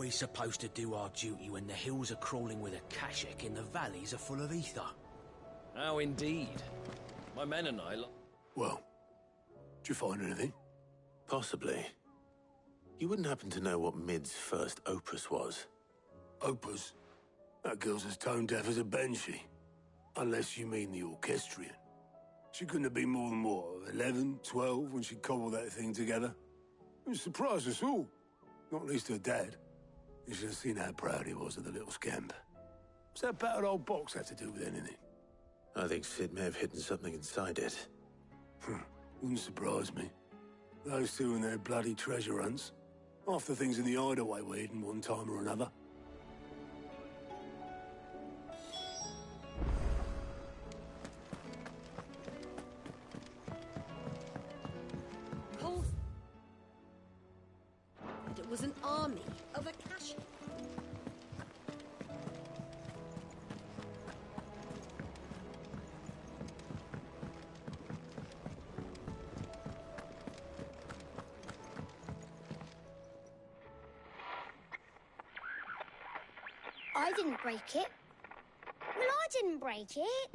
we supposed to do our duty when the hills are crawling with Akashic and the valleys are full of ether? How indeed. My men and I... Well, did you find anything? Possibly. You wouldn't happen to know what Mid's first opus was? Opus? That girl's as tone deaf as a banshee. Unless you mean the orchestrion. She couldn't have been more than, what, 11, 12 when she cobbled that thing together? It surprised us all. Not least her dad. You should have seen how proud he was of the little scamp. What's that battered old box have to do with anything? I think Sid may have hidden something inside it. Wouldn't surprise me. Those two and their bloody treasure hunts. Half the things in the hideaway were hidden one time or another. And it was an army of Akashic. I didn't break it. Well, I didn't break it.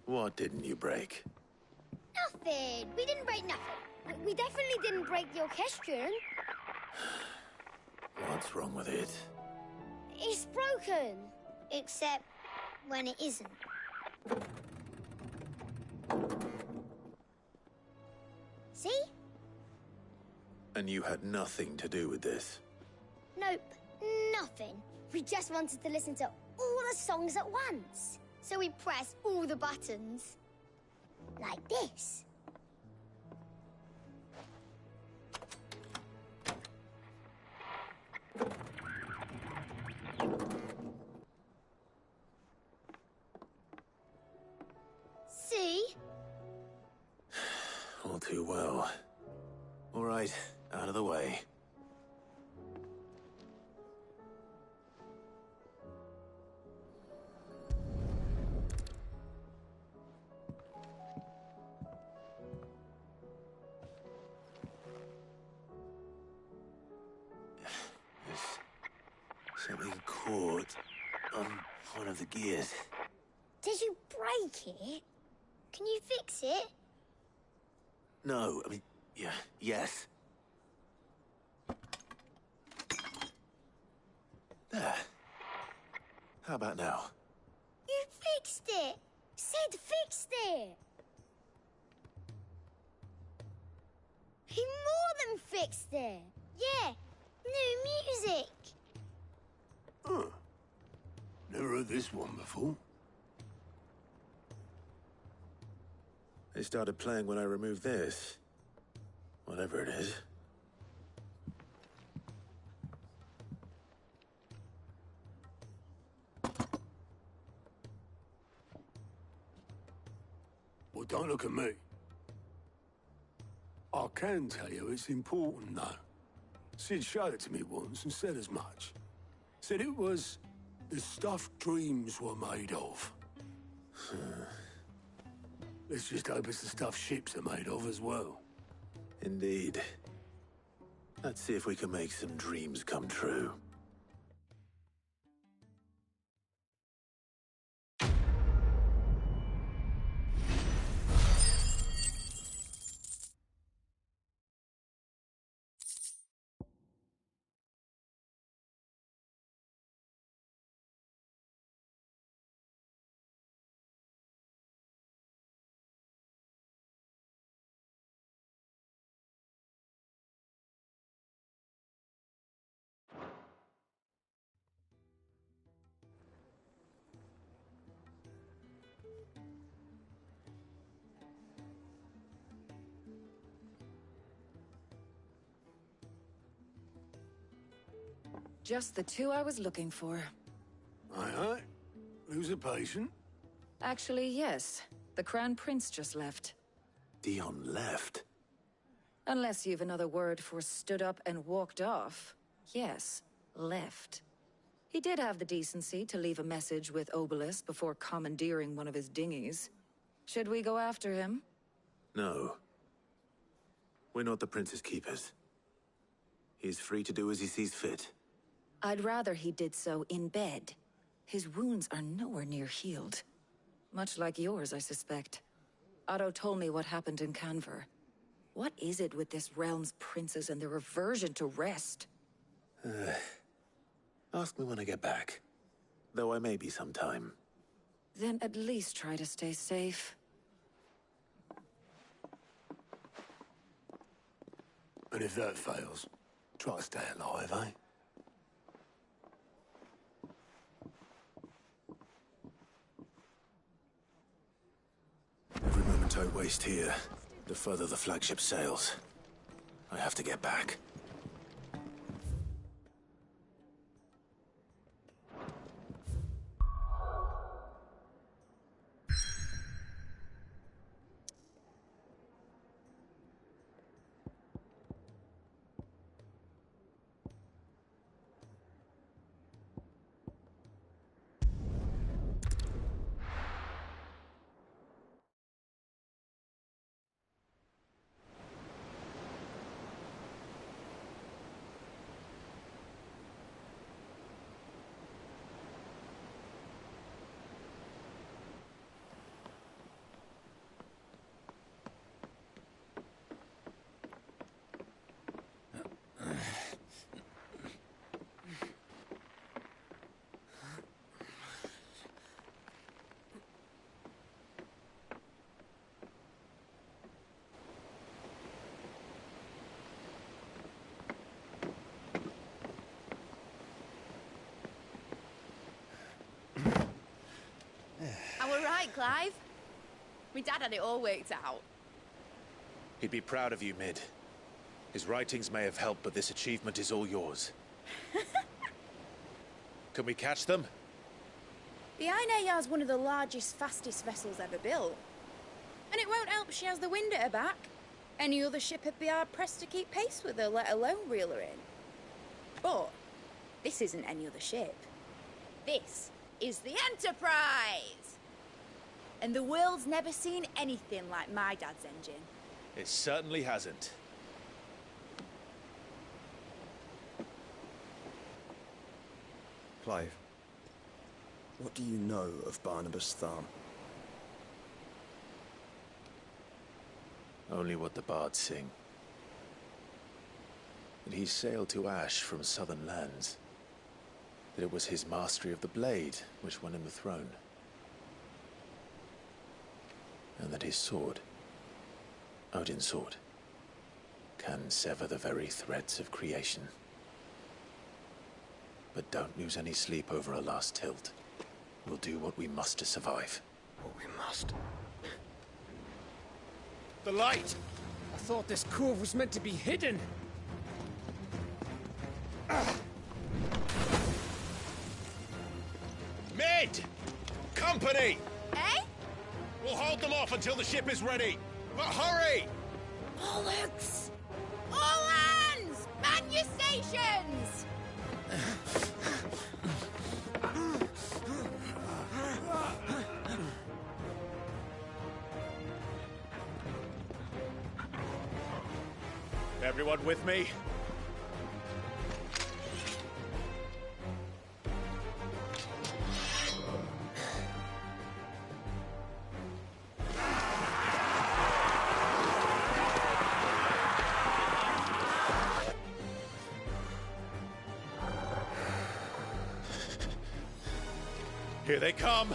What didn't you break? Nothing. We didn't break nothing. We definitely didn't break the orchestrion. What's wrong with it? It's broken. Except when it isn't. See? And you had nothing to do with this? Nope. Nothing. We just wanted to listen to all the songs at once. So we pressed all the buttons. Like this. See? All too well. All right, out of the way. Something caught on one of the gears. Did you break it? Can you fix it? No, I mean, yeah, yes. There. How about now? You fixed it! Sid fixed it! He more than fixed it! Yeah, new music! Huh. Never heard this one before. They started playing when I removed this. Whatever it is. Well, don't look at me. I can tell you it's important, though. Sid showed it to me once and said as much. Said it was the stuff dreams were made of. Let's just hope it's the stuff ships are made of as well. Indeed. Let's see if we can make some dreams come true. Just the two I was looking for. Aye, aye. Lose a patient? Actually, yes. The Crown Prince just left. Dion left. Unless you've another word for stood up and walked off. Yes, left. He did have the decency to leave a message with Obelisk before commandeering one of his dinghies. Should we go after him? No. We're not the Prince's keepers. He's free to do as he sees fit. I'd rather he did so in bed. His wounds are nowhere near healed. Much like yours, I suspect. Otto told me what happened in Canver. What is it with this realm's princes and their aversion to rest? Ask me when I get back. Though I may be sometime. Then at least try to stay safe. And if that fails, try to stay alive, eh? Every moment I waste here, the further the flagship sails. I have to get back. Right, Clive. My dad had it all worked out. He'd be proud of you, Mid. His writings may have helped, but this achievement is all yours. Can we catch them? The Ainayar's one of the largest, fastest vessels ever built. And it won't help she has the wind at her back. Any other ship would be hard-pressed to keep pace with her, let alone reel her in. But this isn't any other ship. This is the Enterprise! And the world's never seen anything like my dad's engine. It certainly hasn't. Clive, what do you know of Barnabas Tharm? Only what the bards sing. That he sailed to Ash from southern lands. That it was his mastery of the blade which won him the throne. And that his sword, Odin's sword, can sever the very threads of creation. But don't lose any sleep over a last tilt. We'll do what we must to survive. What we must. The light! I thought this cove was meant to be hidden. Mid! Company! Eh? We'll hold them off until the ship is ready. But hurry! Bollocks! All hands! Man your stations! Everyone with me? Here they come!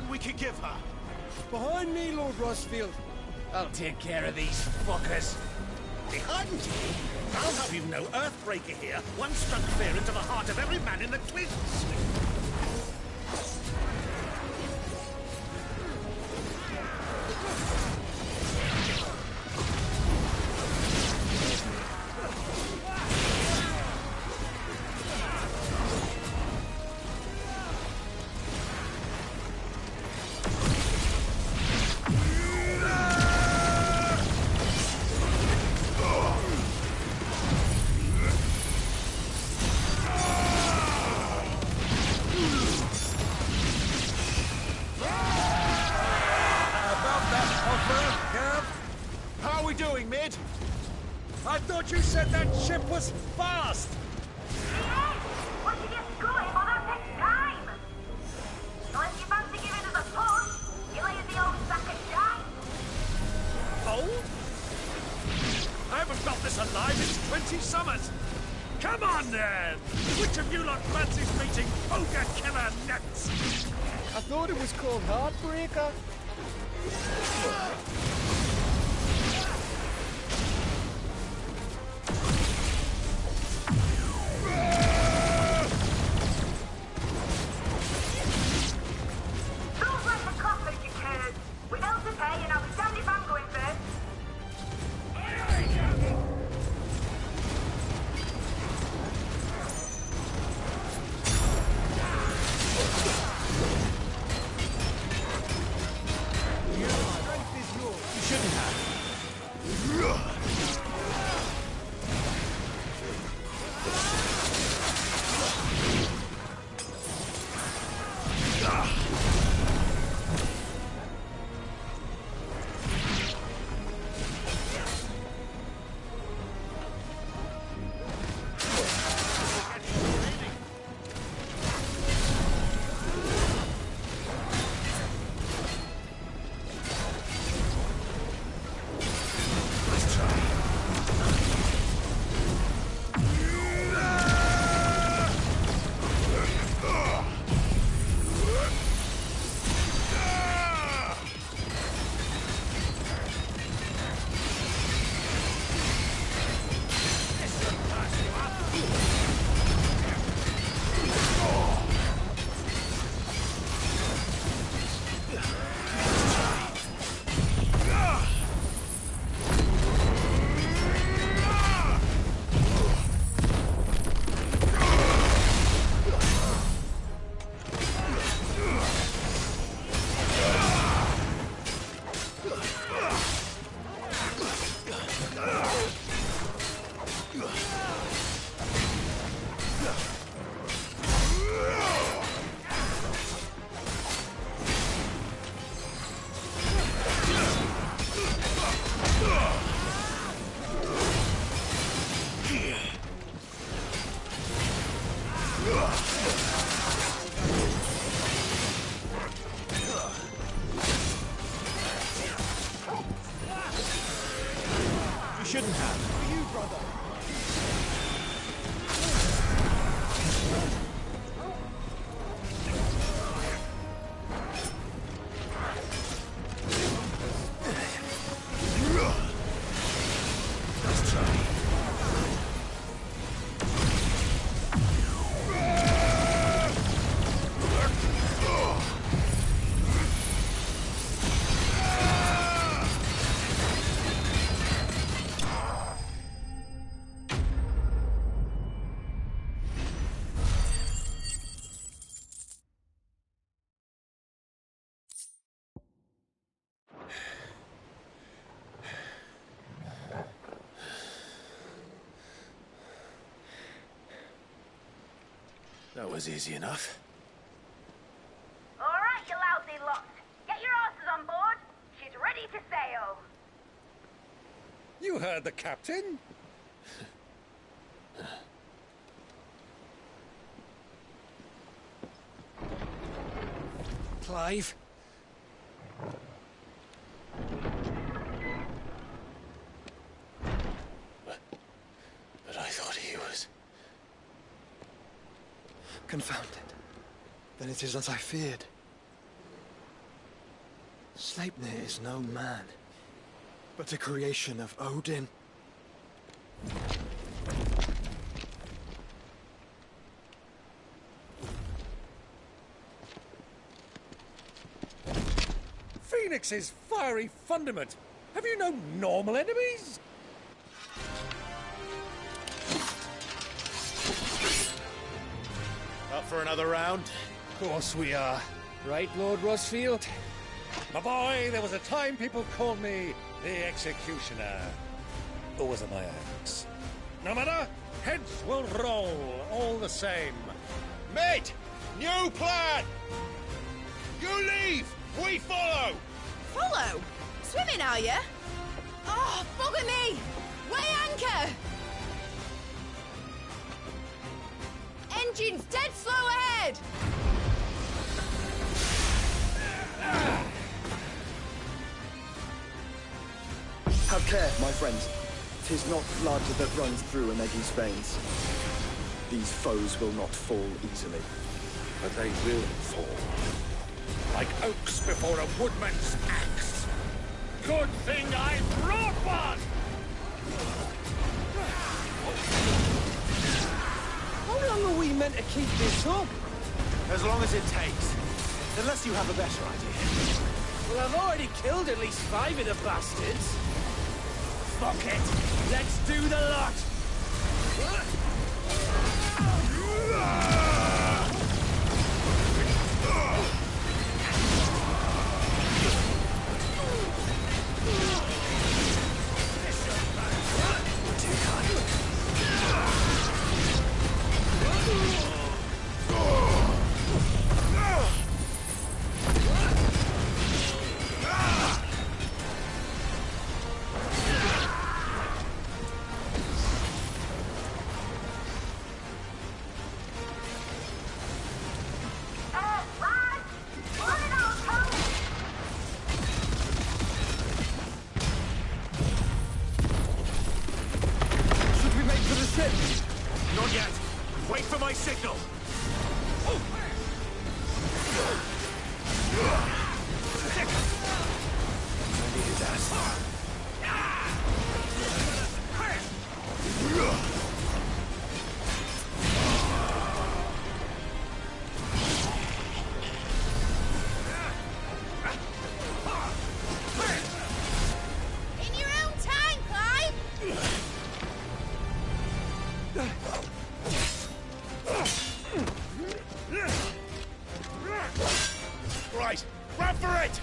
We can give her. Behind me, Lord Rosfield. I'll take care of these fuckers. Behind you? I'll have you know Earthbreaker here once struck fear into the heart of every man in the cliffs. doing, mid? I thought you said that ship was fast! Yes! What did you screw him on our next time? Unless you fancy giving us a push, you lay in the old sack of shite. Old? I haven't felt this alive in 20 summers! Come on, then! Which of you lot fancies meeting Ogre Killer next? I thought it was called Heartbreaker. Don't let the coppers, you curds. We've held to pay and I'll be damned if I'm going first. You shouldn't have. You shouldn't have. For you, brother. That was easy enough. All right, you lousy lot. Get your asses on board. She's ready to sail. You heard the captain. Clive. But I thought he was... Confounded. Then it is as I feared. Sleipnir is no man, but a creation of Odin. Phoenix's fiery fundament. Have you no normal enemies? Up for another round? Of course we are. Right, Lord Rosfield? My boy, there was a time people called me the Executioner. Or was it my axe? No matter, heads will roll all the same. Mate! New plan! You leave! We follow! Follow? Swimming, are you? Oh, bugger me! Weigh anchor! Engine's dead slow ahead! Have care, my friends. 'Tis not blood that runs through Anegi's veins. These foes will not fall easily. But they will fall. Like oaks before a woodman's axe. Good thing I brought one! How long are we meant to keep this up? As long as it takes. Unless you have a better idea. Well, I've already killed at least 5 of the bastards. Fuck it! Let's do the lot! Not yet. Wait for my signal. I needed that. In your own time, Clive! Right, run for it!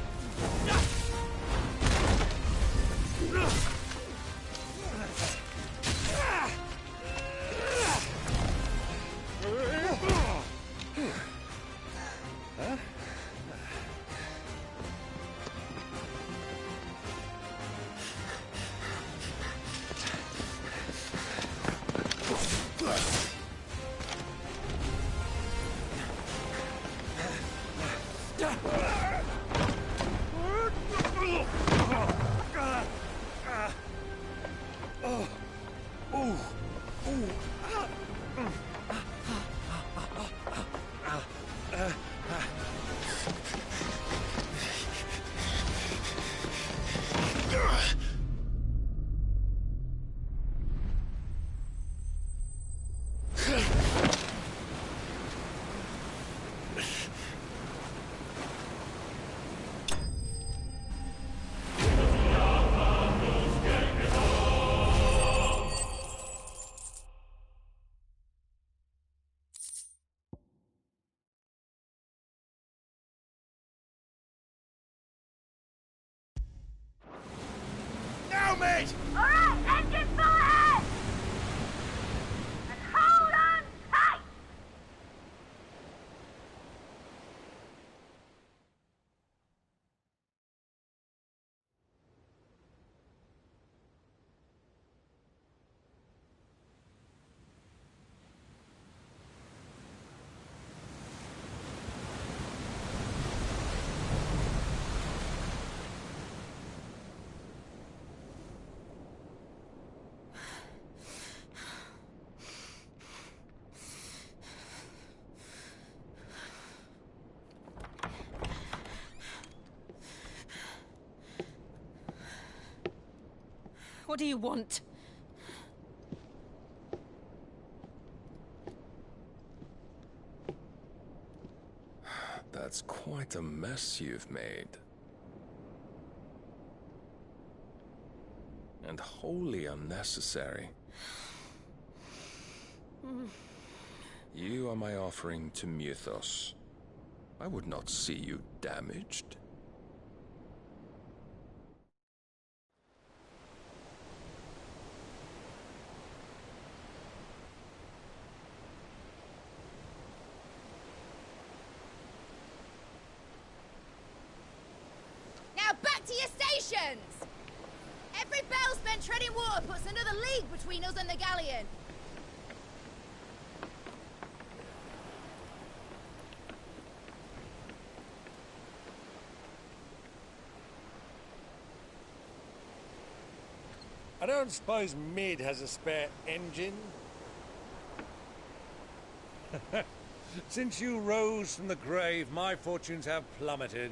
Now, mate! All right, engine full ahead! And hold on tight! What do you want? That's quite a mess you've made. And wholly unnecessary. You are my offering to Mythos. I would not see you damaged. Now back to your stations! Every bell spent treading water puts another league between us and the galleon. I don't suppose Mid has a spare engine? Since you rose from the grave, my fortunes have plummeted.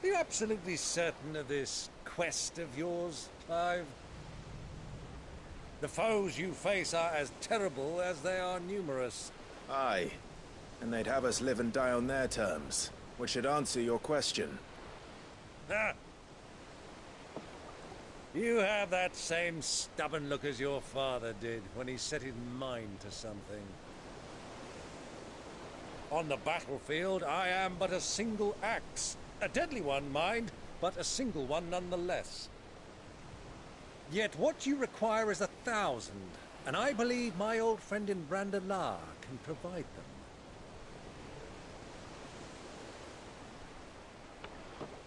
Are you absolutely certain of this quest of yours, Clive? The foes you face are as terrible as they are numerous. Aye, and they'd have us live and die on their terms, which should answer your question. Ha! You have that same stubborn look as your father did when he set his mind to something. On the battlefield, I am but a single axe. A deadly one, mind, but a single one nonetheless. Yet what you require is 1,000, and I believe my old friend in Brandalar can provide them.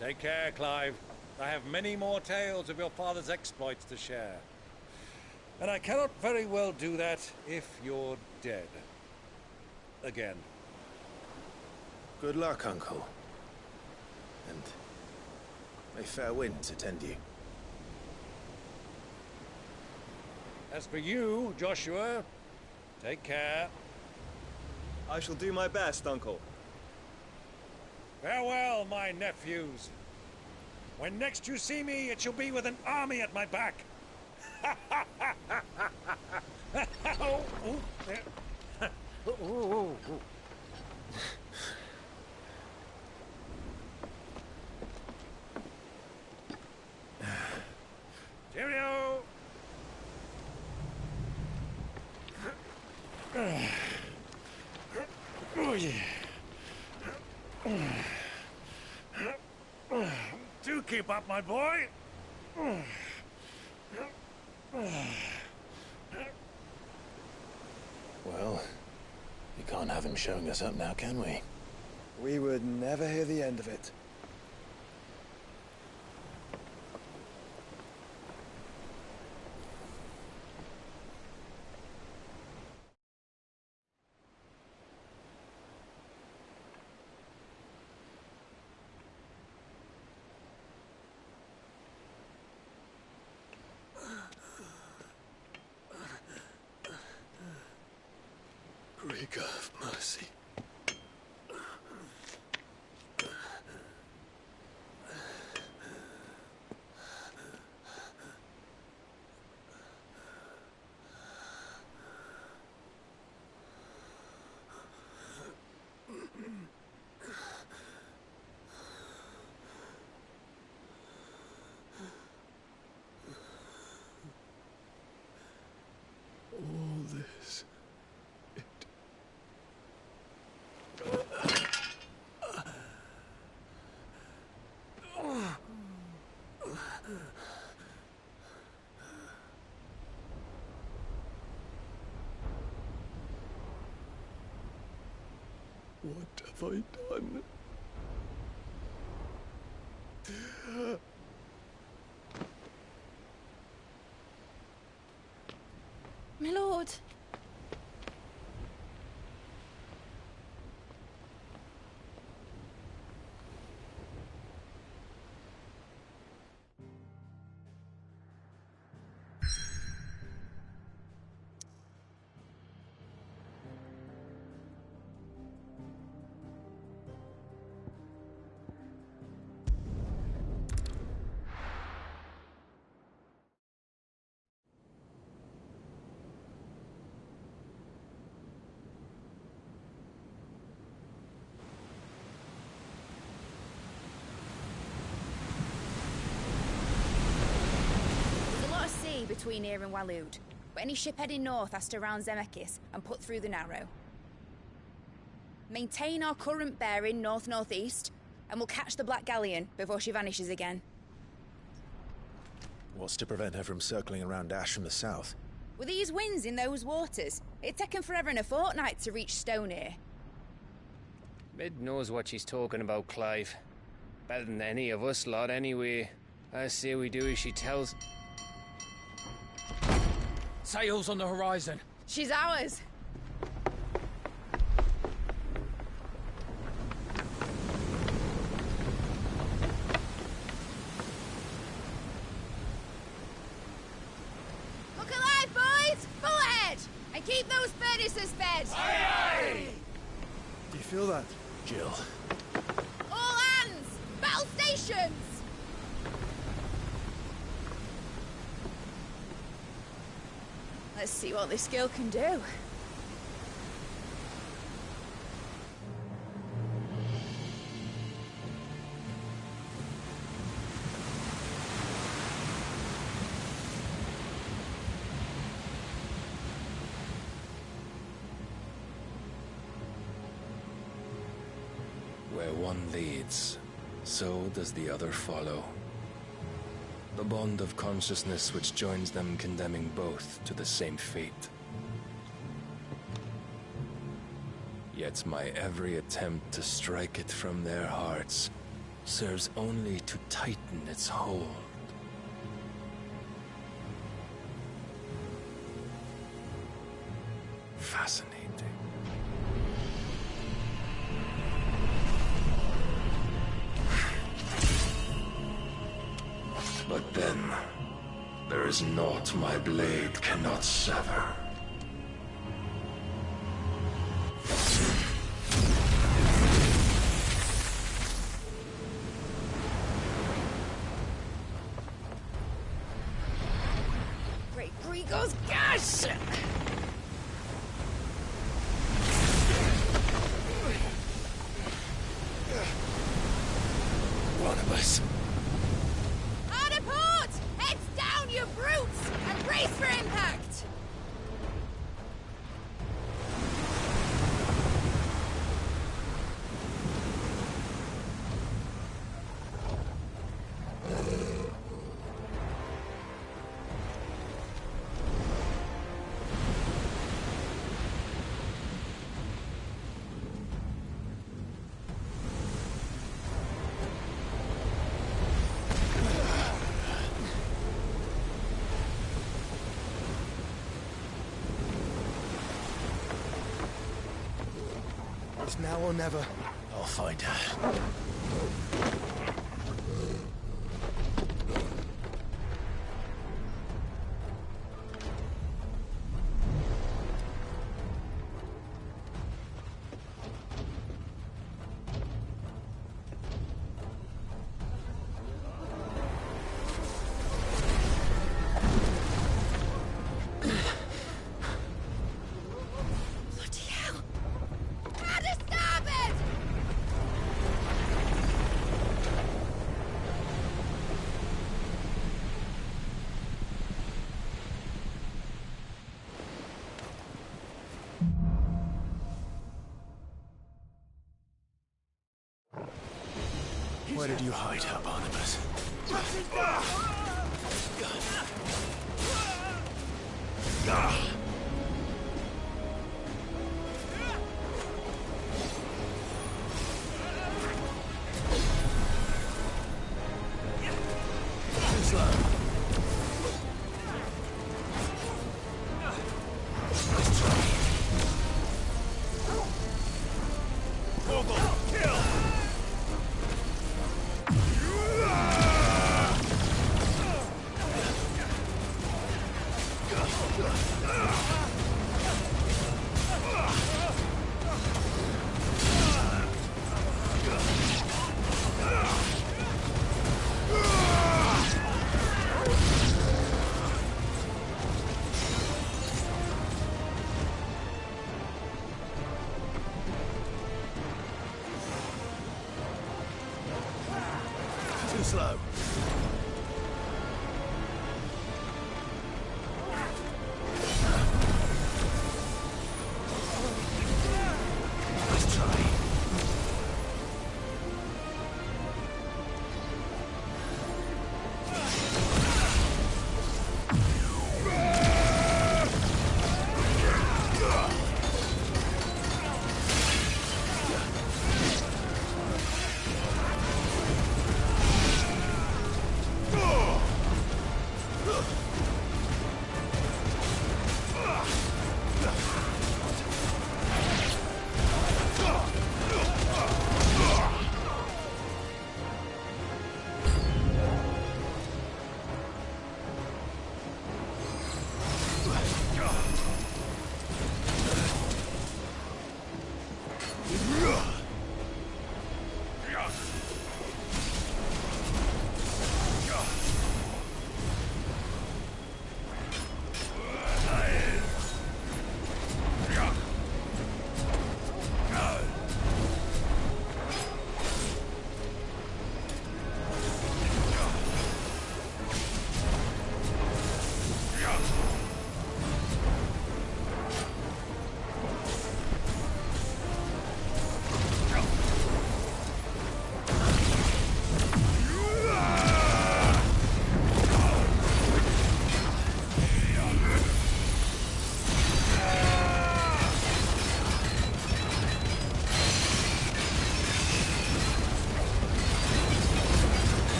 Take care, Clive. I have many more tales of your father's exploits to share. And I cannot very well do that if you're dead. Again. Good luck, Uncle. And may fair winds attend you. As for you, Joshua, take care. I shall do my best, Uncle. Farewell, my nephews. When next you see me, it shall be with an army at my back. Cheerio! Oh, yeah. Do keep up, my boy. Well, you can't have him showing us up now, can we? We would never hear the end of it. Greek of mercy. All this. What have I done? My lord. Between here and Waloed, but any ship heading north has to round Zemeckis and put through the Narrow. Maintain our current bearing north-northeast, and we'll catch the Black Galleon before she vanishes again. What's to prevent her from circling around Ash from the south? With these winds in those waters, it'd taken forever and a fortnight to reach Stone here. Mid knows what she's talking about, Clive. Better than any of us lot, anyway. I say we do as she tells. Sails on the horizon. She's ours. Look alive, boys! Full ahead! And keep those furnaces fed! Aye, Do you feel that? Jill. All hands! Battle stations! Let's see what this girl can do. Where one leads, so does the other follow. The bond of consciousness which joins them, condemning both to the same fate. Yet my every attempt to strike it from their hearts serves only to tighten its hold. Fascinating. But then, there is naught my blade cannot sever. Great Grigor's gash! One of us. Hard a port! Heads down, you brutes! And brace for impact! It's now or never. I'll find her. Hard a starboard! Where did you hide her, Barnabas? Too slow. Let's try. Vogel, kill! Too slow. Let's try.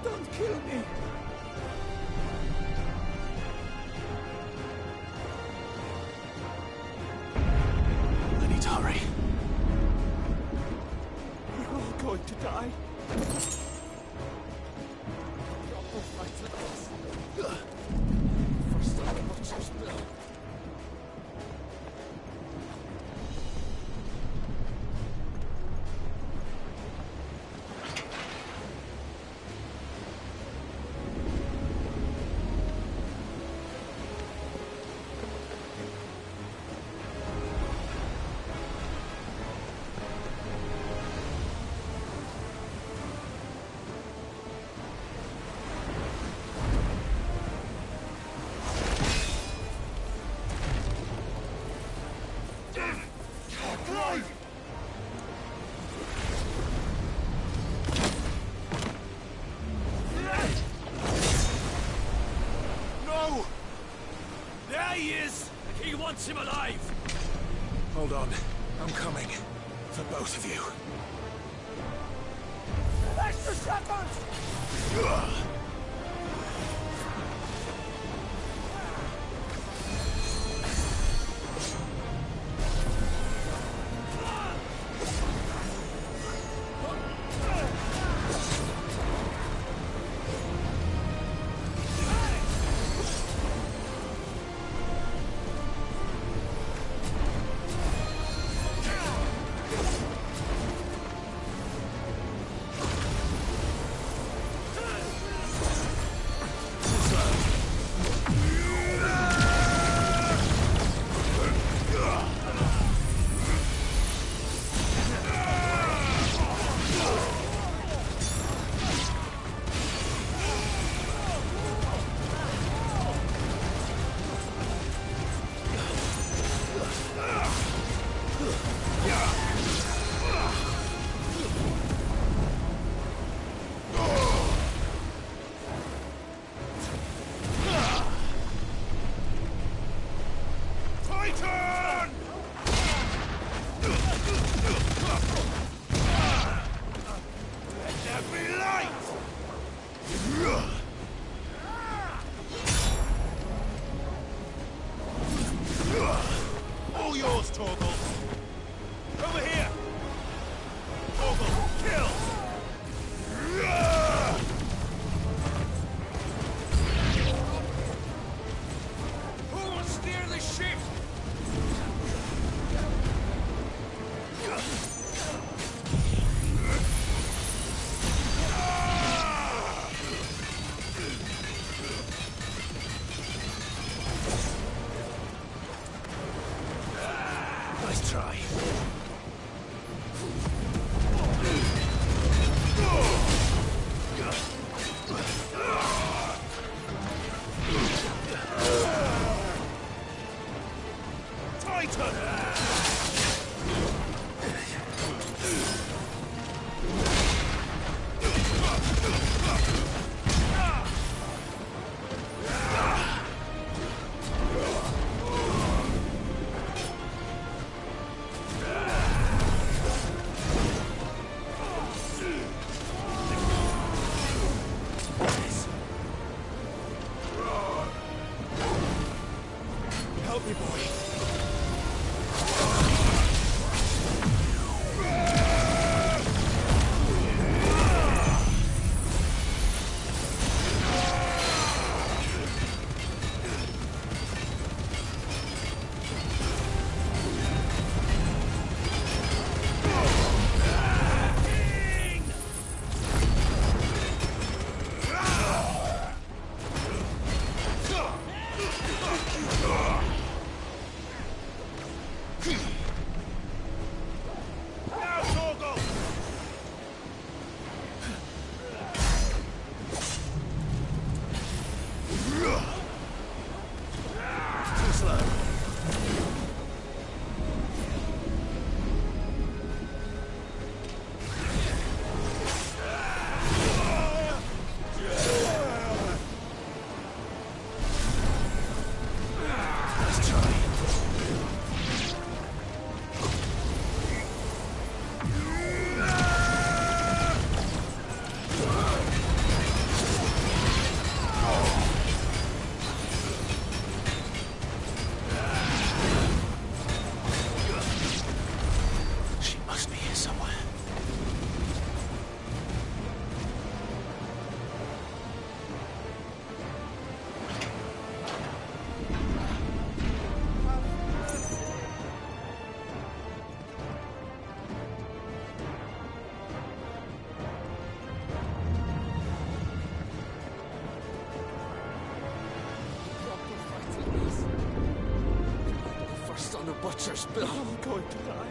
Don't kill me! I need to hurry. We're all going to die. God will fight for us. First of the Butcher's blood. Him alive! Hold on. I'm coming. For both of you. Extra shepherds! All yours, Torgal. Over here. Torgal, kill. Who will steer the ship? Let's try. Help me, boy. On the butcher's bill. I'm going to die.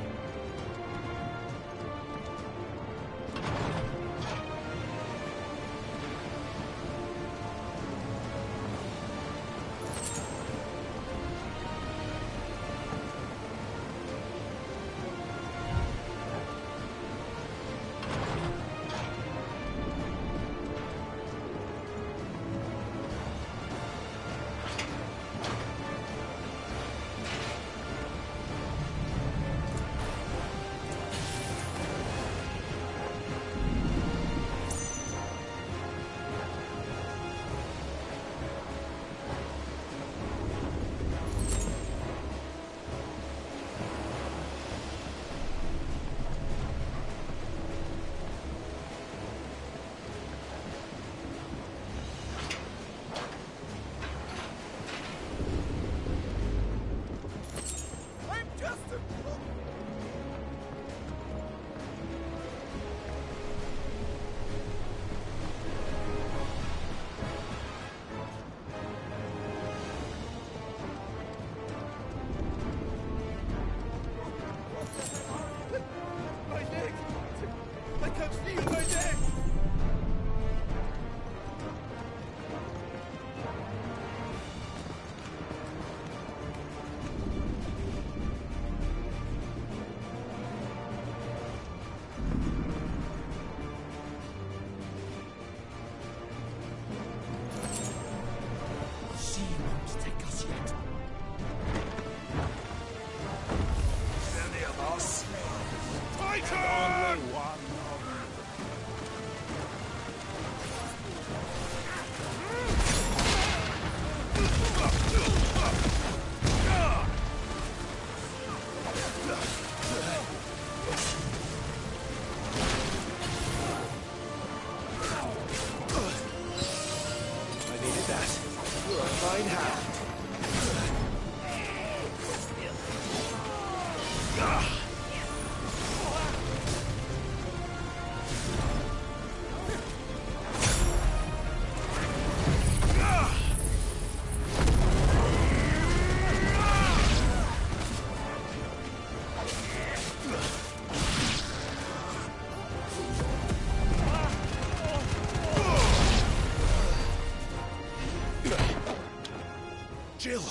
Jill!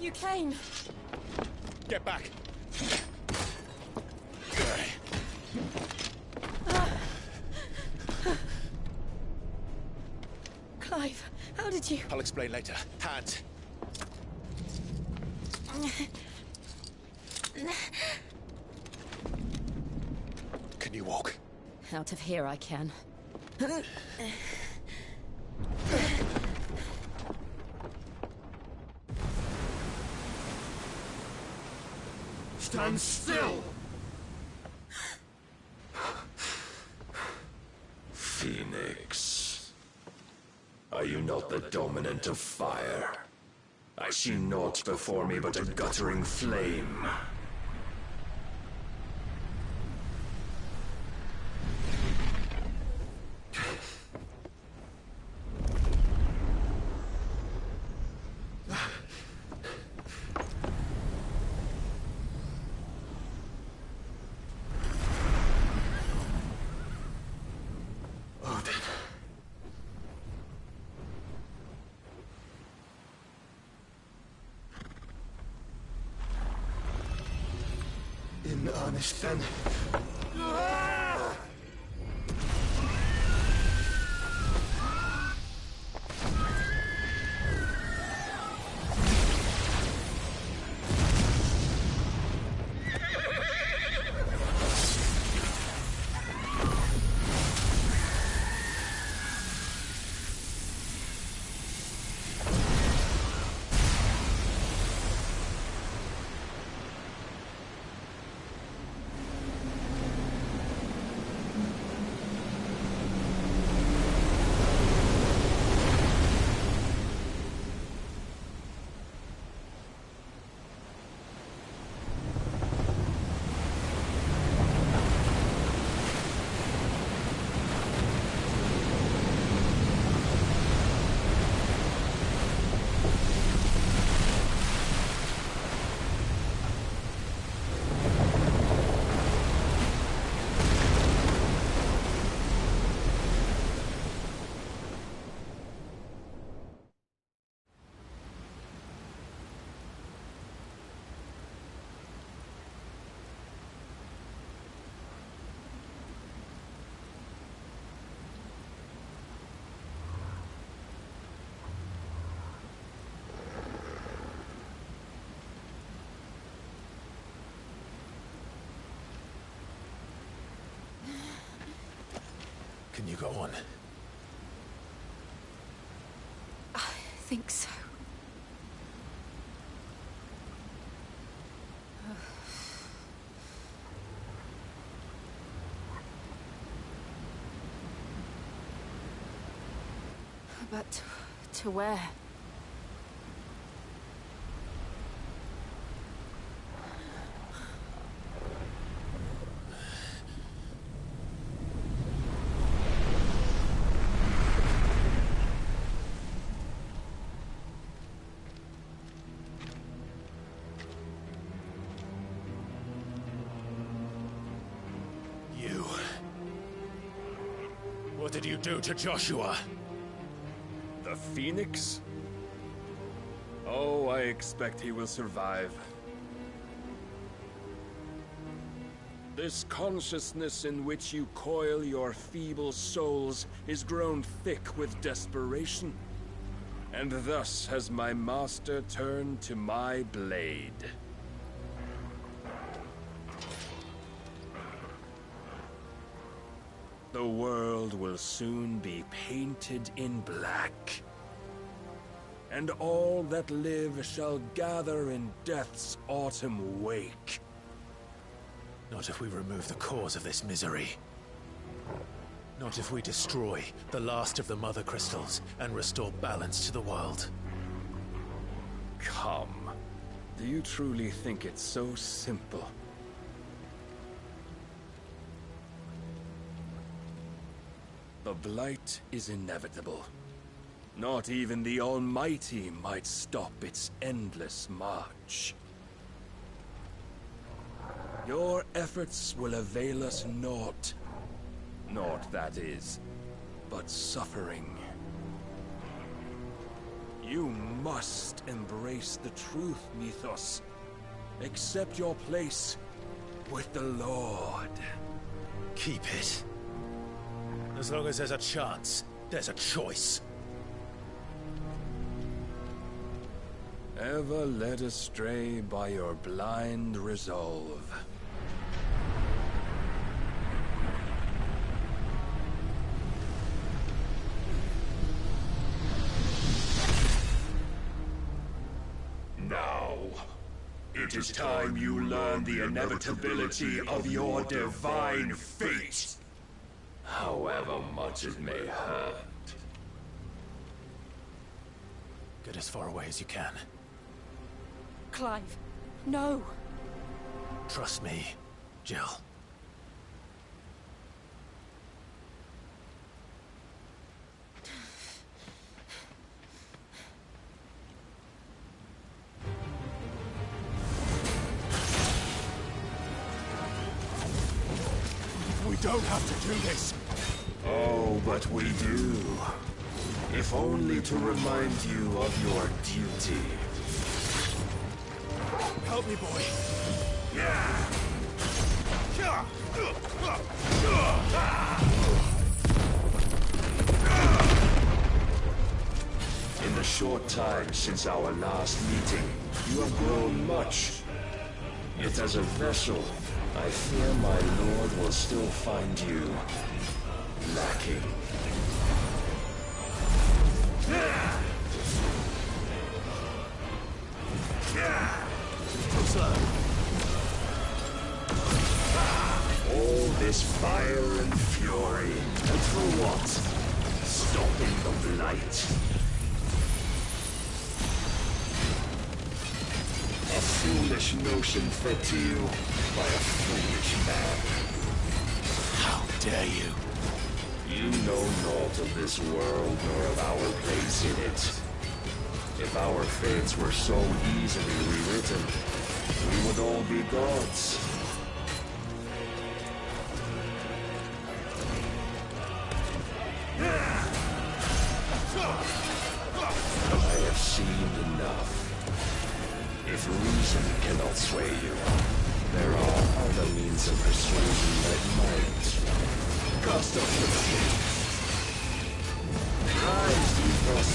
You came. Get back! Clive, how did you... I'll explain later. Hands. Can you walk? Out of here I can. Stand still! Phoenix. Are you not the dominant of fire? I see naught before me but a guttering flame. In earnest, then. Can you go on? I think so. But to where? What did you do to Joshua? The Phoenix? Oh, I expect he will survive. This consciousness in which you coil your feeble souls is grown thick with desperation. And thus has my master turned to my blade. The world will soon be painted in black. And all that live shall gather in death's autumn wake. Not if we remove the cause of this misery. Not if we destroy the last of the Mother Crystals and restore balance to the world. Come. Do you truly think it's so simple? The Blight is inevitable. Not even the Almighty might stop its endless march. Your efforts will avail us naught. Naught, that is, but suffering. You must embrace the truth, Mythos. Accept your place with the Lord. Keep it. As long as there's a chance, there's a choice. Ever led astray by your blind resolve. Now, it is time you learn the inevitability of your divine fate. However much it may hurt. Get as far away as you can. Clive, no. Trust me, Jill. We don't have to do this. Oh, but we do. If only to remind you of your duty. Help me, boy. In the short time since our last meeting, you have grown much. Yet as a vessel, I fear my lord will still find you lacking. Too slow. All this fire and fury, and for what? Stopping the blight. A foolish notion fed to you by a foolish man. How dare you? You know naught of this world nor of our place in it. If our fates were so easily rewritten, we would all be gods. I have seen enough. If reason cannot sway you, there are other means of persuasion that might. Cast off your feet. Rise, Mythos.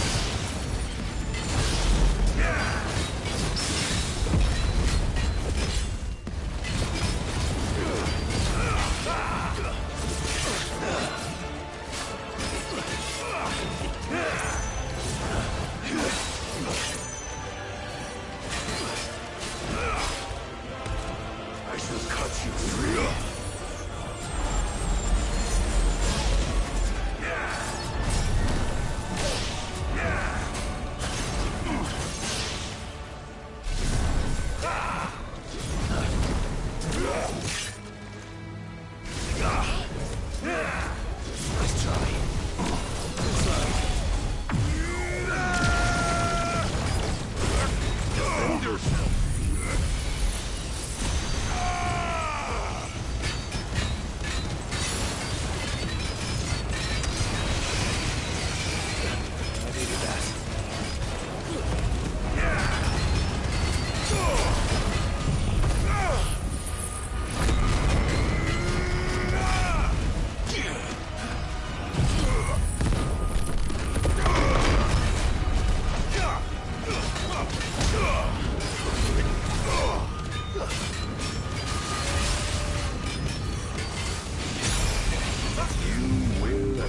I shall cut you free.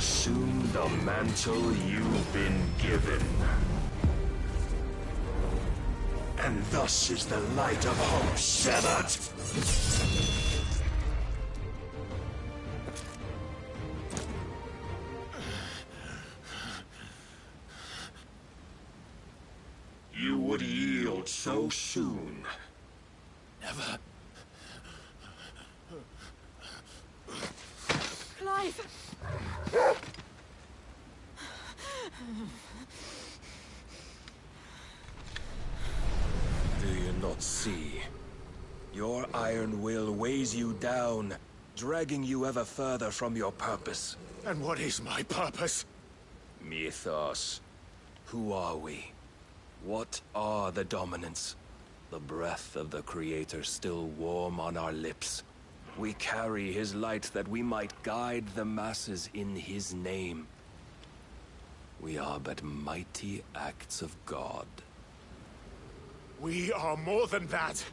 Assume the mantle you've been given. And thus is the light of hope severed. You would yield so soon. Never. Clive! Do you not see? Your iron will weighs you down, dragging you ever further from your purpose. And what is my purpose? Mythos. Who are we? What are the dominants? The breath of the Creator still warm on our lips. We carry his light that we might guide the masses in his name. We are but mighty acts of God. We are more than that.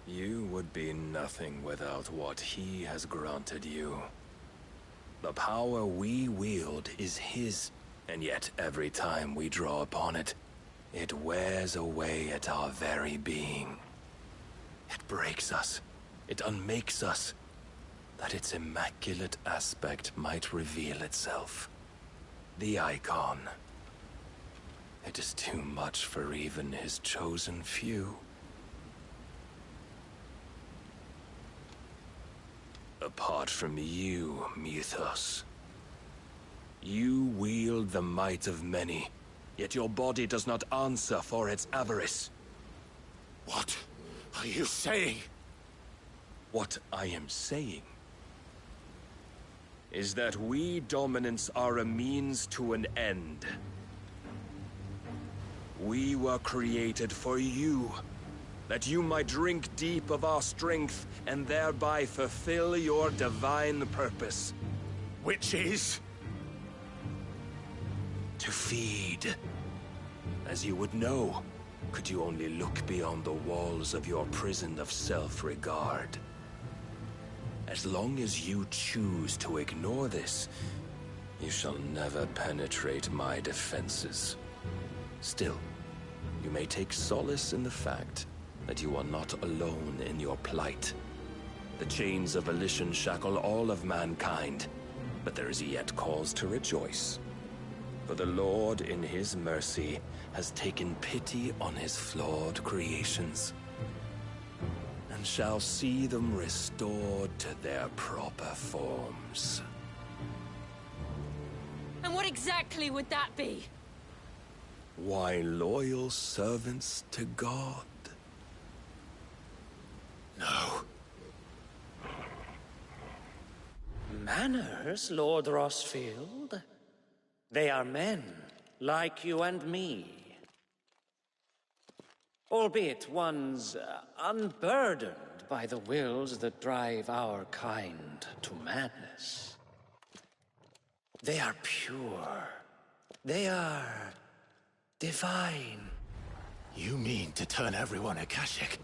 You would be nothing without what he has granted you. The power we wield is his, and yet every time we draw upon it, it wears away at our very being. It breaks us. It unmakes us, that its immaculate aspect might reveal itself. The icon. It is too much for even his chosen few. Apart from you, Mythos, you wield the might of many, yet your body does not answer for its avarice. What are you saying? What I am saying is that we dominants are a means to an end. We were created for you, that you might drink deep of our strength and thereby fulfill your divine purpose. Which is? To feed. As you would know, could you only look beyond the walls of your prison of self-regard. As long as you choose to ignore this, you shall never penetrate my defenses. Still, you may take solace in the fact that you are not alone in your plight. The chains of volition shackle all of mankind, but there is yet cause to rejoice. For the Lord, in his mercy, has taken pity on his flawed creations, and shall see them restored to their proper forms. And what exactly would that be? Why, loyal servants to God. No. Manners, Lord Rosfield? They are men, like you and me. Albeit ones unburdened by the wills that drive our kind to madness. They are pure. They are divine. You mean to turn everyone Akashic?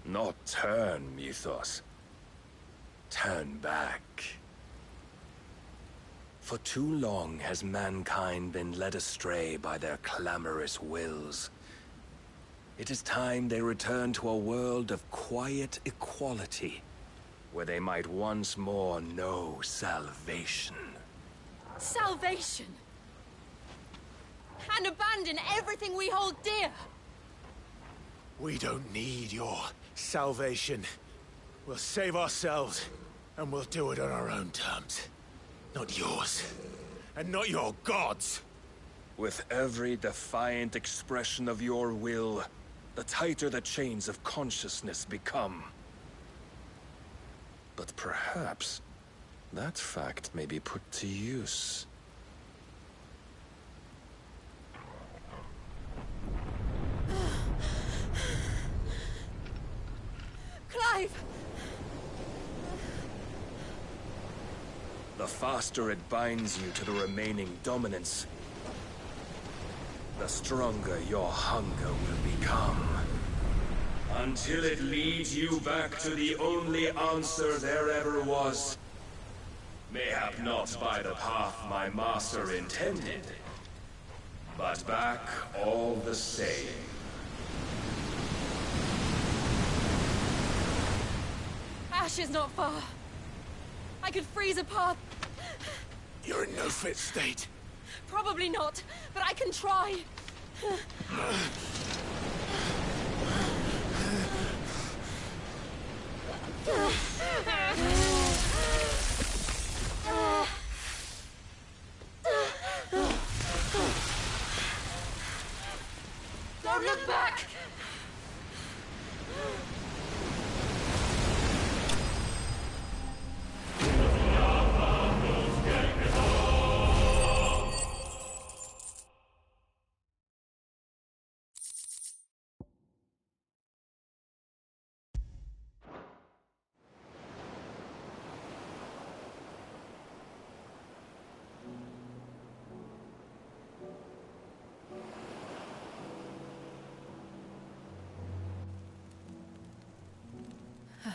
Not turn, Mythos. Turn back. For too long has mankind been led astray by their clamorous wills. It is time they return to a world of quiet equality, where they might once more know salvation. Salvation? And abandon everything we hold dear? We don't need your salvation. We'll save ourselves, and we'll do it on our own terms. Not yours. And not your gods. With every defiant expression of your will, the tighter the chains of consciousness become. But perhaps that fact may be put to use. Clive! The faster it binds you to the remaining dominance, the stronger your hunger will become. Until it leads you back to the only answer there ever was. Mayhap not by the path my master intended, but back all the same. Ash is not far. I could freeze a path. You're in no fit state. Probably not, but I can try. Don't look back!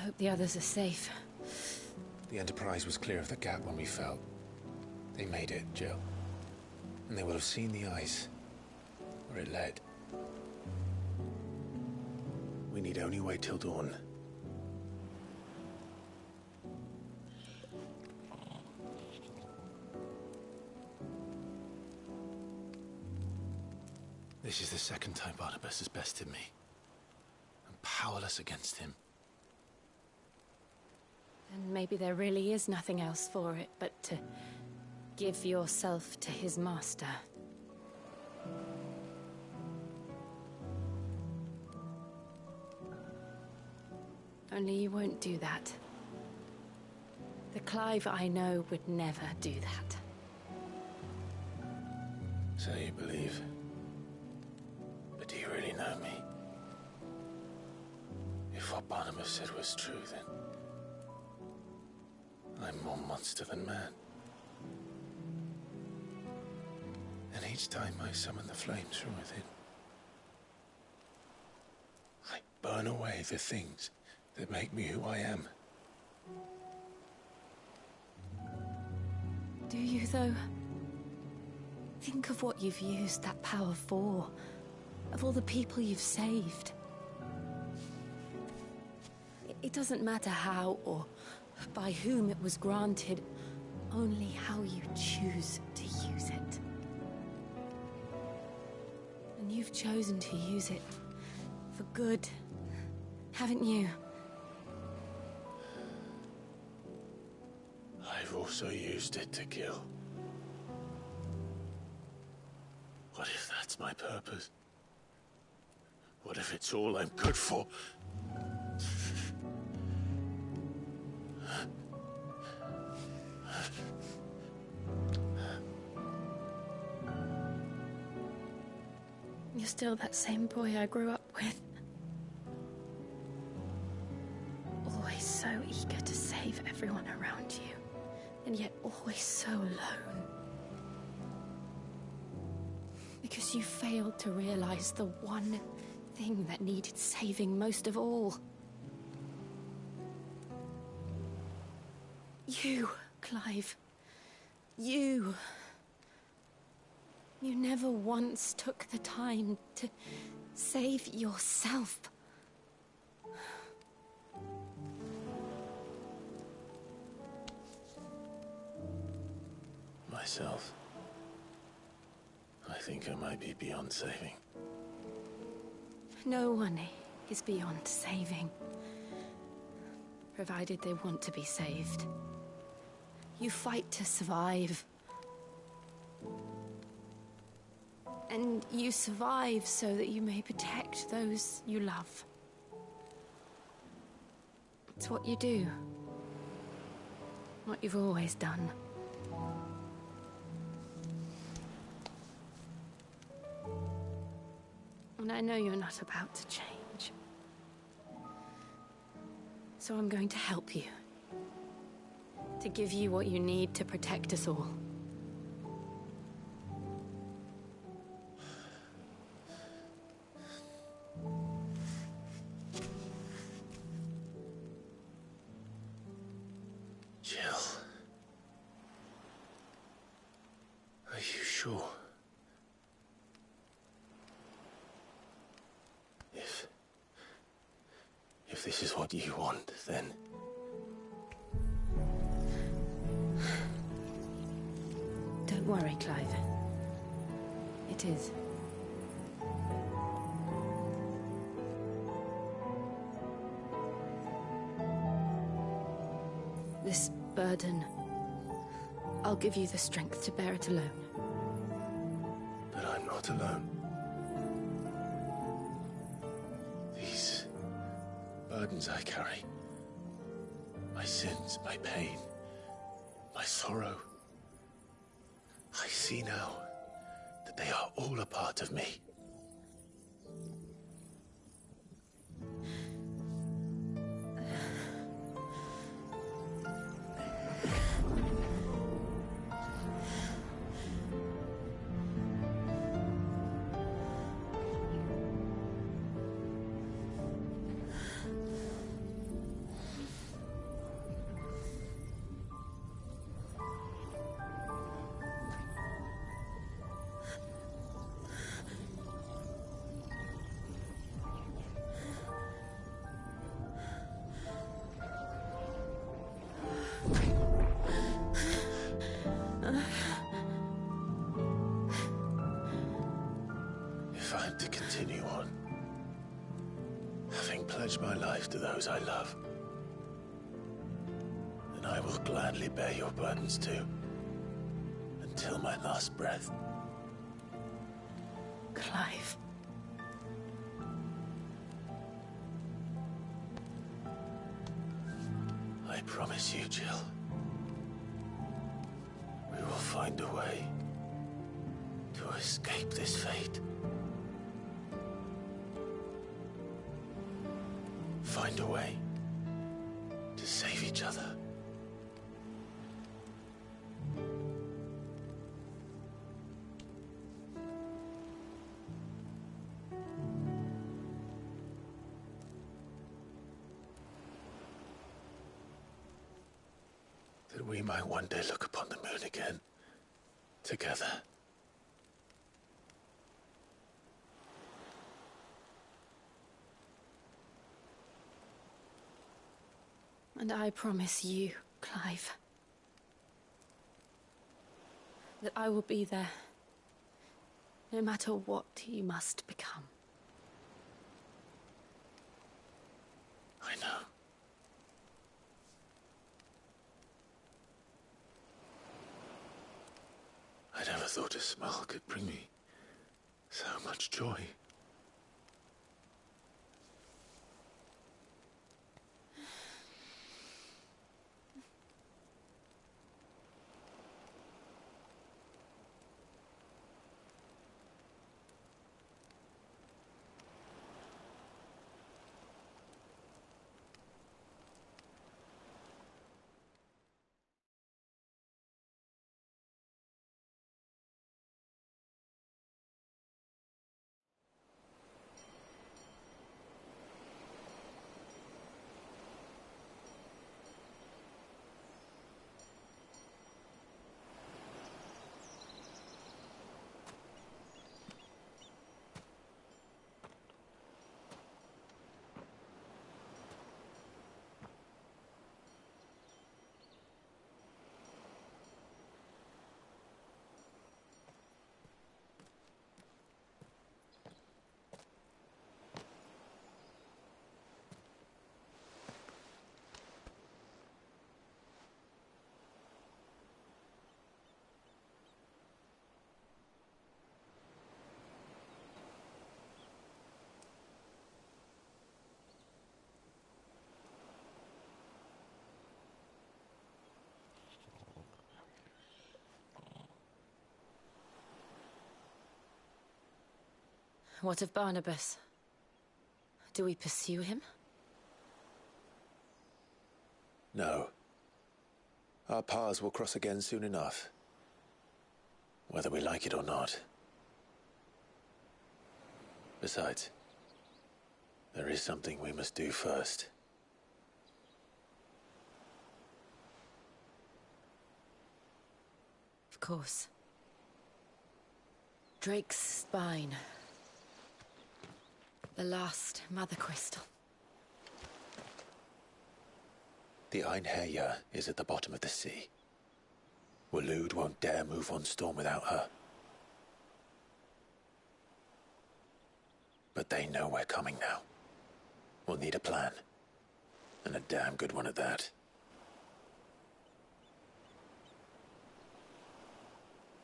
hope the others are safe. The Enterprise was clear of the gap when we fell. They made it, Jill. And they will have seen the ice, where it led. We need only wait till dawn. This is the second time Barnabas has bested me. I'm powerless against him. And maybe there really is nothing else for it but to give yourself to his master. Only you won't do that. The Clive I know would never do that. So you believe? But do you really know me? If what Barnabas said was true, then I'm more monster than man. And each time I summon the flames from within, I burn away the things that make me who I am. Do you, though? Think of what you've used that power for. Of all the people you've saved. It doesn't matter how or by whom it was granted, only how you choose to use it. And you've chosen to use it for good, haven't you? I've also used it to kill. What if that's my purpose? What if it's all I'm good for? You're still that same boy I grew up with. Always so eager to save everyone around you, and yet always so alone. Because you failed to realize the one thing that needed saving most of all. You, Clive. You. You never once took the time to save yourself. Myself? I think I might be beyond saving. No one is beyond saving. Provided they want to be saved. You fight to survive. And you survive so that you may protect those you love. It's what you do. What you've always done. And I know you're not about to change. So I'm going to help you. To give you what you need to protect us all. Jill. Are you sure? If this is what you want, then... Don't worry, Clive. It is. This burden, I'll give you the strength to bear it alone. But I'm not alone. These burdens I carry, my sins, my pain, my sorrow, I see now that they are all a part of me. pledge my life to those I love. And I will gladly bear your burdens too, until my last breath. Clive. I promise you, Jill. We will find a way to escape this fate. Find a way to save each other. That we might one day look upon the moon again, together. And I promise you, Clive, that I will be there, no matter what you must become. I know. I never thought a smile could bring me so much joy. What of Barnabas? Do we pursue him? No. Our paths will cross again soon enough. Whether we like it or not. Besides, there is something we must do first. Of course. Drake's spine. The last Mother Crystal. The Einherjar is at the bottom of the sea. Waloed won't dare move on Storm without her. But they know we're coming now. We'll need a plan. And a damn good one at that.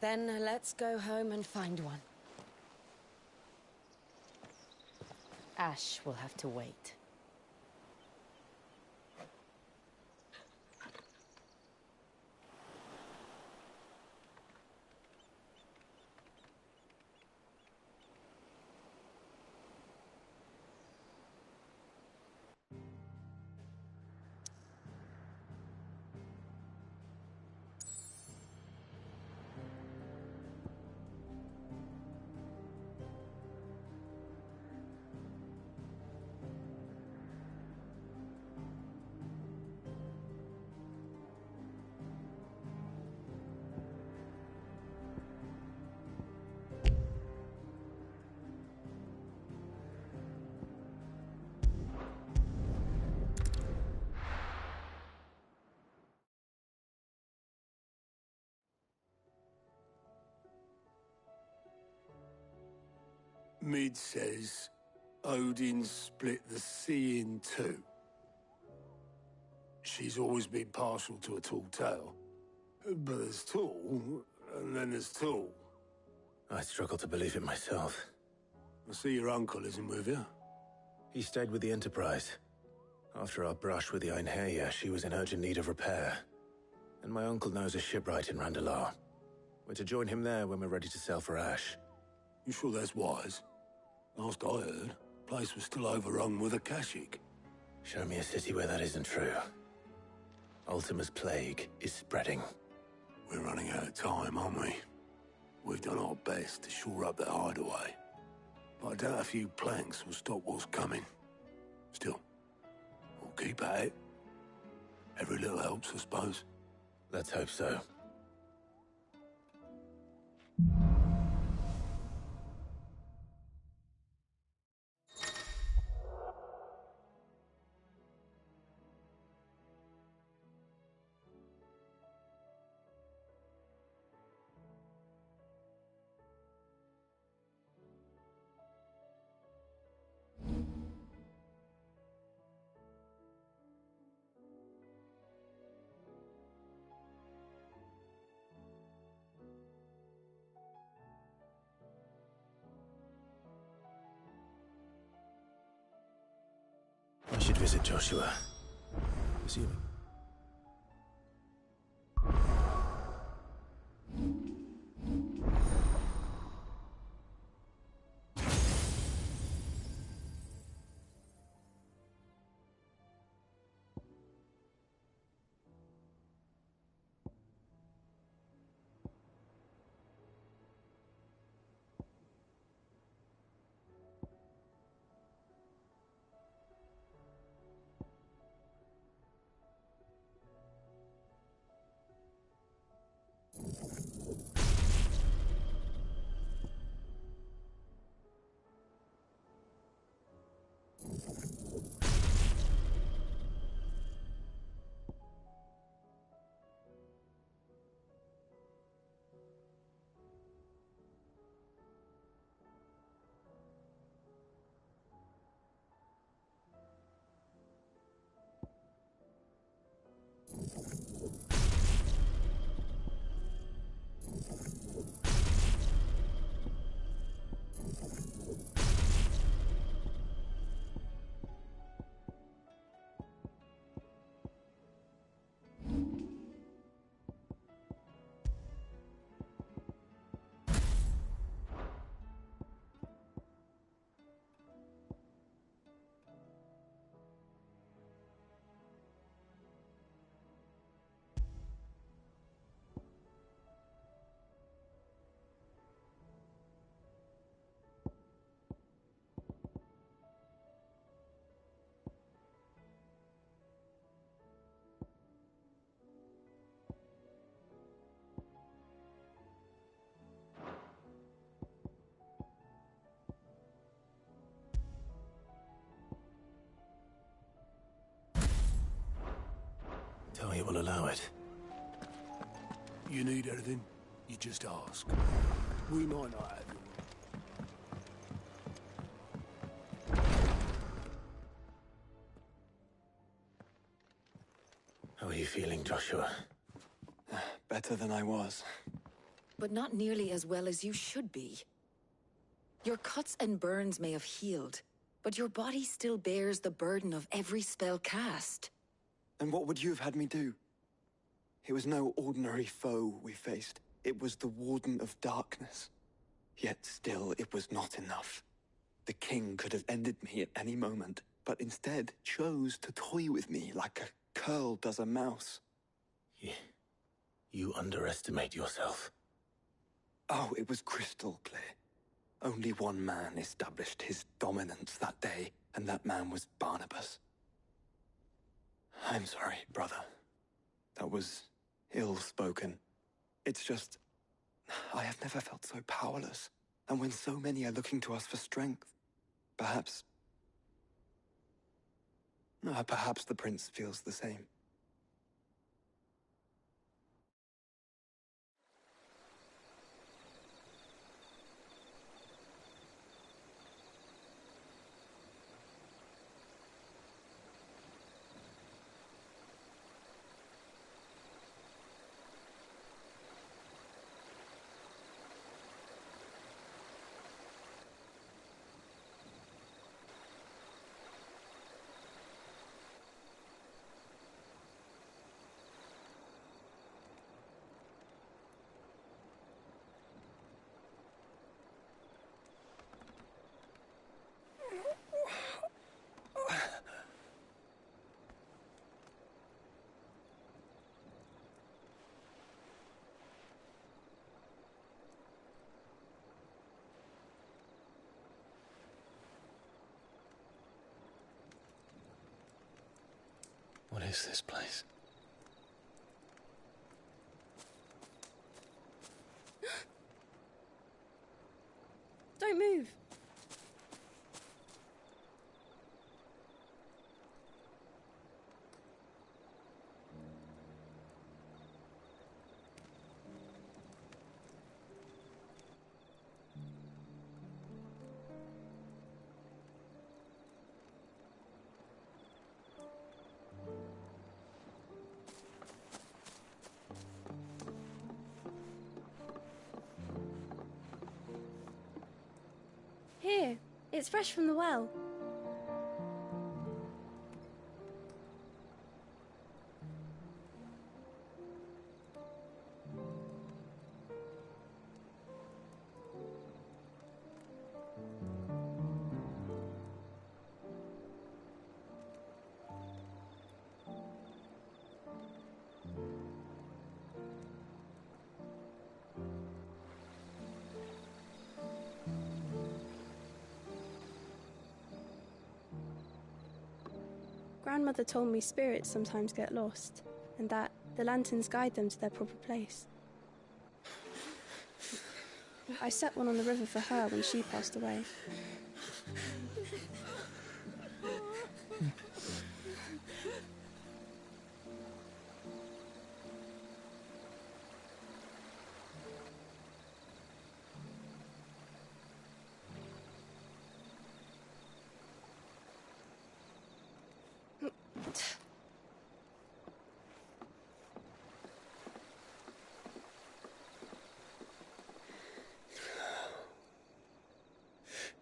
Then let's go home and find one. Ash will have to wait. Mid says Odin split the sea in two. She's always been partial to a tall tale. But there's tall, and then there's tall. I struggle to believe it myself. I see your uncle isn't with you. He stayed with the Enterprise. After our brush with the Einherja, she was in urgent need of repair. And my uncle knows a shipwright in Randalar. We're to join him there when we're ready to sail for Ash. You sure that's wise? Last I heard, the place was still overrun with Akashic. Show me a city where that isn't true. Ultima's plague is spreading. We're running out of time, aren't we? We've done our best to shore up that hideaway. But I doubt a few planks will stop what's coming. Still, we'll keep at it. Every little helps, I suppose. Let's hope so. I should visit Joshua. Assuming. Tell you will allow it. You need anything, you just ask. We might not have it. How are you feeling, Joshua? Better than I was. But not nearly as well as you should be. Your cuts and burns may have healed, but your body still bears the burden of every spell cast. And what would you have had me do? It was no ordinary foe we faced. It was the Warden of Darkness. Yet still, it was not enough. The king could have ended me at any moment, but instead chose to toy with me like a curl does a mouse. You underestimate yourself. Oh, it was crystal clear. Only one man established his dominance that day, and that man was Barnabas. I'm sorry, brother. That was ill-spoken. It's just, I have never felt so powerless. And when so many are looking to us for strength, perhaps the prince feels the same. What is this place? Don't move. Here, it's fresh from the well. Grandmother told me spirits sometimes get lost, and that the lanterns guide them to their proper place. I set one on the river for her when she passed away.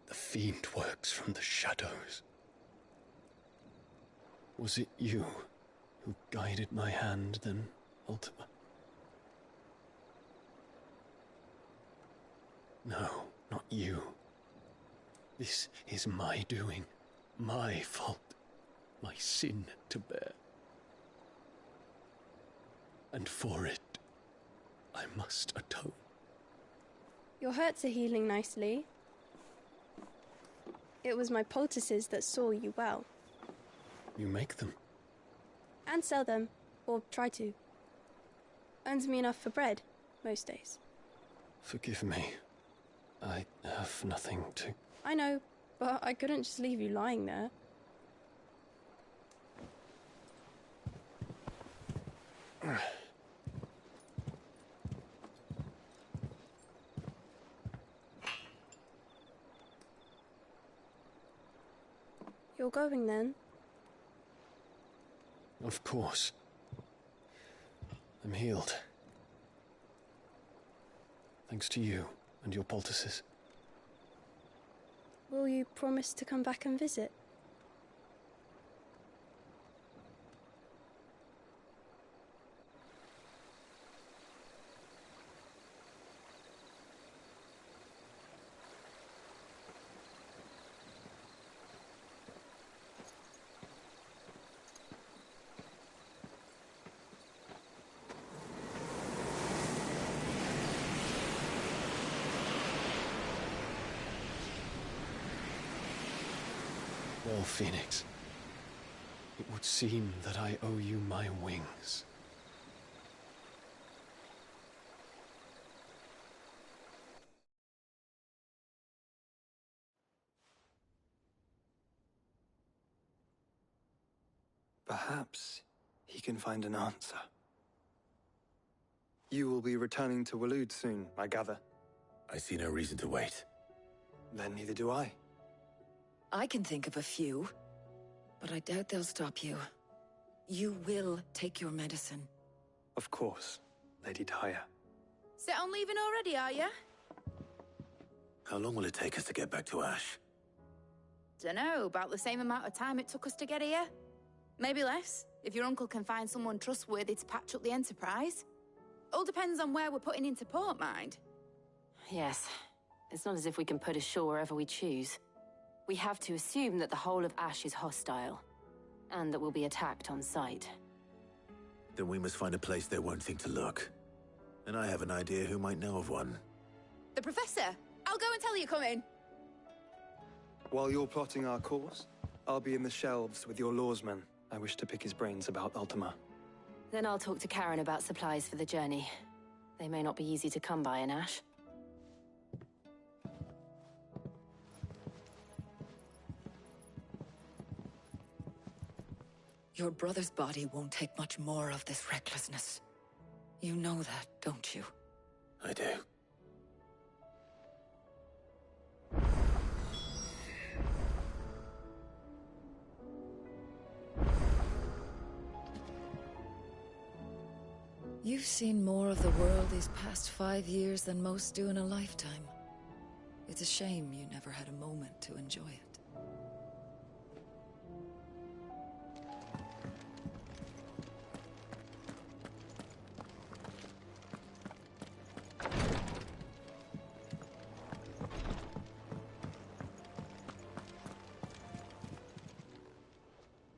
The fiend works from the shadows. Was it you who guided my hand then, Ultima? No, not you. This is my doing, my fault, my sin to bear. And for it, I must atone. Your hurts are healing nicely. It was my poultices that saw you well. You make them? And sell them, or try to. Earns me enough for bread, most days. Forgive me. I have nothing to... I know, but I couldn't just leave you lying there. You're going then? Of course. I'm healed. Thanks to you and your poultices. Will you promise to come back and visit? Well, Phoenix, it would seem that I owe you my wings. Perhaps he can find an answer. You will be returning to Waloed soon, I gather. I see no reason to wait. Then neither do I. I can think of a few, but I doubt they'll stop you. You will take your medicine. Of course, Lady Dahlia. Set on leaving already, are you? How long will it take us to get back to Ash? Dunno, about the same amount of time it took us to get here. Maybe less, if your uncle can find someone trustworthy to patch up the Enterprise. All depends on where we're putting into port, mind. Yes. It's not as if we can put ashore wherever we choose. We have to assume that the whole of Ash is hostile, and that we'll be attacked on sight. Then we must find a place they won't think to look. And I have an idea who might know of one. The Professor! I'll go and tell you come in. While you're plotting our course, I'll be in the shelves with your lawsmen I wish to pick his brains about Ultima. Then I'll talk to Karen about supplies for the journey. They may not be easy to come by in Ash. Your brother's body won't take much more of this recklessness. You know that, don't you? I do. You've seen more of the world these past 5 years than most do in a lifetime. It's a shame you never had a moment to enjoy it.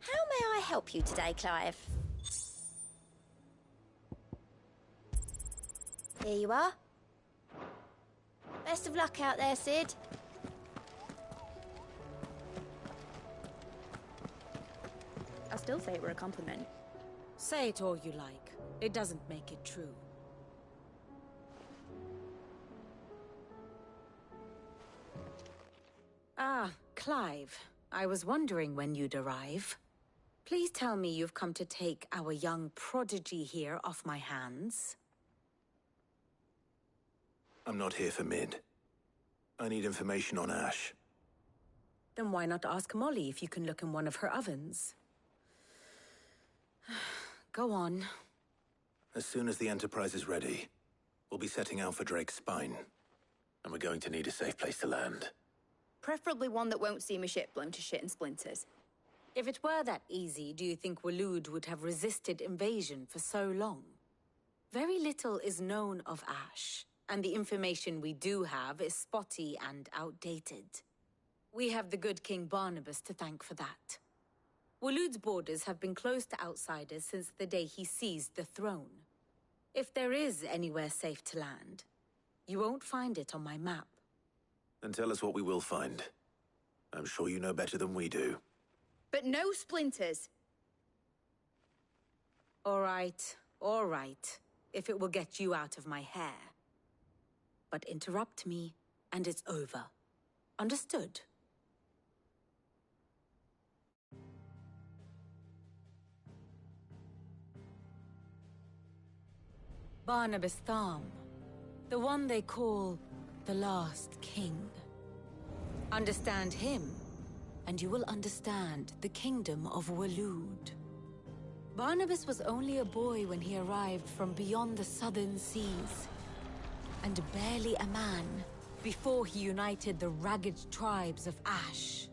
How may I help you today, Clive? Here you are. Best of luck out there, Cid. I still say it were a compliment. Say it all you like. It doesn't make it true. Ah, Clive. I was wondering when you'd arrive. Please tell me you've come to take our young prodigy here off my hands. I'm not here for Mid. I need information on Ash. Then why not ask Molly if you can look in one of her ovens? Go on. As soon as the Enterprise is ready, we'll be setting out for Drake's Spine. And we're going to need a safe place to land. Preferably one that won't see my ship blown to shit and splinters. If it were that easy, do you think Waloed would have resisted invasion for so long? Very little is known of Ash, and the information we do have is spotty and outdated. We have the good King Barnabas to thank for that. Waloed's borders have been closed to outsiders since the day he seized the throne. If there is anywhere safe to land, you won't find it on my map. Then tell us what we will find. I'm sure you know better than we do. But no splinters. All right. If it will get you out of my hair. But interrupt me, and it's over. Understood? Barnabas Tham. The one they call the Last King. Understand him, and you will understand the kingdom of Waloed. Barnabas was only a boy when he arrived from beyond the southern seas, and barely a man before he united the ragged tribes of Ash.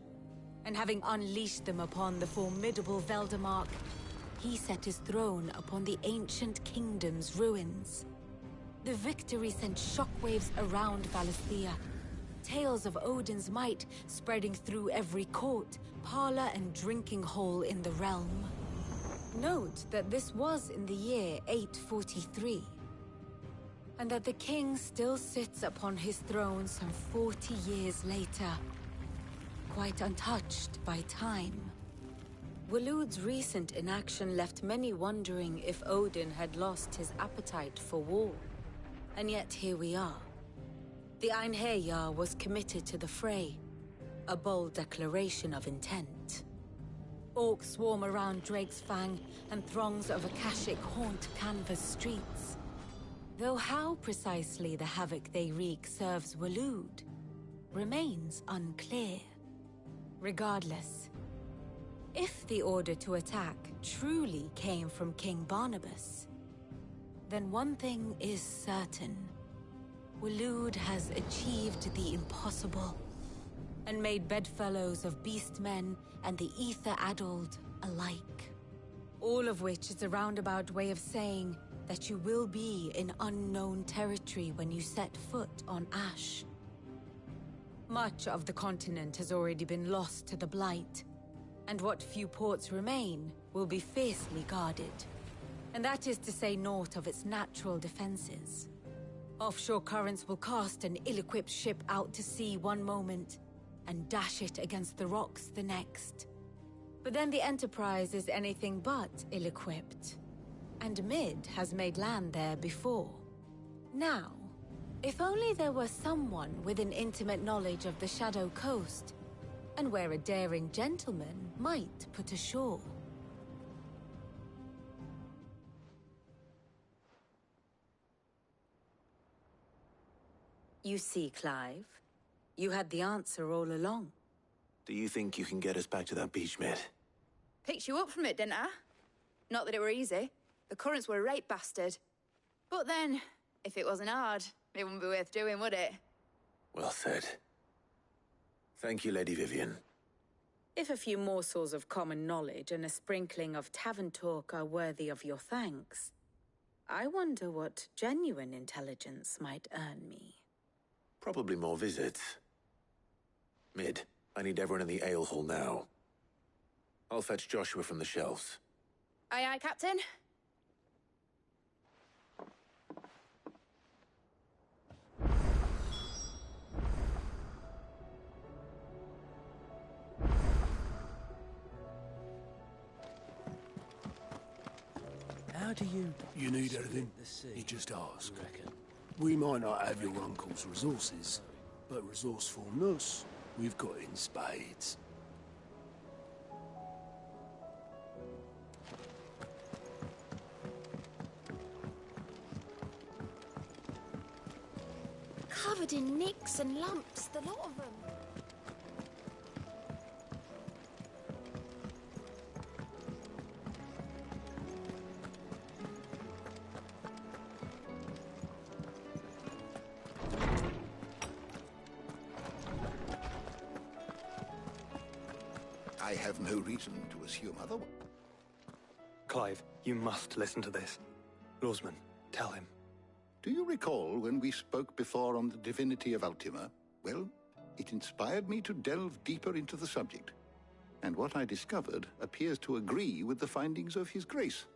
And having unleashed them upon the formidable Veldamark, he set his throne upon the ancient kingdom's ruins. The victory sent shockwaves around Valisthea, tales of Odin's might spreading through every court, parlor, and drinking hole in the realm. Note that this was in the year 843, and that the king still sits upon his throne some 40 years later, quite untouched by time. Waloed's recent inaction left many wondering if Odin had lost his appetite for war. And yet here we are. The Einherjar was committed to the fray, a bold declaration of intent. Orcs swarm around Drake's Fang, and throngs of Akashic haunt Canvas streets. Though how precisely the havoc they wreak serves Waloed remains unclear. Regardless, if the order to attack truly came from King Barnabas, then one thing is certain. Waloed has achieved the impossible, and made bedfellows of beastmen and the ether-addled alike. All of which is a roundabout way of saying that you will be in unknown territory when you set foot on Ash. Much of the continent has already been lost to the Blight, and what few ports remain will be fiercely guarded. And that is to say naught of its natural defenses. Offshore currents will cast an ill-equipped ship out to sea one moment, and dash it against the rocks the next. But then the Enterprise is anything but ill-equipped. And Mid has made land there before. Now, if only there were someone with an intimate knowledge of the Shadow Coast, and where a daring gentleman might put ashore. You see, Clive, you had the answer all along. Do you think you can get us back to that beach, Mid? Picked you up from it, didn't I? Not that it were easy. The currents were a right bastard. But then, if it wasn't hard, it wouldn't be worth doing, would it? Well said. Thank you, Lady Vivian. If a few morsels of common knowledge and a sprinkling of tavern talk are worthy of your thanks, I wonder what genuine intelligence might earn me. Probably more visits. Mid, I need everyone in the ale hall now. I'll fetch Joshua from the shelves. Aye, aye, Captain. How do you... You need anything? You just ask. We might not have your uncle's resources, but resourcefulness, we've got in spades. Covered in nicks and lumps, the lot of them. I have no reason to assume otherwise. Clive, you must listen to this. Lawsman, tell him. Do you recall when we spoke before on the divinity of Ultima? Well, it inspired me to delve deeper into the subject. And what I discovered appears to agree with the findings of His Grace.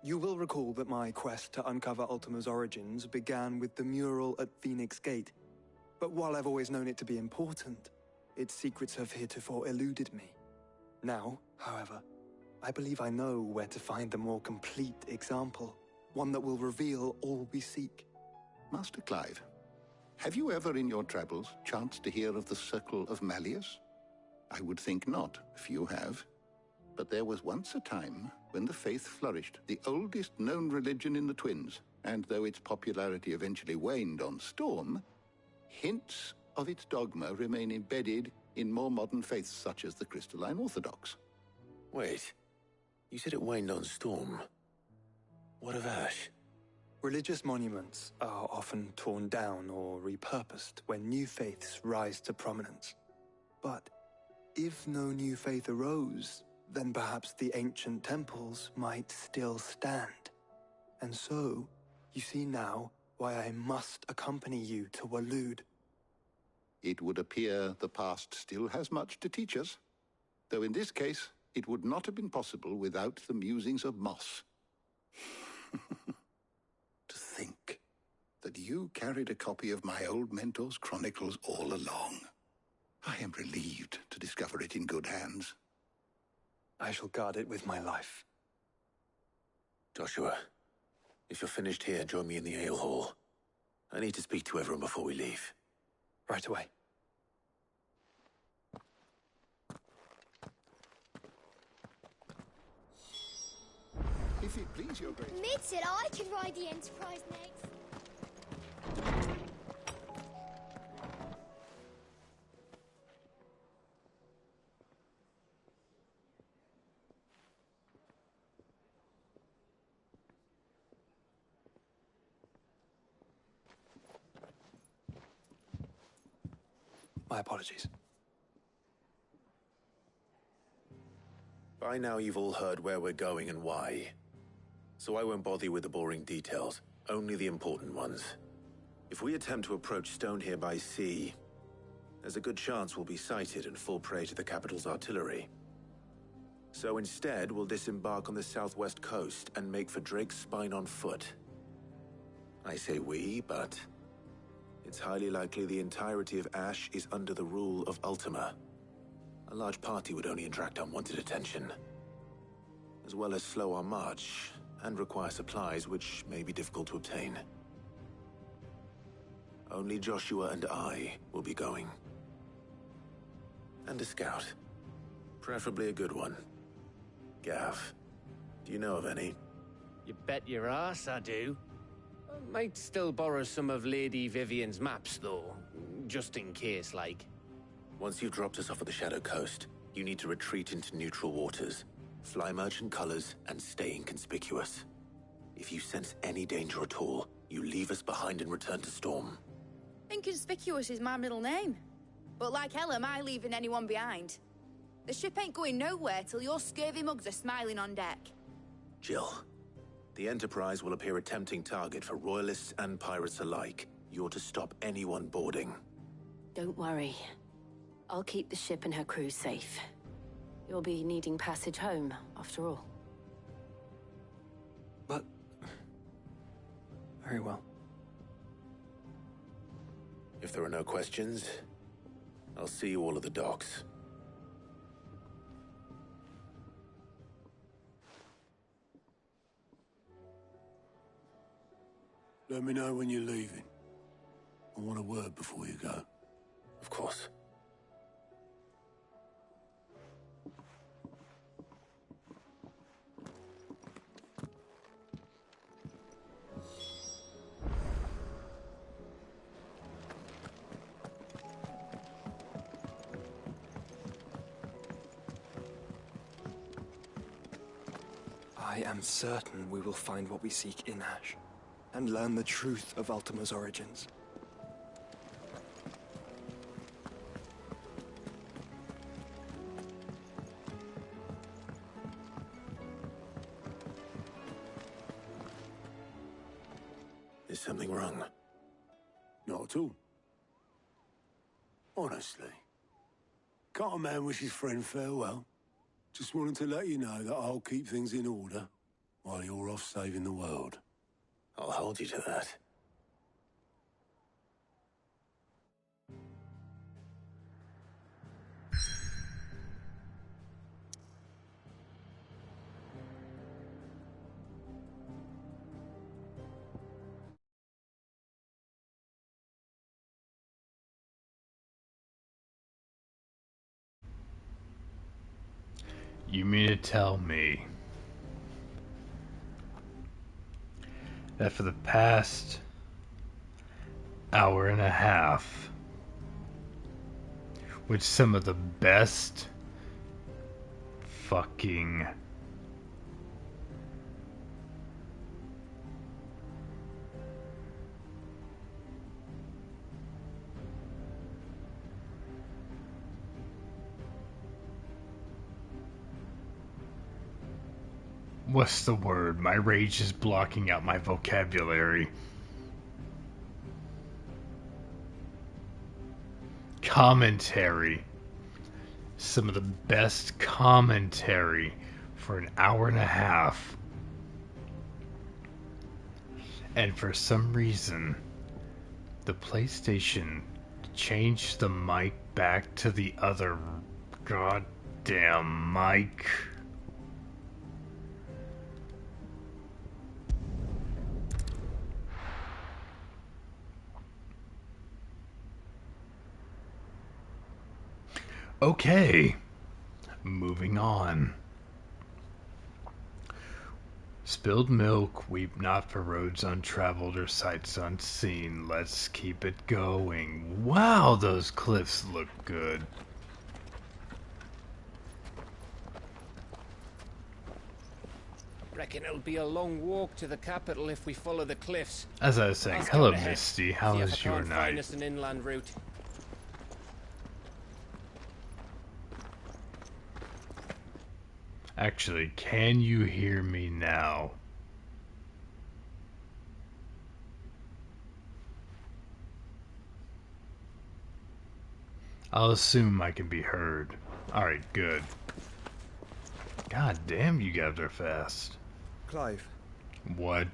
You will recall that my quest to uncover Ultima's origins began with the mural at Phoenix Gate. But while I've always known it to be important, its secrets have heretofore eluded me. Now, however, I believe I know where to find the more complete example, one that will reveal all we seek. Master Clive, have you ever in your travels chanced to hear of the Circle of Malleus? I would think not, if you have. But there was once a time when the faith flourished, the oldest known religion in the Twins, and though its popularity eventually waned on Storm, hints of its dogma remain embedded in more modern faiths such as the Crystalline Orthodox. Wait, you said it waned on Storm. What of Ash? Religious monuments are often torn down or repurposed when new faiths rise to prominence. But if no new faith arose, then perhaps the ancient temples might still stand. And so, you see now why I must accompany you to Waloed. It would appear the past still has much to teach us, though in this case, it would not have been possible without the musings of Moss. To think that you carried a copy of my old mentor's chronicles all along. I am relieved to discover it in good hands. I shall guard it with my life. Joshua, if you're finished here, join me in the ale hall. I need to speak to everyone before we leave. Right away. If it please your grace. Mid said I could ride the Enterprise next. My apologies. By now you've all heard where we're going and why. So I won't bother you with the boring details, only the important ones. If we attempt to approach Stone here by sea, there's a good chance we'll be sighted and fall prey to the capital's artillery. So instead, we'll disembark on the southwest coast and make for Drake's Spine on foot. I say we, but it's highly likely the entirety of Ash is under the rule of Ultima. A large party would only attract unwanted attention, as well as slow our march and require supplies which may be difficult to obtain. Only Joshua and I will be going. And a scout. Preferably a good one. Gav, do you know of any? You bet your ass I do. I might still borrow some of Lady Vivian's maps, though. Just in case, like. Once you've dropped us off at the Shadow Coast, you need to retreat into neutral waters, fly merchant colors, and stay inconspicuous. If you sense any danger at all, you leave us behind and return to Storm. Inconspicuous is my middle name. But like hell am I leaving anyone behind. The ship ain't going nowhere till your scurvy mugs are smiling on deck. Jill, the Enterprise will appear a tempting target for royalists and pirates alike. You're to stop anyone boarding. Don't worry. I'll keep the ship and her crew safe. You'll be needing passage home, after all. But... very well. If there are no questions, I'll see you all at the docks. Let me know when you're leaving. I want a word before you go. Of course. I am certain we will find what we seek in Ash, and learn the truth of Ultima's origins. Is something wrong? Not at all. Honestly. Can't a man wish his friend farewell? Just wanted to let you know that I'll keep things in order while you're off saving the world. I'll hold you to that. You mean to tell me that for the past hour and a half, with some of the best fucking what's the word? My rage is blocking out my vocabulary. Commentary. Some of the best commentary for an hour and a half. And for some reason, the PlayStation changed the mic back to the other goddamn mic. Okay, moving on. Spilled milk, weep not for roads untraveled or sights unseen. Let's keep it going. Wow, those cliffs look good. Reckon it'll be a long walk to the capital if we follow the cliffs. As I was saying, hello Misty, how was your night? Find us an inland route. Actually, can you hear me now? I'll assume I can be heard. Alright, good. God damn, you got there fast. Clive. What?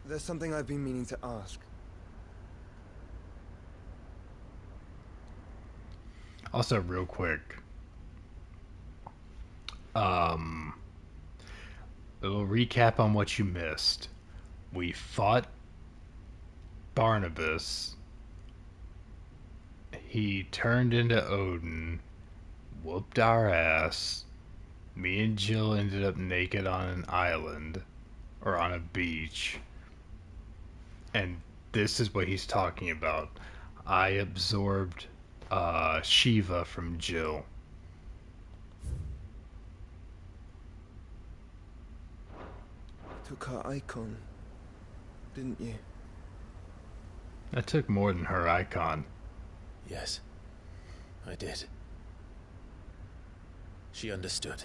There's something I've been meaning to ask. Also, real quick, a little recap on what you missed. We fought Barnabas. He turned into Odin, whooped our ass. Me and Jill ended up naked on an island, or on a beach. And this is what he's talking about. I absorbed Shiva from Jill. Took her icon, didn't you? I took more than her icon. Yes, I did. She understood.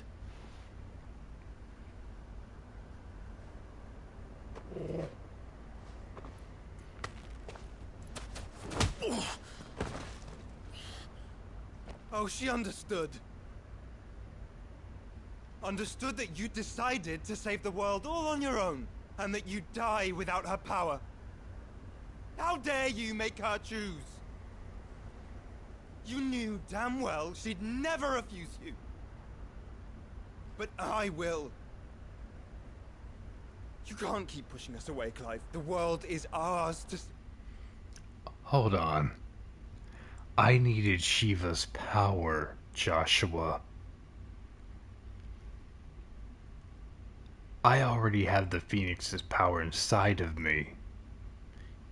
Oh, she understood. Understood that you decided to save the world all on your own, and that you'd die without her power. How dare you make her choose? You knew damn well she'd never refuse you. But I will. You can't keep pushing us away, Clive. The world is ours to... Hold on. I needed Shiva's power, Joshua. I already have the Phoenix's power inside of me.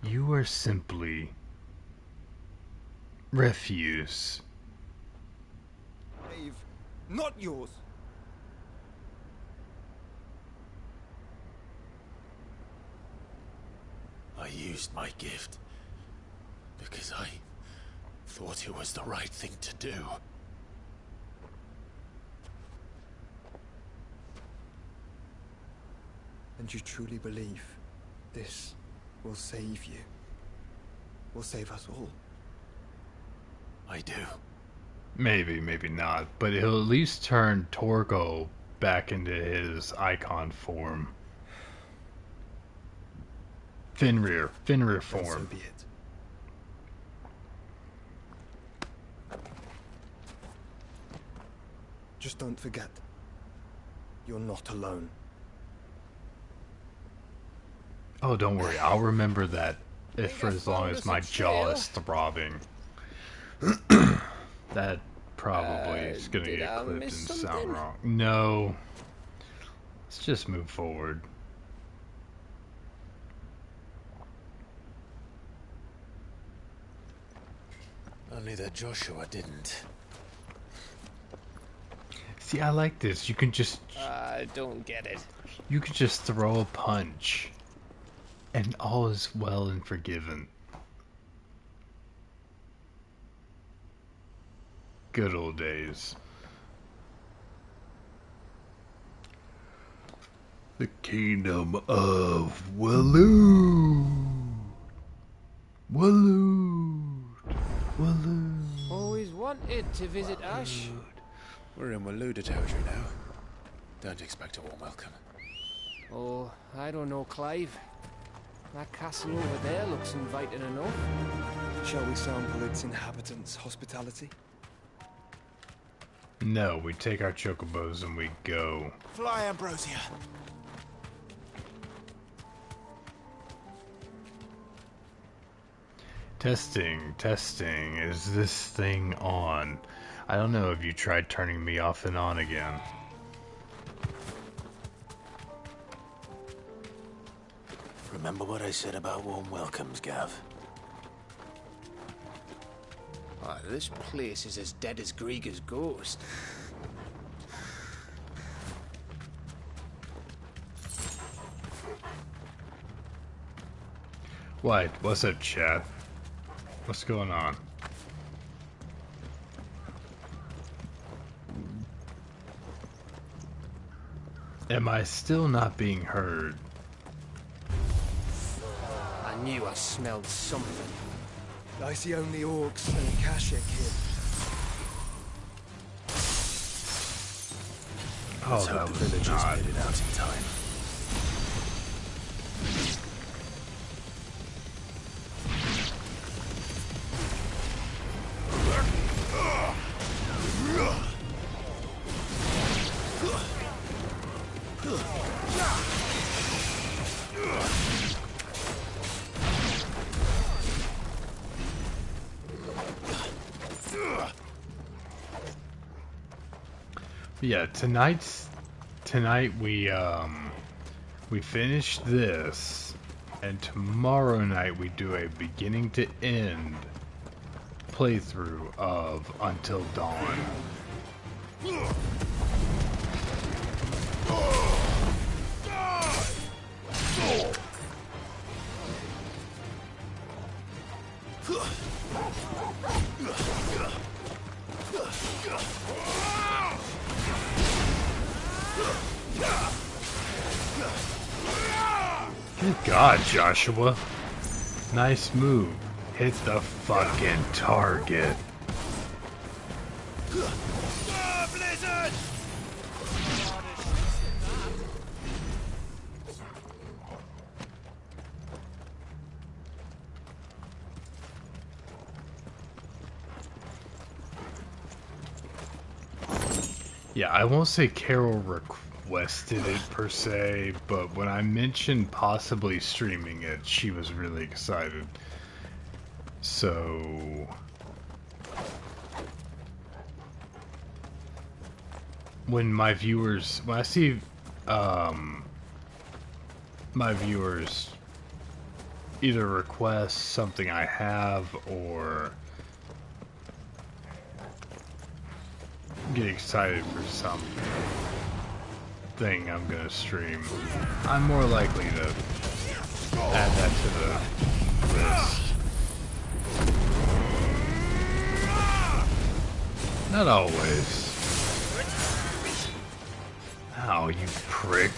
You are simply refuse. Dave, not yours. I used my gift because I thought it was the right thing to do. And you truly believe this will save you? Will save us all? I do. Maybe, maybe not, but he'll at least turn Torgo back into his icon form. Fenrir form. So be it. Just don't forget, you're not alone. Oh, don't worry, I'll remember that for as long as my jaw is throbbing. That probably is gonna get clipped and sound wrong. No. Let's just move forward. Only that Joshua didn't. See, I like this. You can just... I don't get it. You could just throw a punch, and all is well and forgiven. Good old days. The kingdom of Waloed. Waloed. Waloed. Always wanted to visit Ash. We're in Waloed territory now. Don't expect a warm welcome. Oh, I don't know, Clive. That castle over there looks inviting enough. Shall we sample its inhabitants' hospitality? No, we take our chocobos and we go. Fly, Ambrosia. Testing, testing. Is this thing on? I don't know if you tried turning me off and on again. Remember what I said about warm welcomes, Gav? Oh, this place is as dead as Greagor's ghost. What? What's up, chat? What's going on? Am I still not being heard? I knew I smelled something. I see only orcs and a Kashik here. Oh, Let's that hope was the villagers not. made it out in time. Yeah, tonight we finish this, and tomorrow night we do a beginning to end playthrough of Until Dawn. Good God, Joshua. Nice move. Hit the fucking target. Blizzard! Yeah, I won't say Carol requested it per se, but when I mentioned possibly streaming it, she was really excited. So when I see my viewers either request something I have or get excited for something I'm gonna stream, I'm more likely to add that to the list. Not always. Ow, you prick.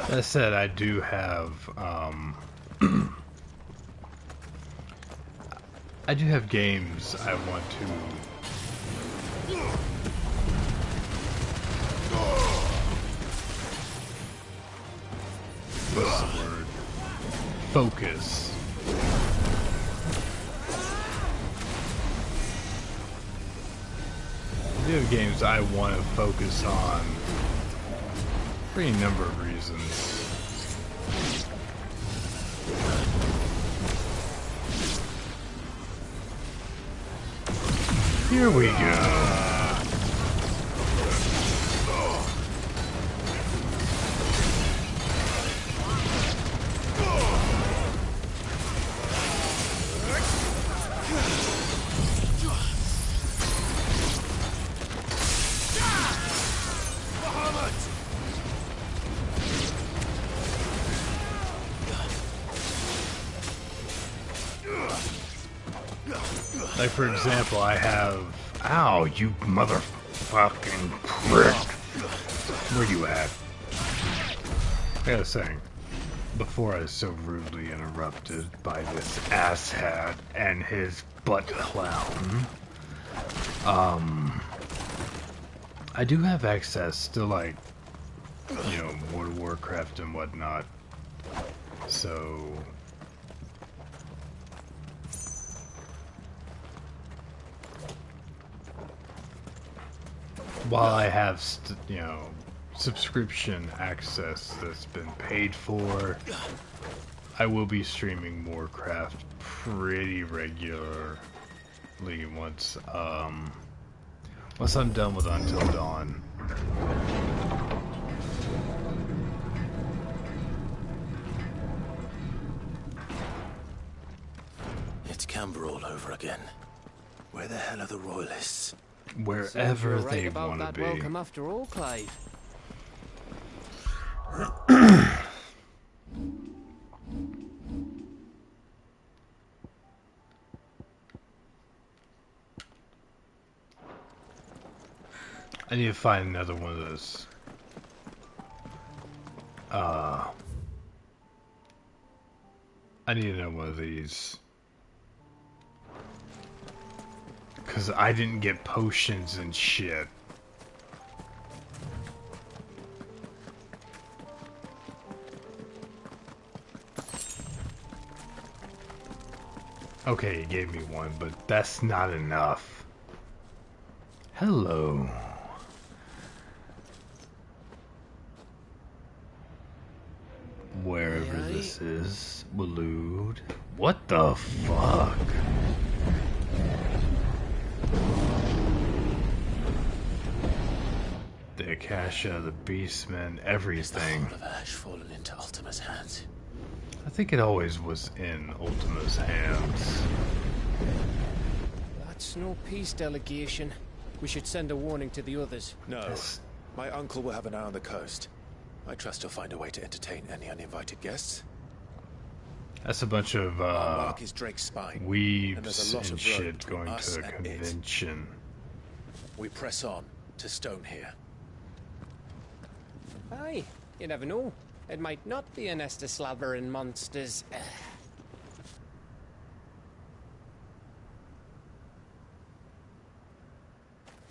That said, I do have, I do have games I want to what's the word? Focus. I do have games I want to focus on for a number of reasons. Here we go. Like, for example, I have... Ow, you motherfucking prick. Where you at? I gotta say, before I was so rudely interrupted by this asshat and his butt clown, I do have access to, like, you know, World of Warcraft and whatnot, so... While I have, you know, subscription access that's been paid for, I will be streaming Warcraft pretty regularly once I'm done with Until Dawn. It's Camber all over again. Where the hell are the Royalists? Wherever so they about want to that be. Welcome after all, Clive. I need to find another one of those. I need another one of these. Because I didn't get potions and shit. Okay, he gave me one, but that's not enough. Hello. Wherever this is. Waloed. What the fuck? The Akasha, the Beastmen, everything. Is the whole of Ash fallen into Ultima's hands? I think it always was in Ultima's hands. That's no peace delegation. We should send a warning to the others. No. My uncle will have an eye on the coast. I trust he'll find a way to entertain any uninvited guests. That's a bunch of Our mark is Drake's spine, and there's weebs a lot and of road shit between going us to a and it. convention. We press on to Stonehere. Aye, you never know. It might not be a nest of slabbering monsters.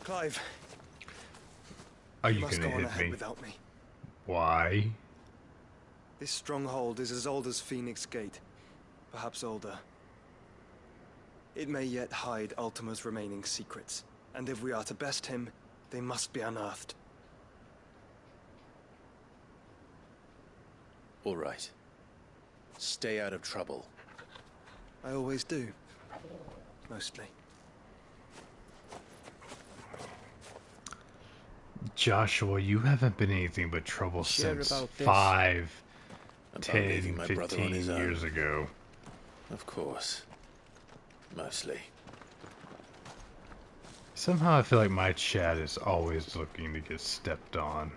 Clive. Are you must gonna go on hit ahead me? without me. Why? This stronghold is as old as Phoenix Gate, perhaps older. It may yet hide Ultima's remaining secrets, and if we are to best him, they must be unearthed. All right. Stay out of trouble. I always do. Mostly. Joshua, you haven't been anything but trouble Share since about this. 5, About 10, leaving my brother on 15 his own. years ago. Of course. Mostly. Somehow I feel like my chat is always looking to get stepped on.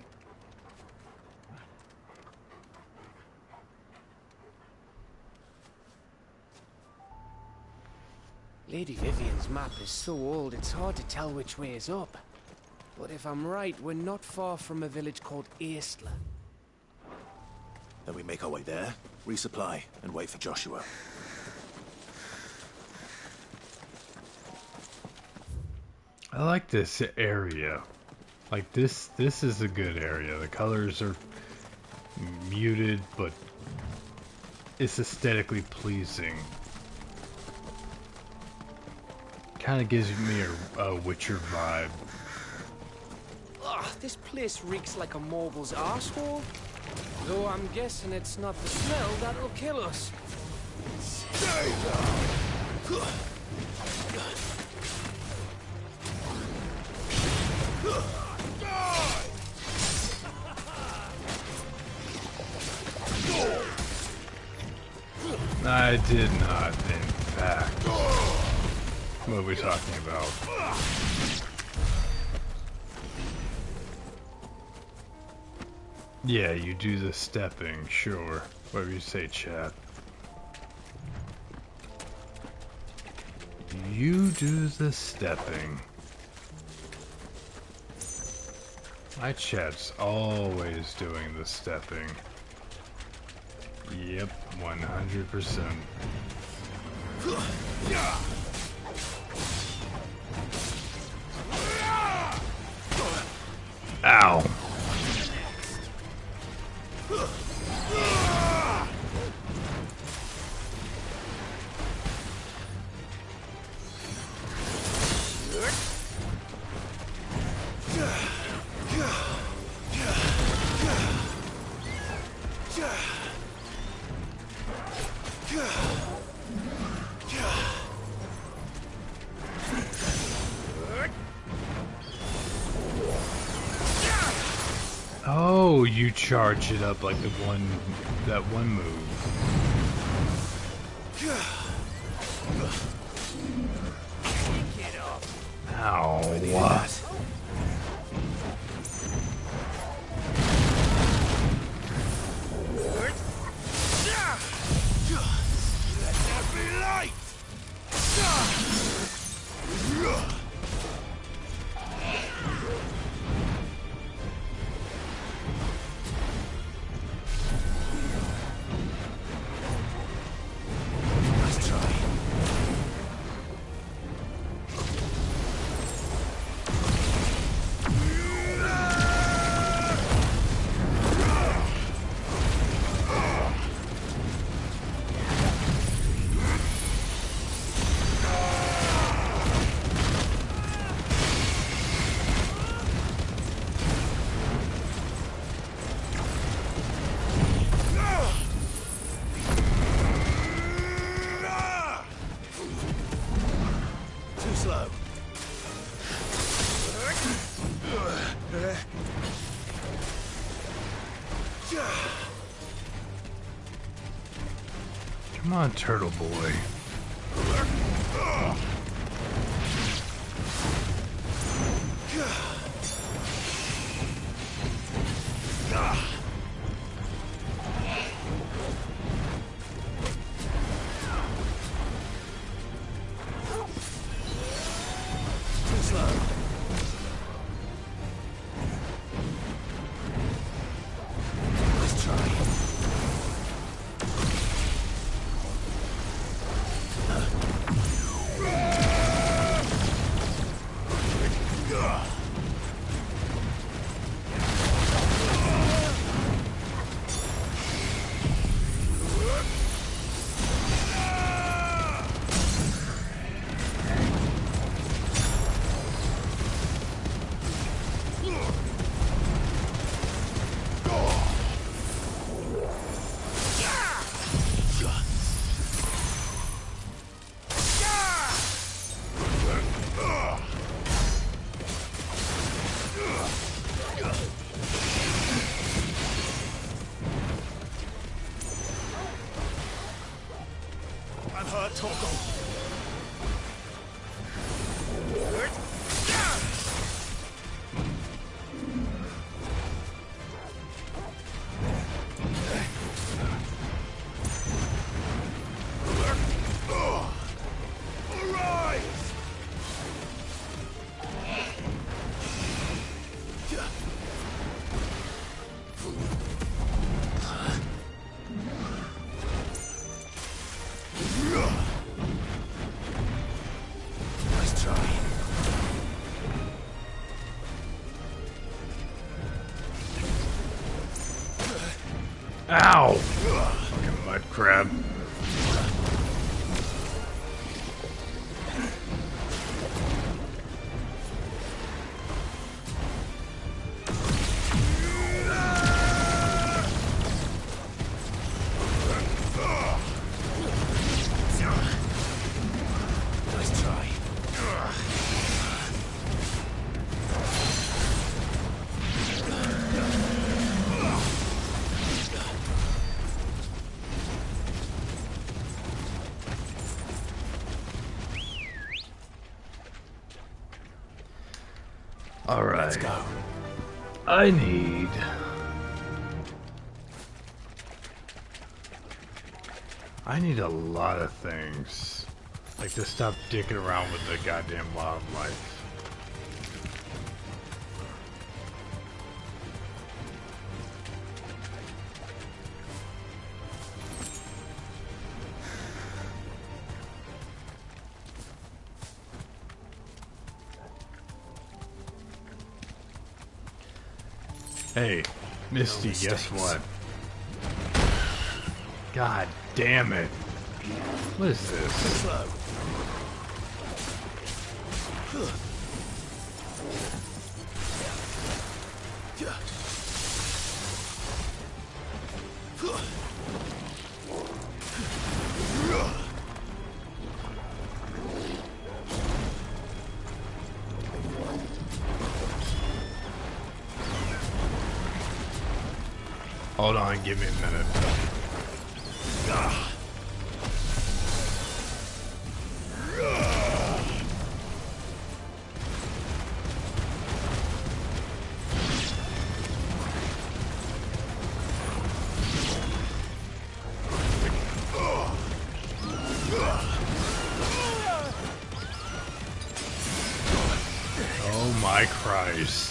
Lady Vivian's map is so old it's hard to tell which way is up. But if I'm right, we're not far from a village called Aistla. Then we make our way there, resupply, and wait for Joshua. I like this area. Like this is a good area. The colors are muted, but it's aesthetically pleasing. Kind of gives me a Witcher vibe. Ugh, this place reeks like a mobile's arsehole. Though I'm guessing it's not the smell that'll kill us. Stay down! I did not, in fact. What are we talking about? Yeah, you do the stepping, sure. Whatever you say, chat. You do the stepping. My chat's always doing the stepping. Yep, 100%. Ow. Oh, you charge it up like that one move. Ow. Come on, turtle boy. Ow! Fucking mud crab. Alright. Let's go. I need a lot of things. Like to stop dicking around with the goddamn wildlife. Hey, Misty, guess what? God damn it. What is this? Hold on, give me a minute. Oh my Christ.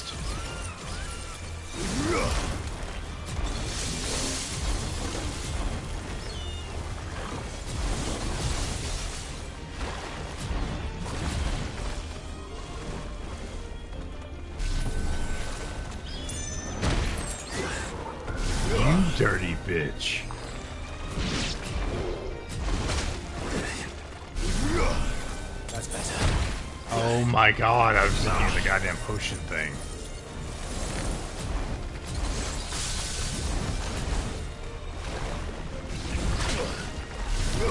Dirty bitch. That's better. Oh my god, I was looking at the goddamn potion thing.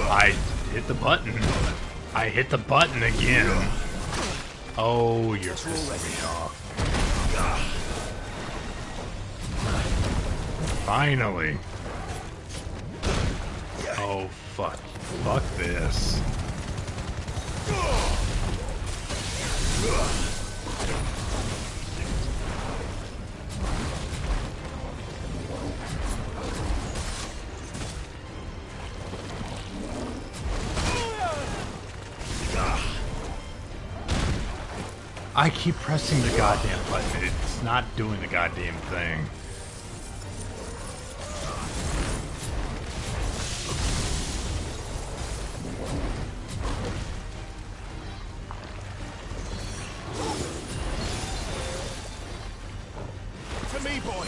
I hit the button. I hit the button again. Oh, you're pissing me off. Finally. Oh, fuck. Fuck this. I keep pressing the goddamn button. It's not doing the goddamn thing. To me, boy.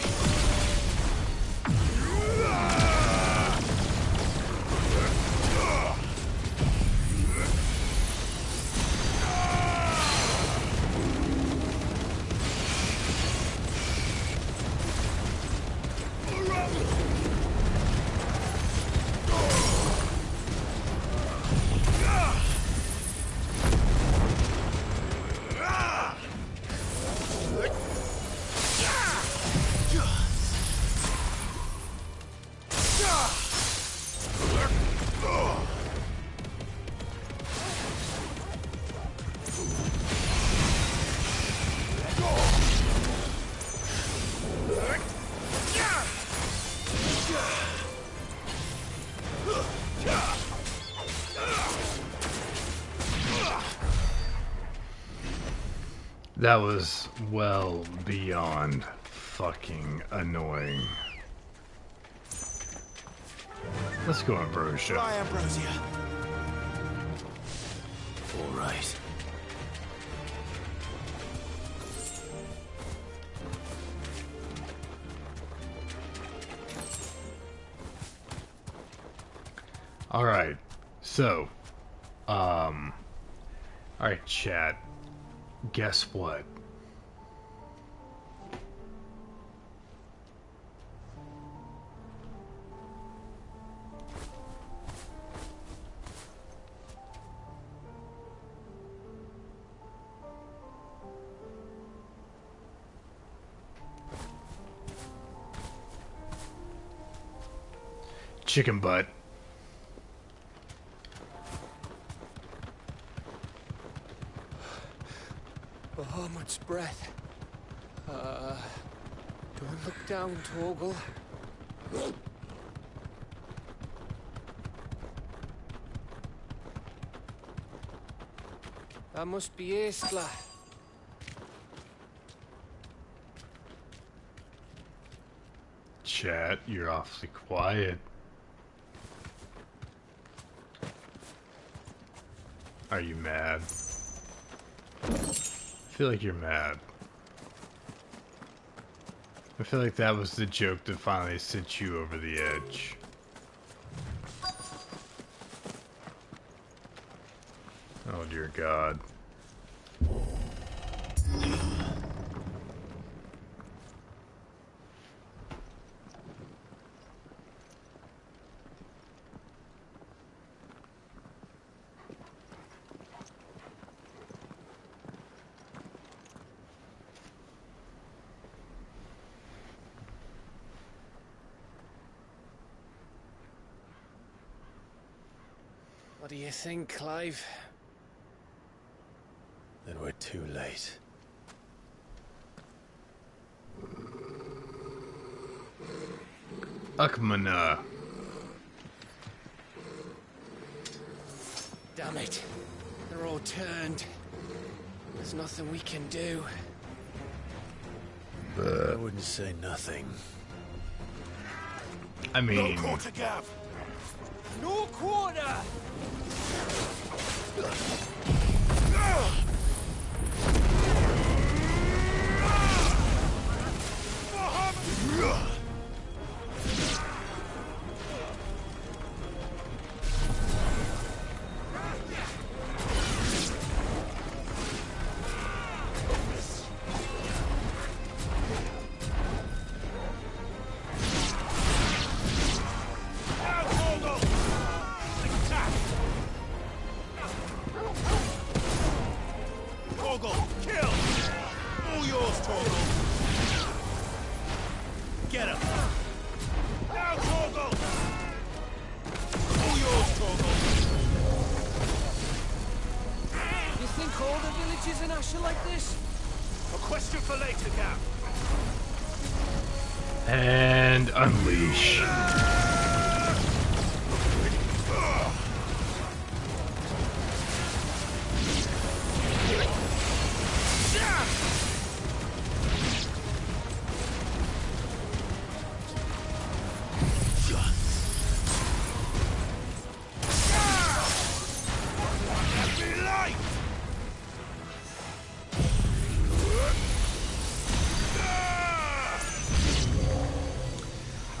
That was well beyond fucking annoying. Let's go, Ambrosia. Fly, Ambrosia. All right. All right. So, all right, chat. Guess what? Chicken butt. Oh, much breath. Don't look down, Torgal. That must be Aistla. Chat, you're awfully quiet. Are you mad? I feel like you're mad. I feel like that was the joke that finally sent you over the edge. Oh dear God. What do you think, Clive? Then we're too late. Ukmana. Damn it. They're all turned. There's nothing we can do. I wouldn't say nothing. I mean... No quarter, Gav! No quarter! Now, Torgal! All yours, Torgal! You think all the villages in Ash are like this? A question for later, Cap. And unleash.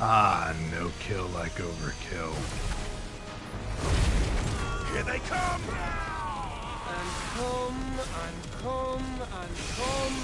Ah, no kill like overkill. Here they come! And come, and come, and come.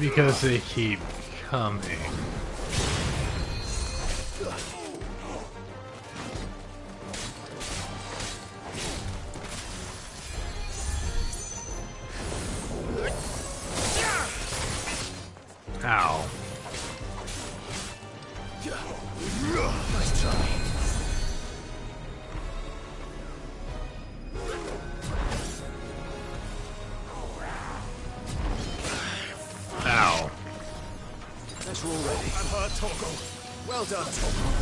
Because they keep coming. Ow. Nice try. Ow. That's all ready. I'm hurt, Torgal. Well done, Torgal.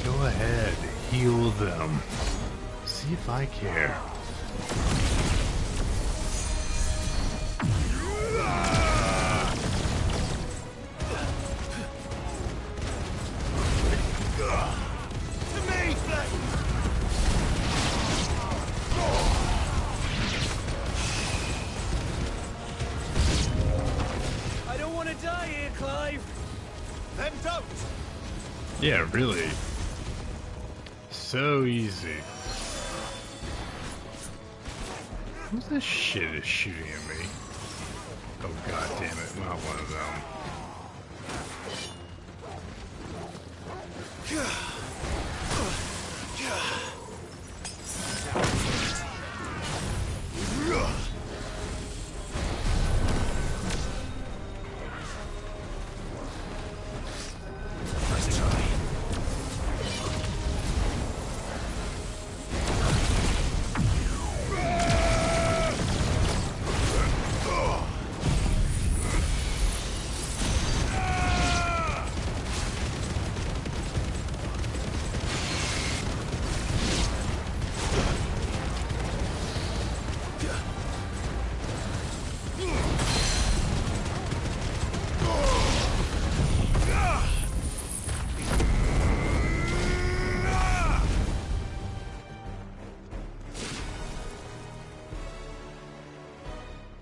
Go ahead, heal them. See if I care. I don't want to die here, Clive. Then don't. Yeah, really. So easy. Who's this shit is shooting at me? Oh god damn it, not one of them. Nice try.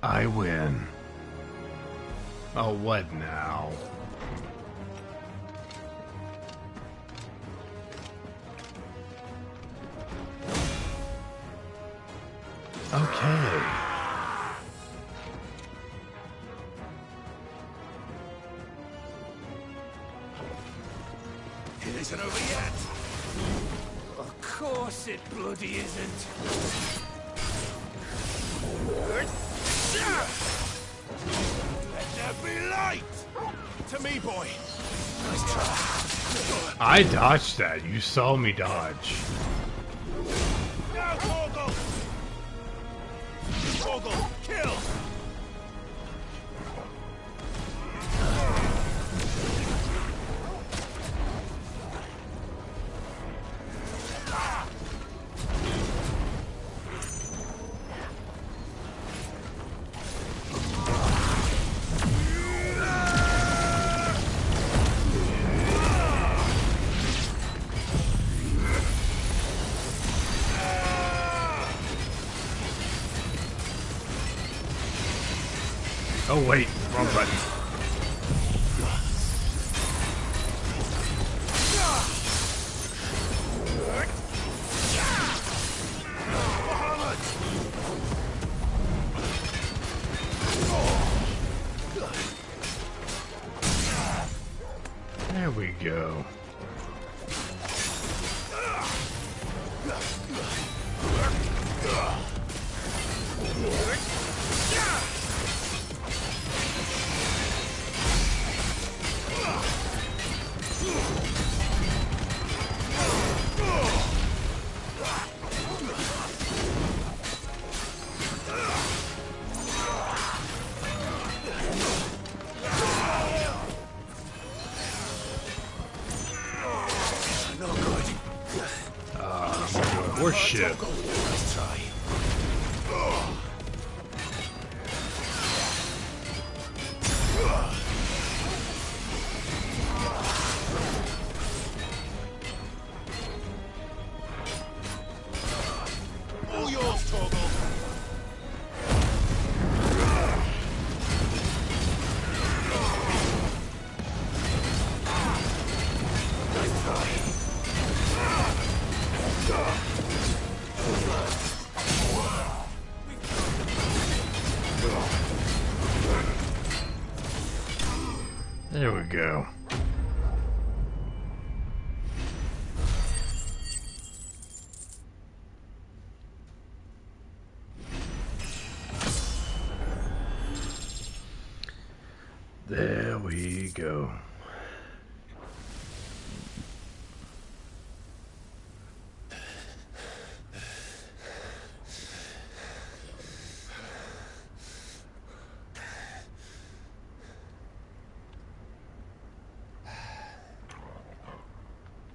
I win. Oh, what now? Okay. It isn't over yet. Of course it bloody isn't. Let there be light! To me, boy. Nice try. I dodged that. You saw me dodge. Now, Torgal! Torgal, kill! Oh wait, wrong button. There we go. Worse shit. Let's try. All yours, Torgal. There we go. There we go.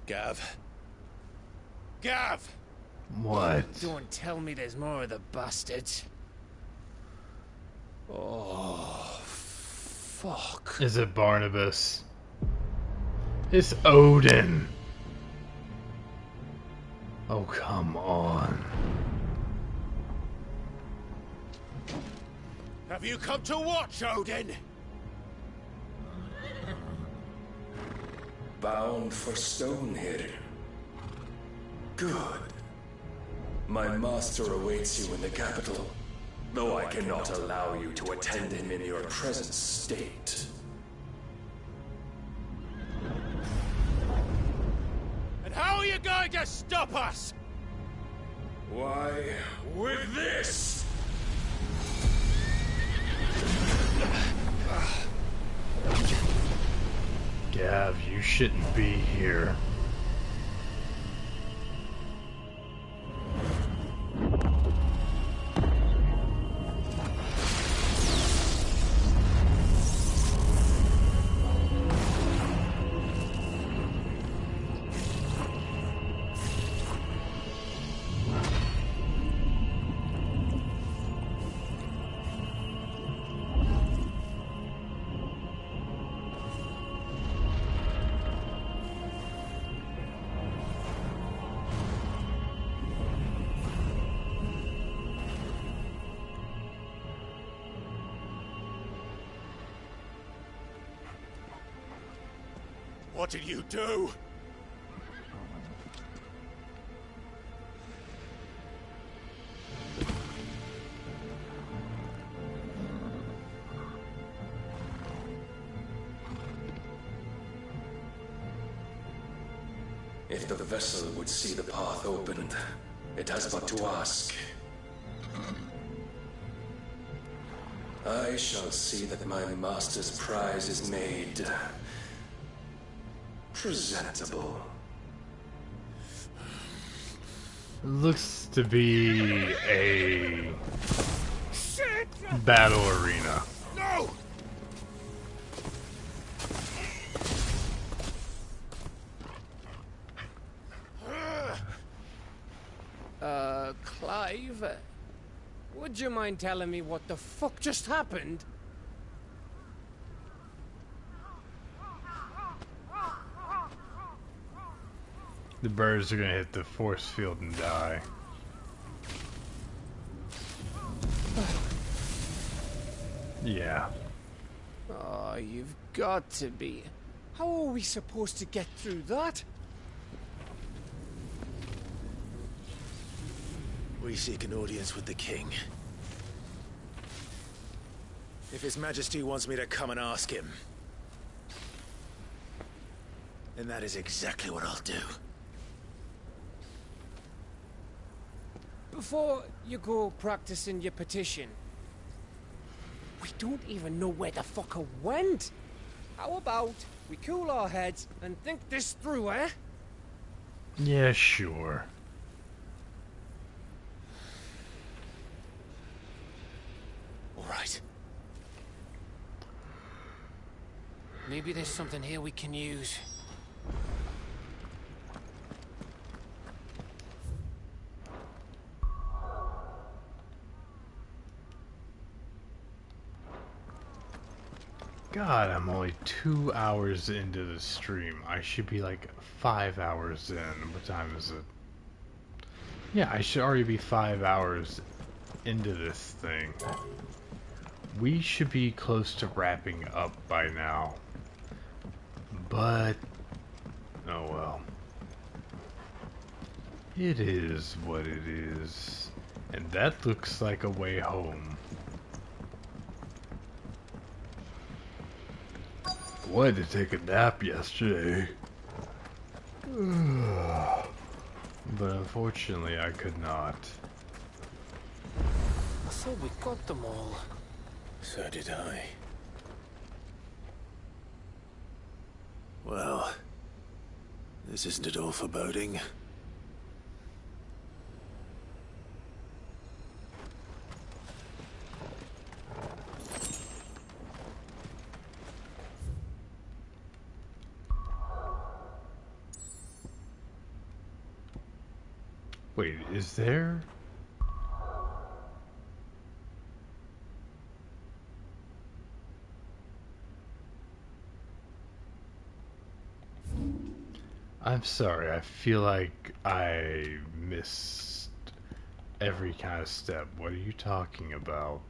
Gav. Gav! What? Don't tell me there's more of the bastards. Oh, fuck. Is it Barnabas? It's Odin. Oh, come on. Have you come to watch, Odin? Bound for Stonehill. Good. My master awaits you in the capital, though I cannot allow you to attend him in your present state. And how are you going to stop us? Why, with this! Gav, you shouldn't be here. What did you do? If the vessel would see the path opened, it has but to ask. I shall see that my master's prize is made presentable. Looks to be a battle arena. No! Clive, would you mind telling me what the fuck just happened? The birds are gonna hit the force field and die. Yeah. Oh, you've got to be. How are we supposed to get through that? We seek an audience with the king. If His Majesty wants me to come and ask him, then that is exactly what I'll do. Before you go practicing your petition, we don't even know where the fucker went. How about we cool our heads and think this through, eh? Yeah, sure. All right. Maybe there's something here we can use. God, I'm only 2 hours into the stream. I should be like 5 hours in. What time is it? Yeah, I should already be 5 hours into this thing. We should be close to wrapping up by now. But, oh well. It is what it is. And that looks like a way home. I wanted to take a nap yesterday. But unfortunately I could not. I thought we got them all. So did I. Well, this isn't at all foreboding. Wait, is there? I'm sorry, I feel like I missed every kind of step. What are you talking about?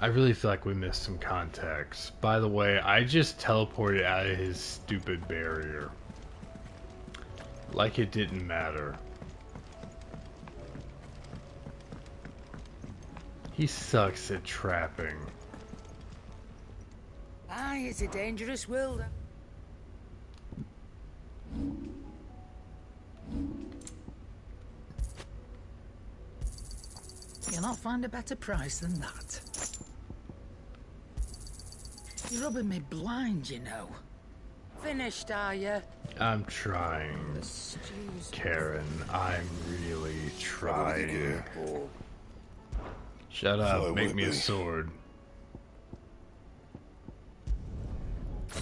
I really feel like we missed some context. By the way, I just teleported out of his stupid barrier. Like it didn't matter. He sucks at trapping. Aye, it's a dangerous world. You'll not find a better price than that. You're rubbing me blind, you know. Finished, are you? I'm trying, Karen. I'm really trying. Shut up, make me a sword.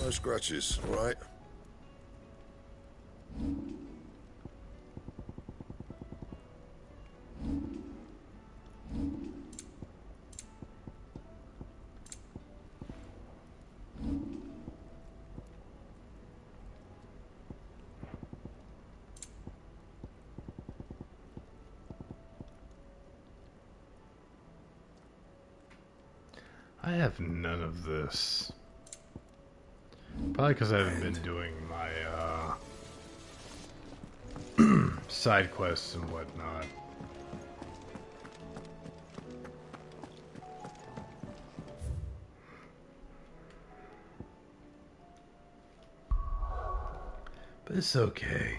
No scratches, all right? I have none of this. Probably because I haven't been doing my side quests and whatnot. But it's okay.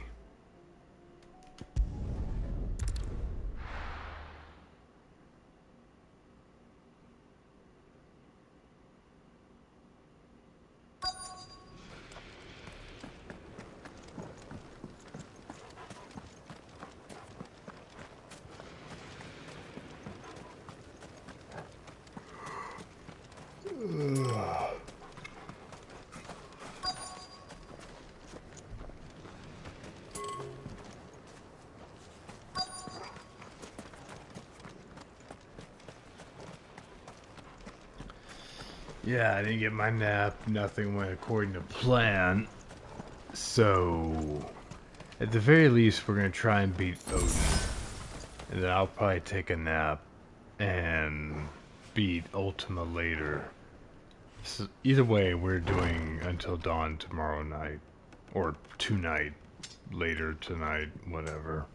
Yeah, I didn't get my nap. Nothing went according to plan. So, At the very least, we're gonna try and beat Odin. And then I'll probably take a nap and beat Ultima later. So either way, we're doing Until Dawn tomorrow night. Or tonight. Later tonight, whatever.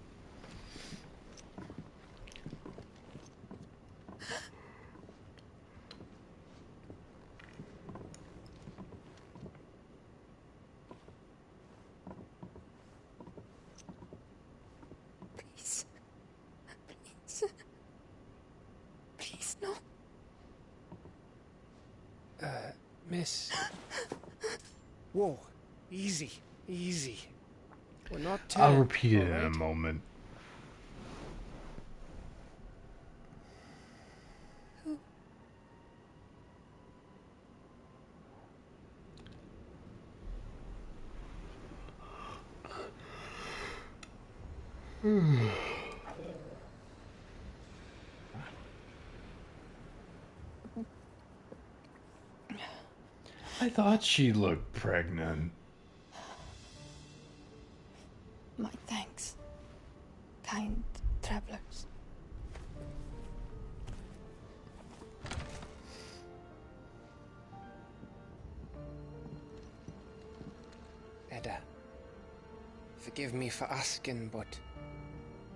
Please. Please. Please, no. Miss. Whoa. Easy. Easy. We're not I'll repeat it in a moment. I thought she looked pregnant. My thanks, kind travelers. Edda, forgive me for asking, but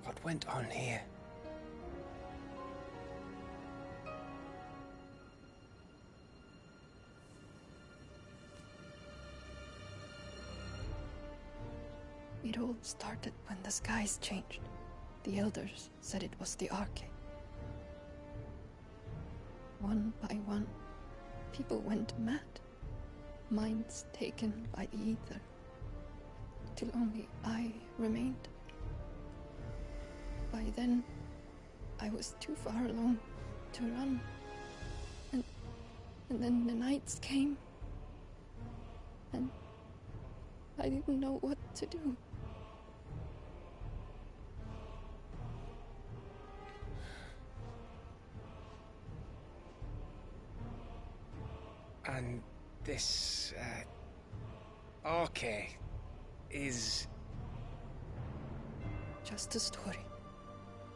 what went on here? It all started when the skies changed. The elders said it was the Arche. One by one, people went mad. Minds taken by the ether. Till only I remained. By then, I was too far along to run. And then the nights came. And I didn't know what to do. And this, Arche is... just a story.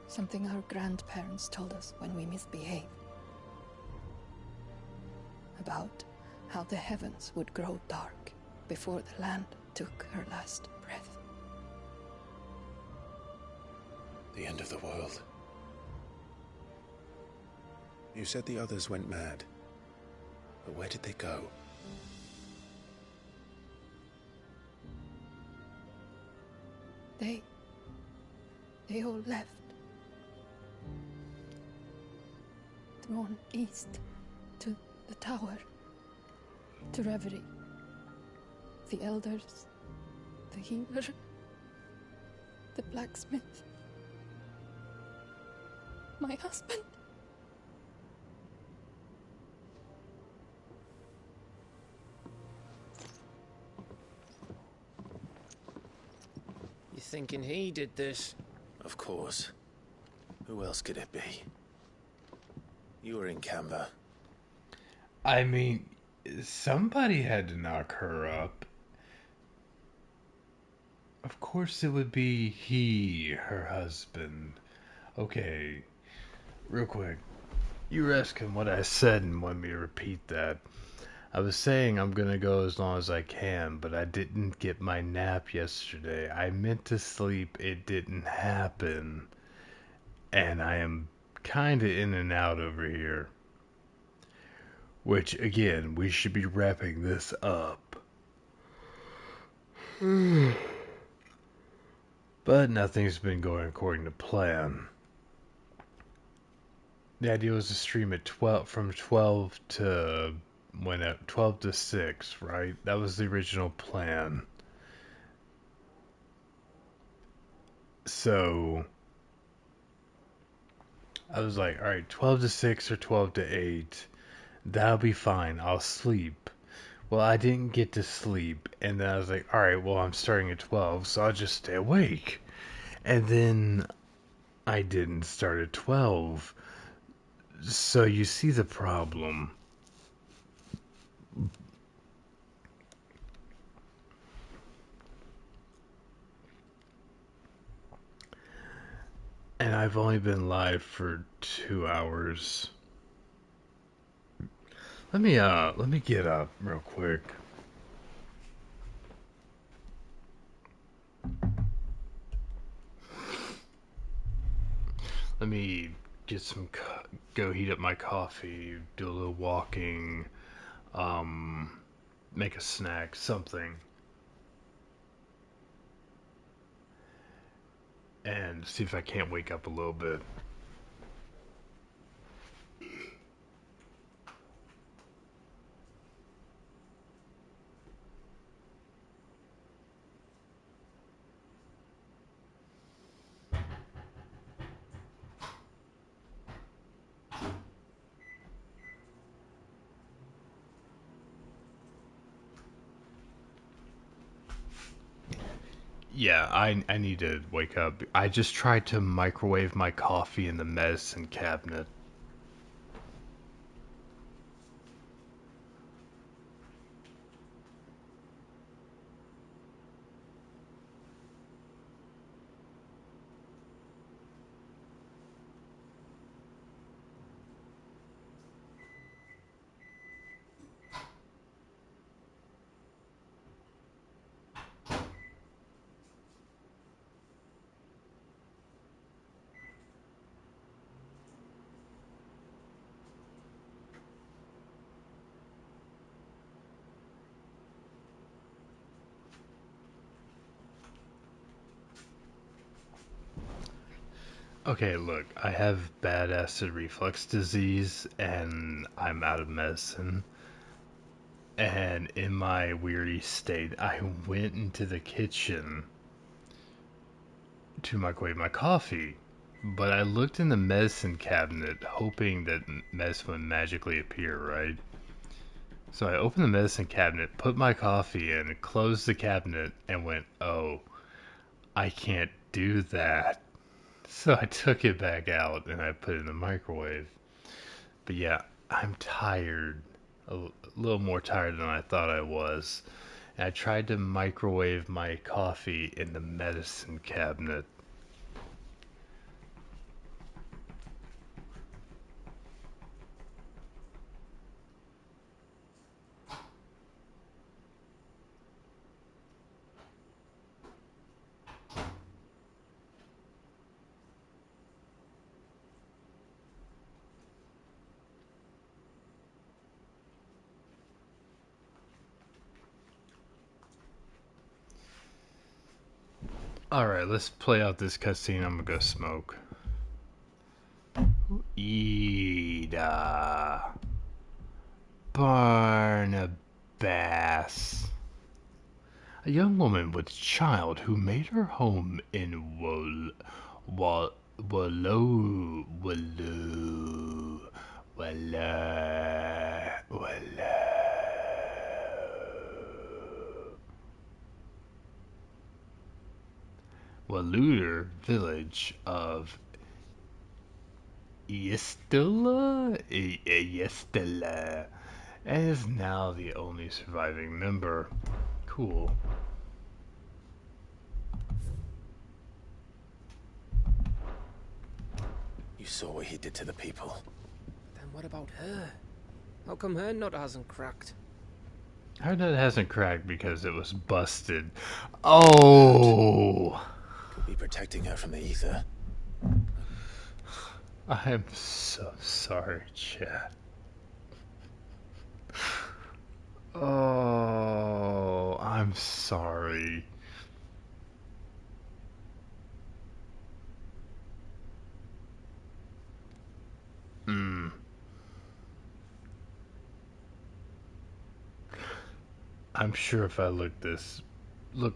Something our grandparents told us when we misbehaved. About how the heavens would grow dark before the land took her last breath. The end of the world. You said the others went mad. But where did they go? They all left. Drawn east to the tower, to Reverie. The elders, the healer, the blacksmith, my husband. You thinking he did this? Of course. Who else could it be? You were in Canva. I mean, somebody had to knock her up. Of course it would be he, her husband. Okay, real quick. You were asking what I said and want me to repeat that. I was saying I'm gonna go as long as I can, but I didn't get my nap yesterday. I meant to sleep, it didn't happen. And I am kinda in and out over here. Which, again, we should be wrapping this up. But nothing's been going according to plan. The idea was to stream at 12 from 12 to 12 to 6, right? That was the original plan. So I was like, all right, 12 to 6 or 12 to 8. That'll be fine. I'll sleep. Well, I didn't get to sleep, and then I was like, all right, well, I'm starting at 12, so I'll just stay awake. And then I didn't start at 12. So you see the problem. And I've only been live for 2 hours. Let me get up real quick. Let me get some, go heat up my coffee, do a little walking, make a snack, something. And see if I can't wake up a little bit. Yeah, I need to wake up. I just tried to microwave my coffee in the medicine cabinet. Okay, look, I have bad acid reflux disease and I'm out of medicine. And in my weary state, I went into the kitchen to microwave my coffee. But I looked in the medicine cabinet hoping that medicine would magically appear, right? So I opened the medicine cabinet, put my coffee in, closed the cabinet, and went, oh, I can't do that. So I took it back out and I put it in the microwave. But yeah, I'm tired. A little more tired than I thought I was. And I tried to microwave my coffee in the medicine cabinet. Alright, let's play out this cutscene. I'm gonna go smoke. Ida Barnabas. A young woman with child who made her home in Wallow. Wallooter village of Yestella, and is now the only surviving member. Cool. You saw what he did to the people. Then what about her? How come her nut hasn't cracked? Her nut hasn't cracked because it was busted. Oh! Could be protecting her from the ether. I'm so sorry, Chad. Oh, I'm sorry. I'm sure if I look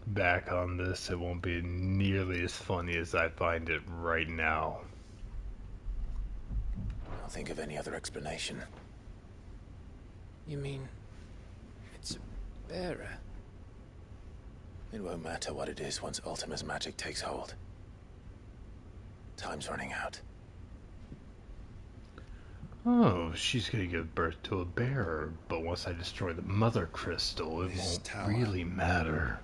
back on this, it won't be nearly as funny as I find it right now. I'll think of any other explanation. You mean it's a bearer? It won't matter what it is once Ultima's magic takes hold. Time's running out. Oh, she's gonna give birth to a bearer, but once I destroy the mother crystal, it won't really matter.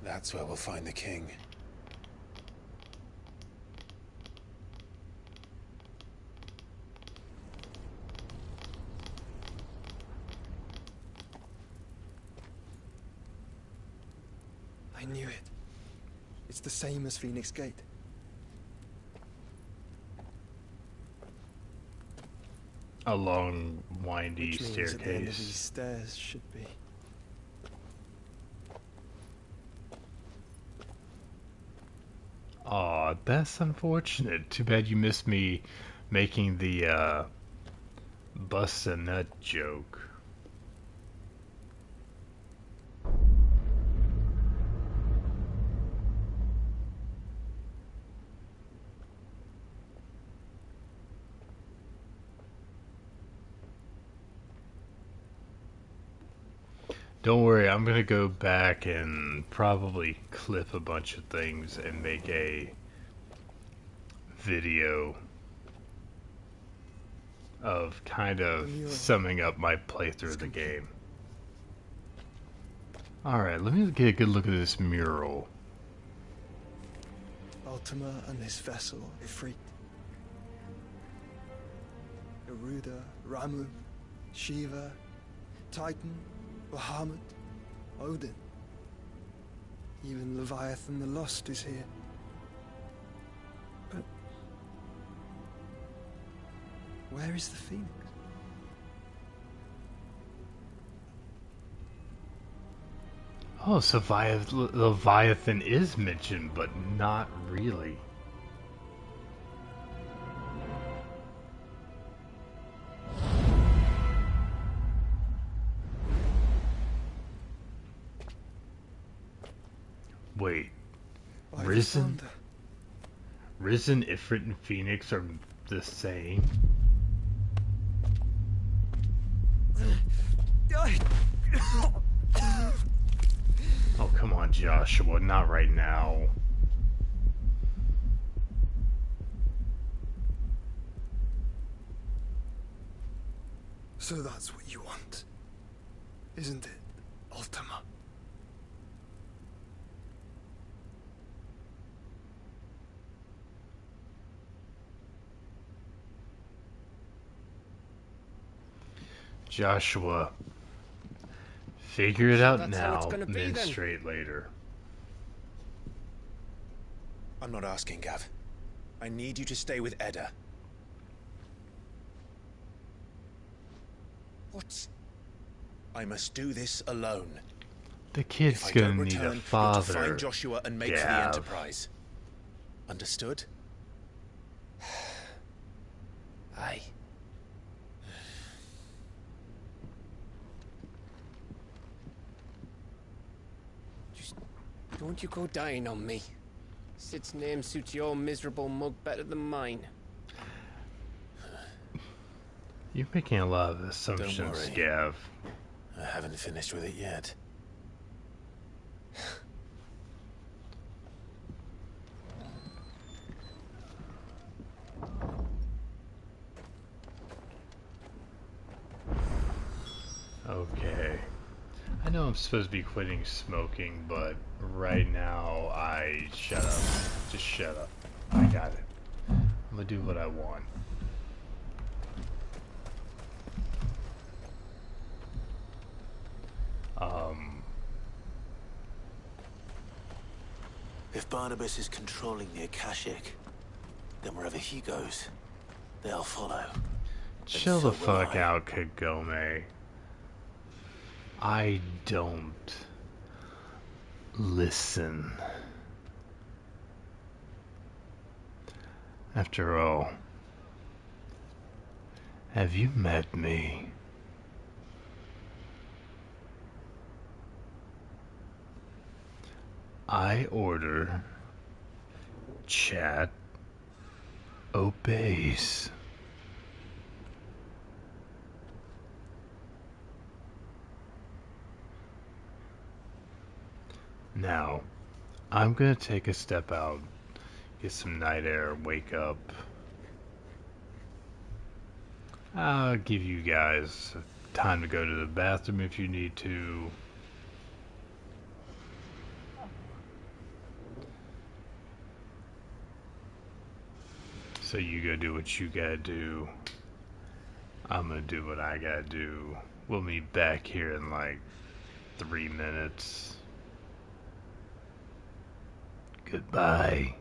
That's where we'll find the king. I knew it. It's the same as Phoenix Gate. A long, windy Which means at the end of these staircase. stairs should be. Aw, that's unfortunate. Too bad you missed me making the bust a nut joke. Don't worry, I'm gonna go back and probably clip a bunch of things and make a video of kind of summing up my playthrough of the game. Alright, let me get a good look at this mural. Ultima and his vessel, Ifrit. Garuda, Ramu, Shiva, Titan, Bahamut, Odin. Even Leviathan the Lost is here. But where is the Phoenix? Oh, so Leviathan is mentioned, but not really. Wait, Risen? Risen, Ifrit, and Phoenix are the same? Oh, come on, Joshua, not right now. So that's what you want, isn't it, Ultima? Joshua, figure it out That's how it's now, gonna be, then. menstruate later. I'm not asking, Gav. I need you to stay with Edda. What? I must do this alone. The kid's If I gonna don't need return, a you're to father. find Joshua and make for the Gav. Enterprise. Understood? Aye. Just don't you go dying on me. Sid's name suits your miserable mug better than mine. You're making a lot of assumptions, Don't worry. Gav. I haven't finished with it yet. Okay. I know I'm supposed to be quitting smoking, but right now shut up. Just shut up. I got it. I'm gonna do what I want. If Barnabas is controlling the Akashic, then wherever he goes, they'll follow. Chill the so will fuck I. out, Kagome. I don't listen. After all, have you met me? I order, chat obeys. Now, I'm gonna take a step out, get some night air, wake up. I'll give you guys time to go to the bathroom if you need to. So you go do what you gotta do. I'm gonna do what I gotta do. We'll meet back here in like 3 minutes. Goodbye.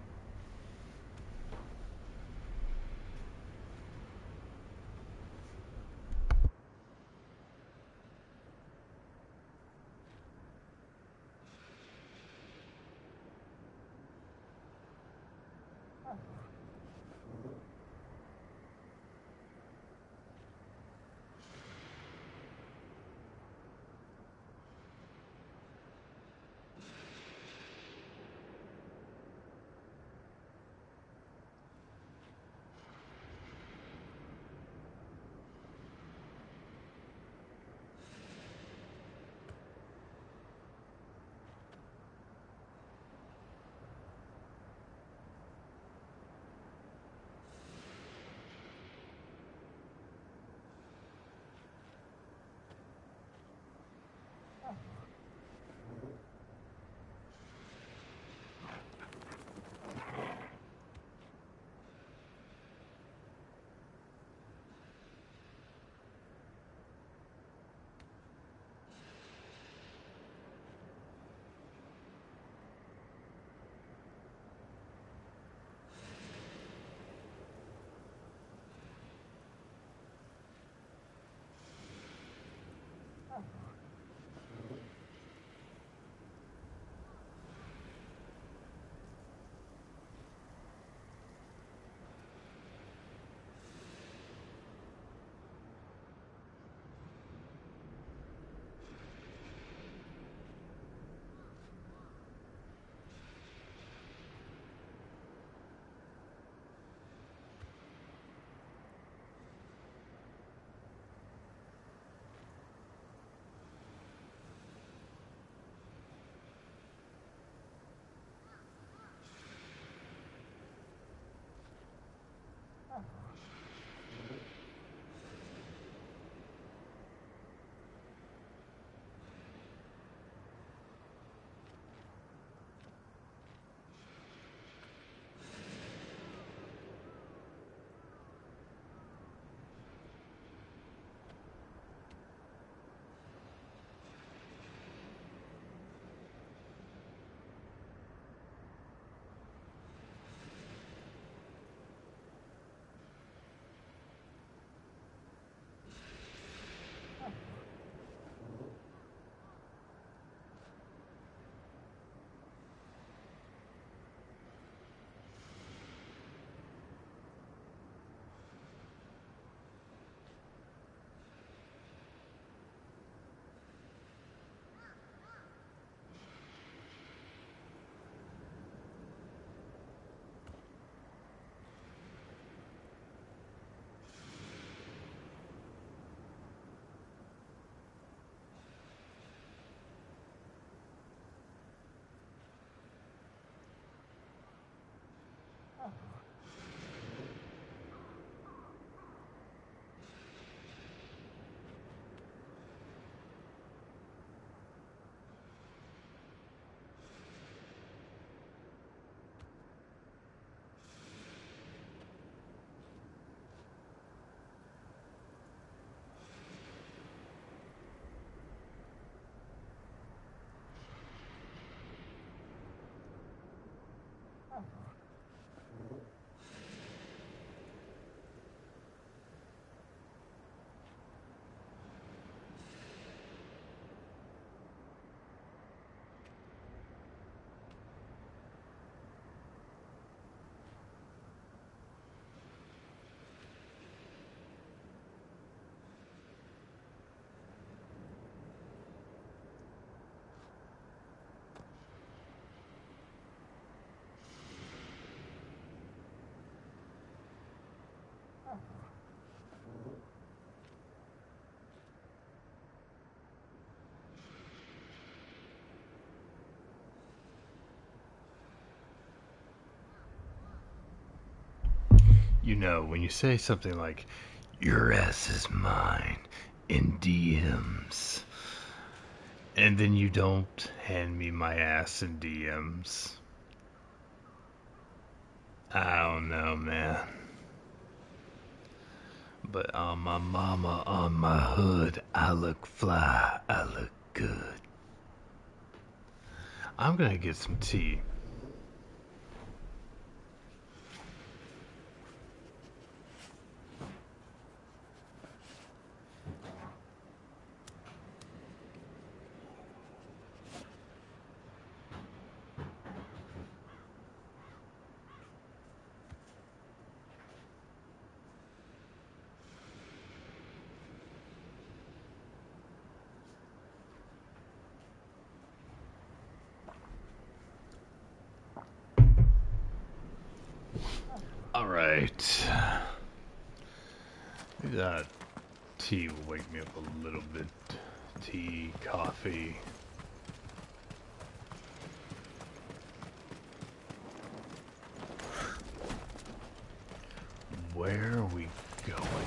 You know, when you say something like, your ass is mine, in DMs, and then you don't hand me my ass in DMs, I don't know, man. But on my mama, on my hood, I look fly, I look good. I'm gonna get some tea. Alright. Maybe that tea will wake me up a little bit. Tea, coffee. Where are we going?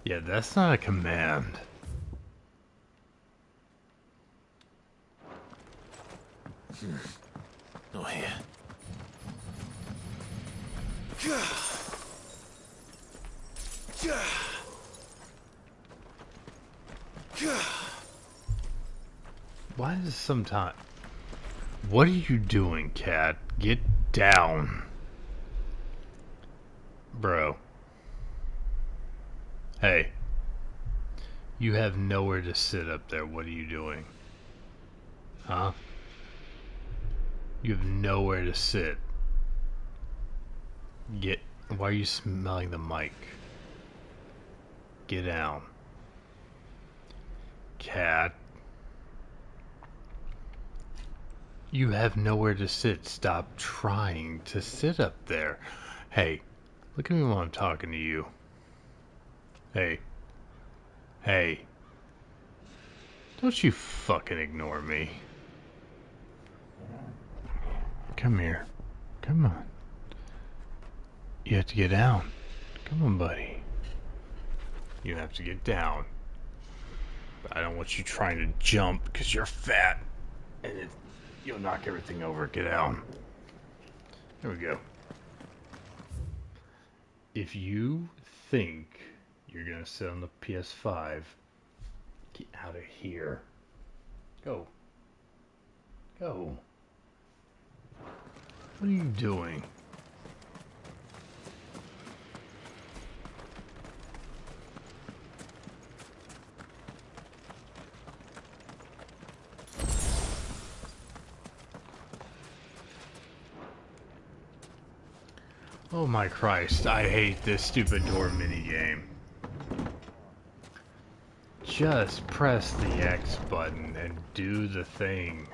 Yeah, that's not a command. Not here. Why does sometimes... What are you doing, cat? Get down. Bro. Hey. You have nowhere to sit up there. What are you doing? Huh? You have nowhere to sit. Get... Why are you smelling the mic? Get down. Cat. You have nowhere to sit. Stop trying to sit up there. Hey, look at me while I'm talking to you. Hey. Hey. Don't you fucking ignore me. Come here. Come on. You have to get down. Come on, buddy. You have to get down. But I don't want you trying to jump because you're fat. And you'll knock everything over. Get down. There we go. If you think you're going to sit on the PS5, get out of here. Go. Go. What are you doing? Oh my Christ, I hate this stupid door minigame. Just press the X button and do the thing.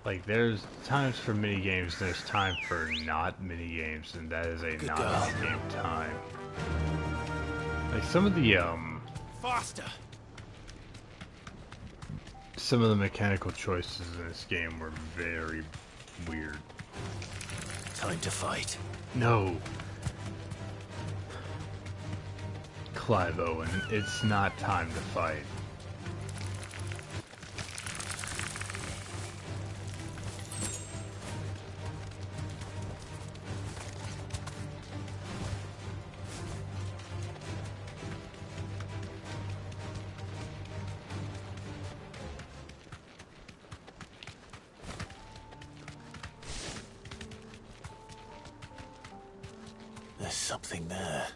Like, there's times for minigames, there's time for not minigames, and that is a not minigame time. Like, some of the, Faster! Some of the mechanical choices in this game were very weird. Time to fight. No. Clive Owen, it's not time to fight. There's something there.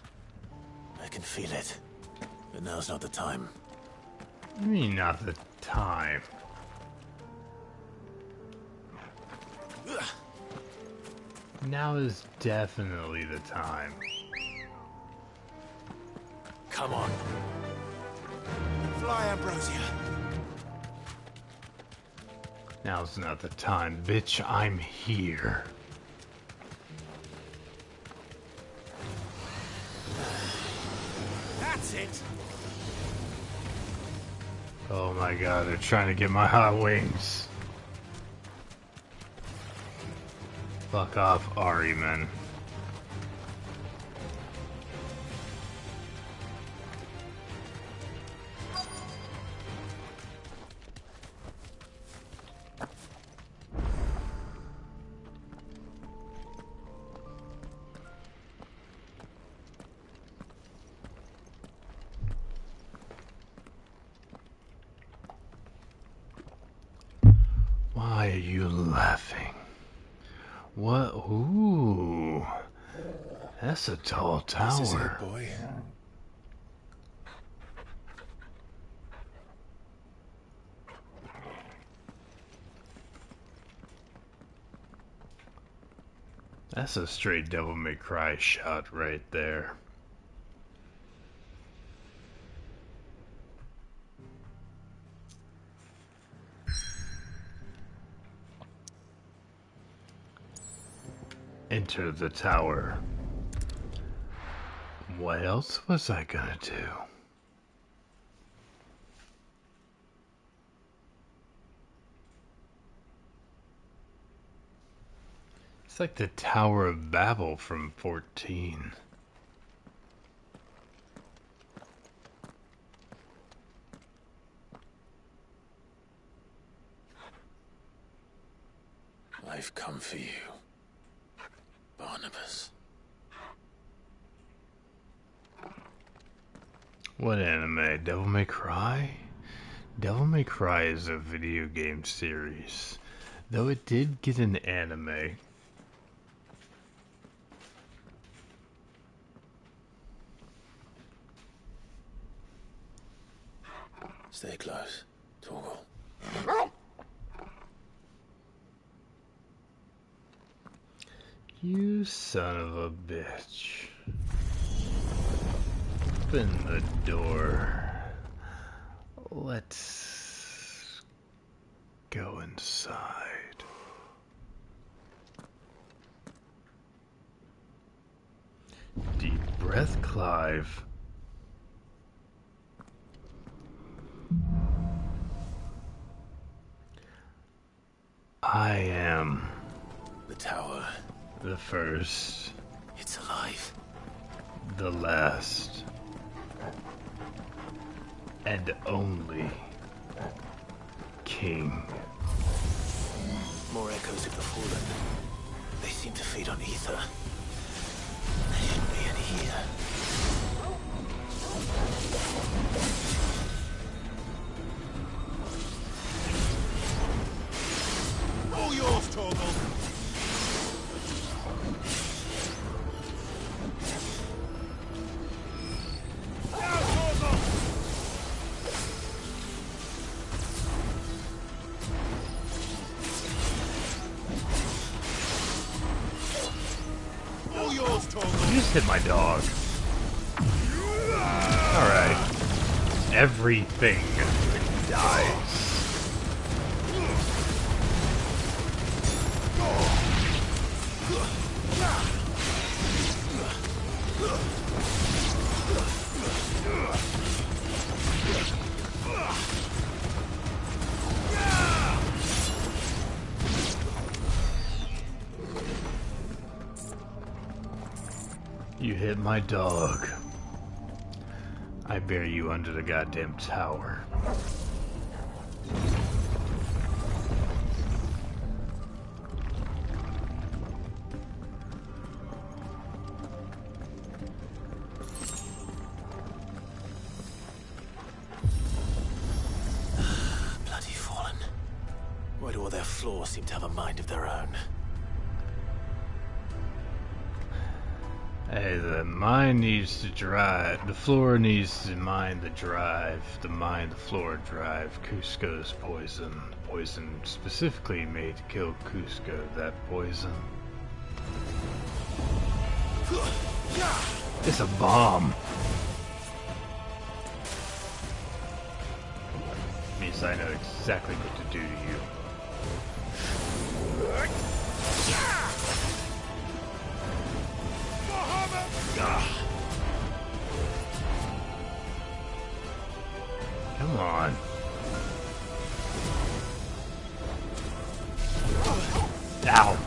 I can feel it. But now's not the time. What do you mean, not the time? Now is definitely the time. Come on. Fly, Ambrosia. Now's not the time, bitch. I'm here. That's it. Oh my god, they're trying to get my hot wings. Fuck off, Ahriman. Why are you laughing? What? Ooh. That's a tall tower. This is it, boy. That's a straight Devil May Cry shot right there. enter the tower. What else was I gonna do? It's like the Tower of Babel from 14. I've come for you, Barnabas. What anime? Devil May Cry? Devil May Cry is a video game series, though it did get an anime. Stay close, Torgal. You son of a bitch. Open the door. Let's go inside. Deep breath, Clive. I am The tower. the first, It's alive. the last, and only king. More echoes of the fallen. They seem to feed on ether. There shouldn't be any here. All yours, Torgal. All yours, Torgal. You just hit my dog. Alright. Everything dies. You hit my dog. I bury you under the goddamn tower. Bloody fallen. Why do all their floors seem to have a mind of their own? Hey, the mind needs to drive. The floor needs to mind the drive. The mind the floor drive. Cusco's poison. Poison specifically made to kill Cusco. That poison. It's a bomb. Means I know exactly what to do to you. Come on. Ow.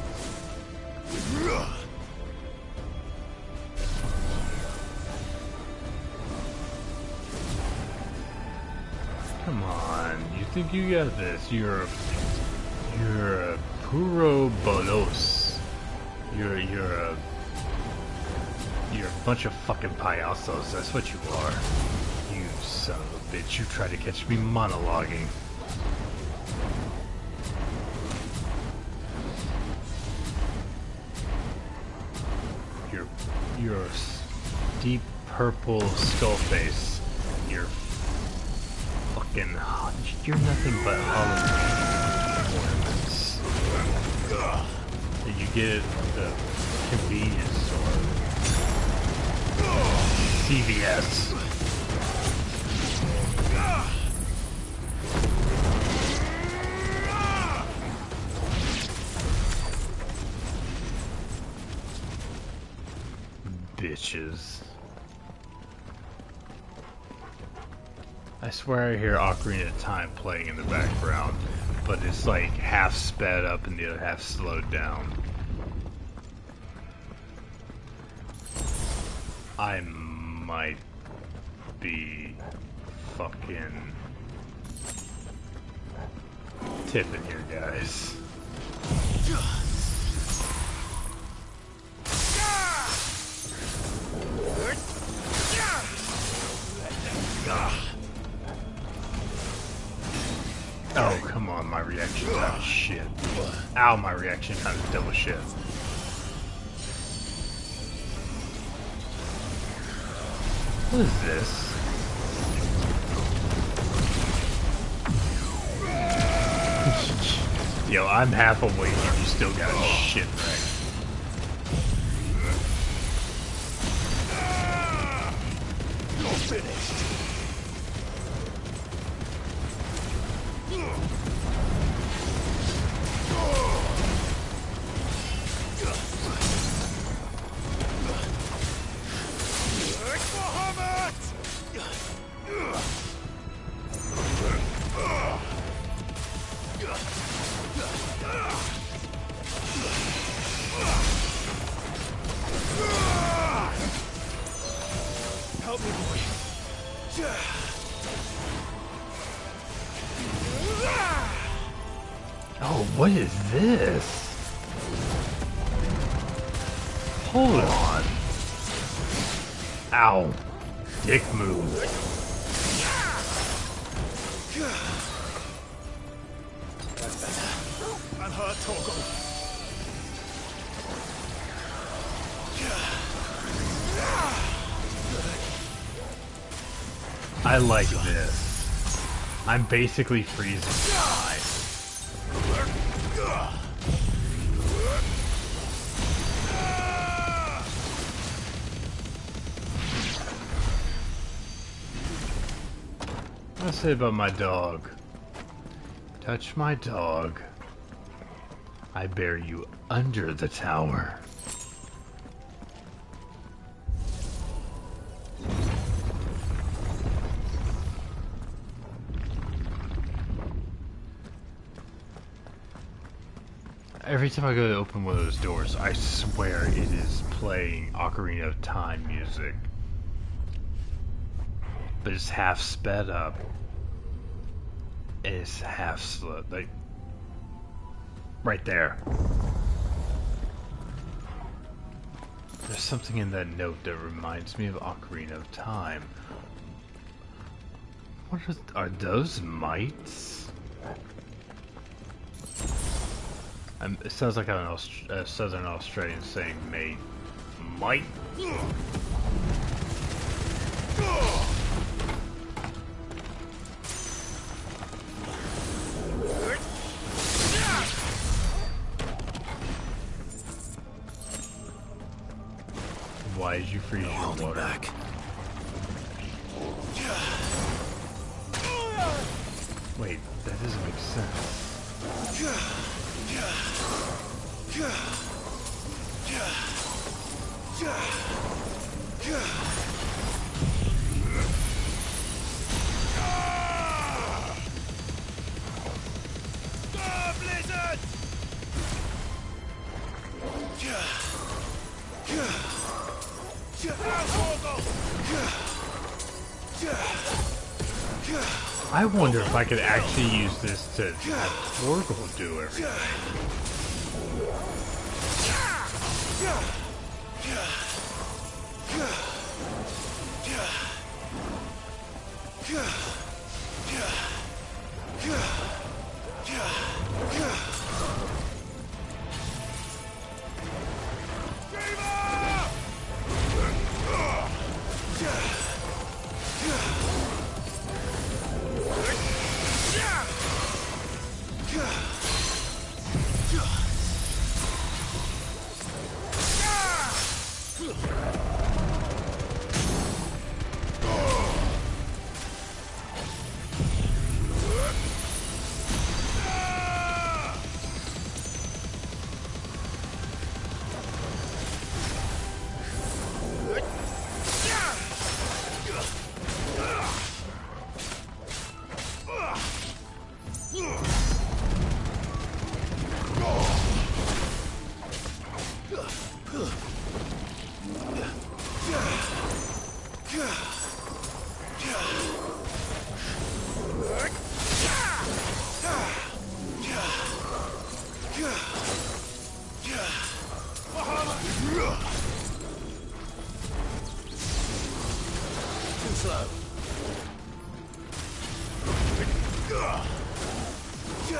Come on. You think you got this? You're a puro bolos. You're a bunch of fucking payasos. That's what you are. You son of a bitch. You tried to catch me monologuing. You're a deep purple skull face. You're fucking hot. You're nothing but Halloween ornaments. And you get it at the convenience store. CVS. bitches. I swear I hear Ocarina of Time playing in the background, but it's like half sped up and the other half slowed down. I might be fucking tipping here, guys. Oh, come on, my reaction time is shit. Ow, my reaction time is double shit. What is this? Yo, I'm half awake and you still got shit wrecked. You're finished. Help me, boy. Oh, what is this? Hold on. Ow. Dick move. That's better. I'm hurt, Torgal. I like this. I'm basically freezing time. What I say about my dog? Touch my dog. I bear you under the tower. Every time I go to open one of those doors, I swear it is playing Ocarina of Time music. But it's half sped up. And it's half slow. Like, right there. There's something in that note that reminds me of Ocarina of Time. What are those mites? It sounds like an Southern Australian saying mate. Mite? Why did you freeze your water? Back. Wait, that doesn't make sense. Blizzard! I wonder if I could actually use this to have Torgal do everything. You're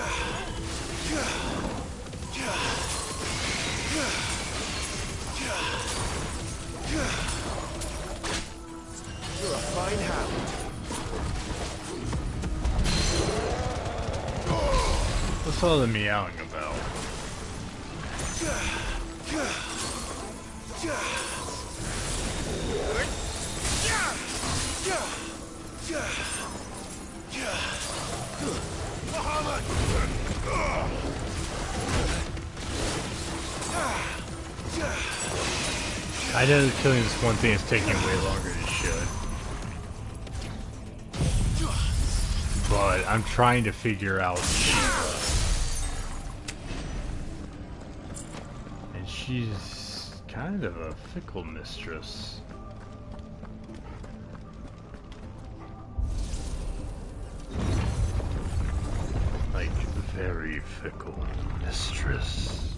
a fine hound. What's all the meowing about? I know killing this one thing is taking way longer than it should. But I'm trying to figure out Shiva. And she's kind of a fickle mistress. Like, very fickle mistress.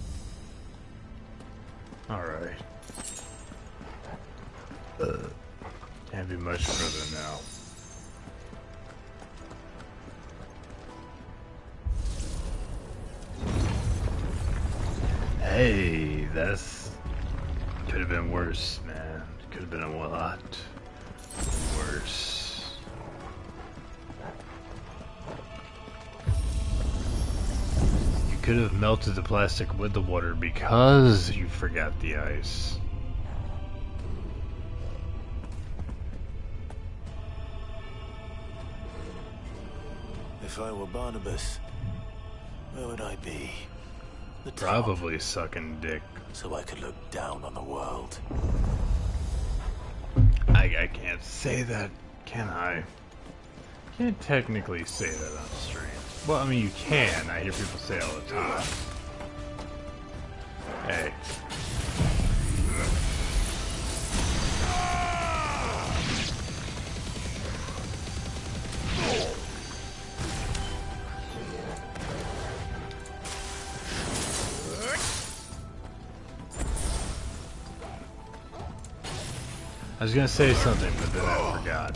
Alright. Can't be much further now. Hey, that's... could have been worse, man. Could have been a lot worse. You could have melted the plastic with the water because you forgot the ice. If I were Barnabas, where would I be? The top. Probably sucking dick. So I could look down on the world. I can't say that, can I? Can't technically say that on stream. Well, I mean, you can. I hear people say it all the time. Hey. I was gonna say something, but then I forgot.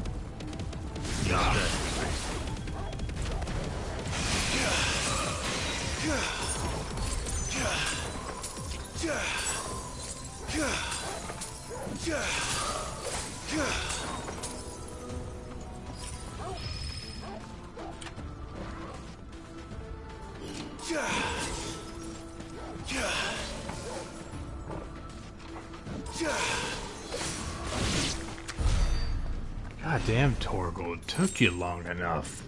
God damn, Torgal, it took you long enough.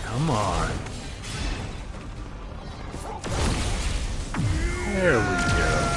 Come on. There we go.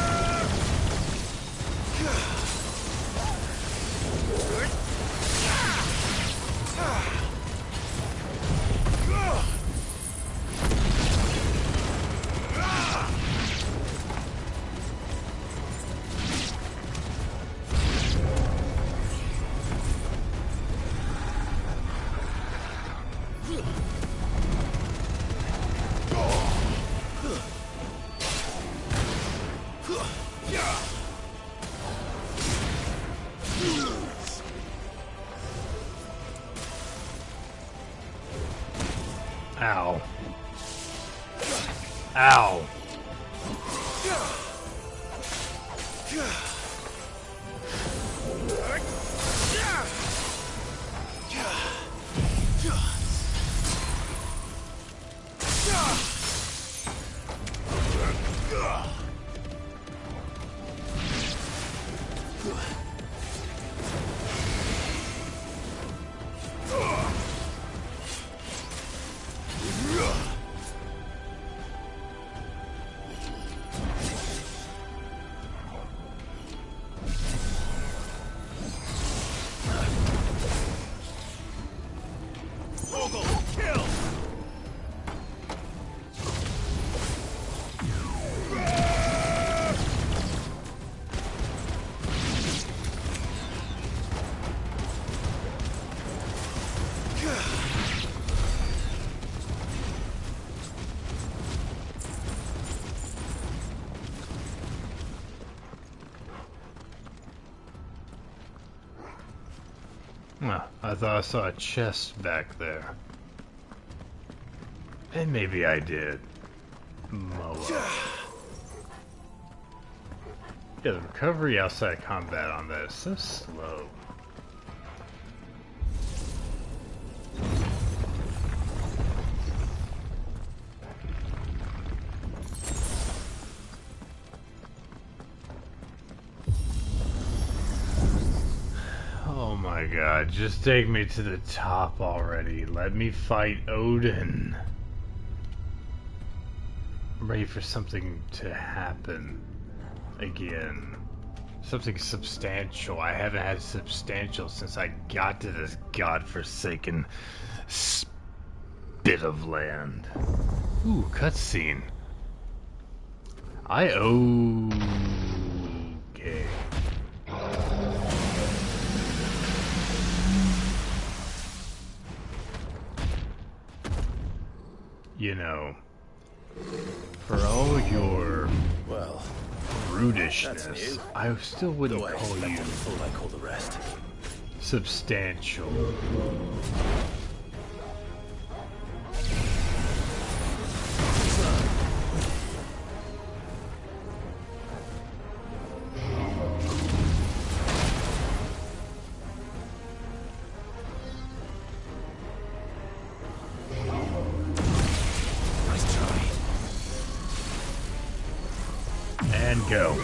Ow. Ow. I thought I saw a chest back there. And maybe I did. Moa. Yeah, the recovery outside combat on that is so slow. Oh my god, just take me to the top already. Let me fight Odin. I'm ready for something to happen again. Something substantial. I haven't had substantial since I got to this godforsaken bit of land. Ooh, cutscene. Okay. You know, for all your, well, brudishness, I still wouldn't call you like all the rest. Substantial. Go.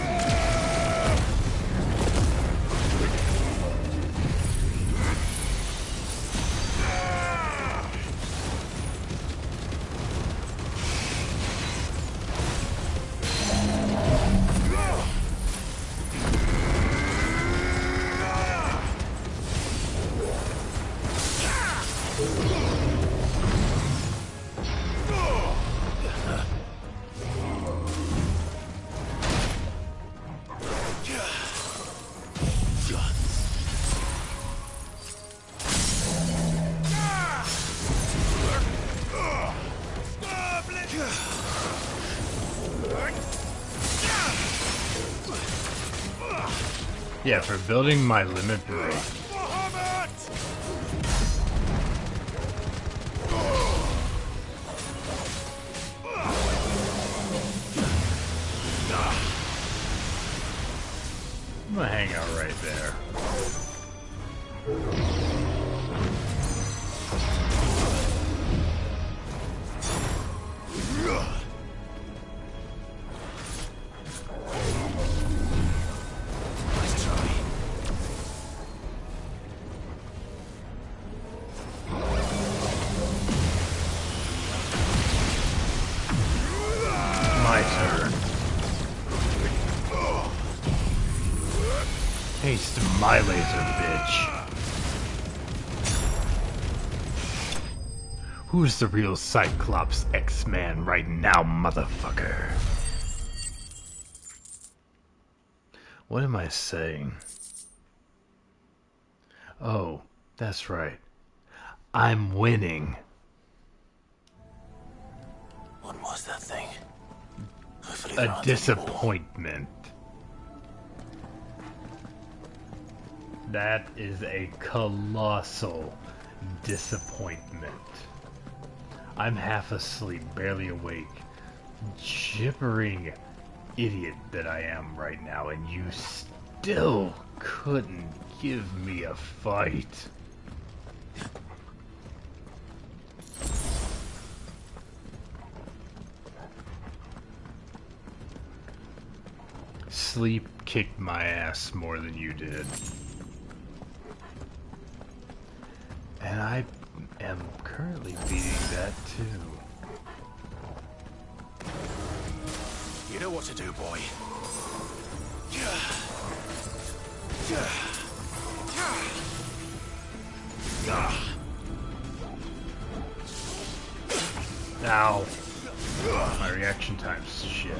Yeah, for building my limit break. I'm gonna hang out right there. Taste my laser, bitch. Who's the real Cyclops X-Man right now, motherfucker? What am I saying? Oh, that's right. I'm winning. What was that thing? A disappointment. That is a colossal disappointment. I'm half asleep, barely awake, gibbering idiot that I am right now, and you still couldn't give me a fight. Sleep kicked my ass more than you did. And I am currently beating that too. You know what to do, boy. Ow. My reaction time's shit.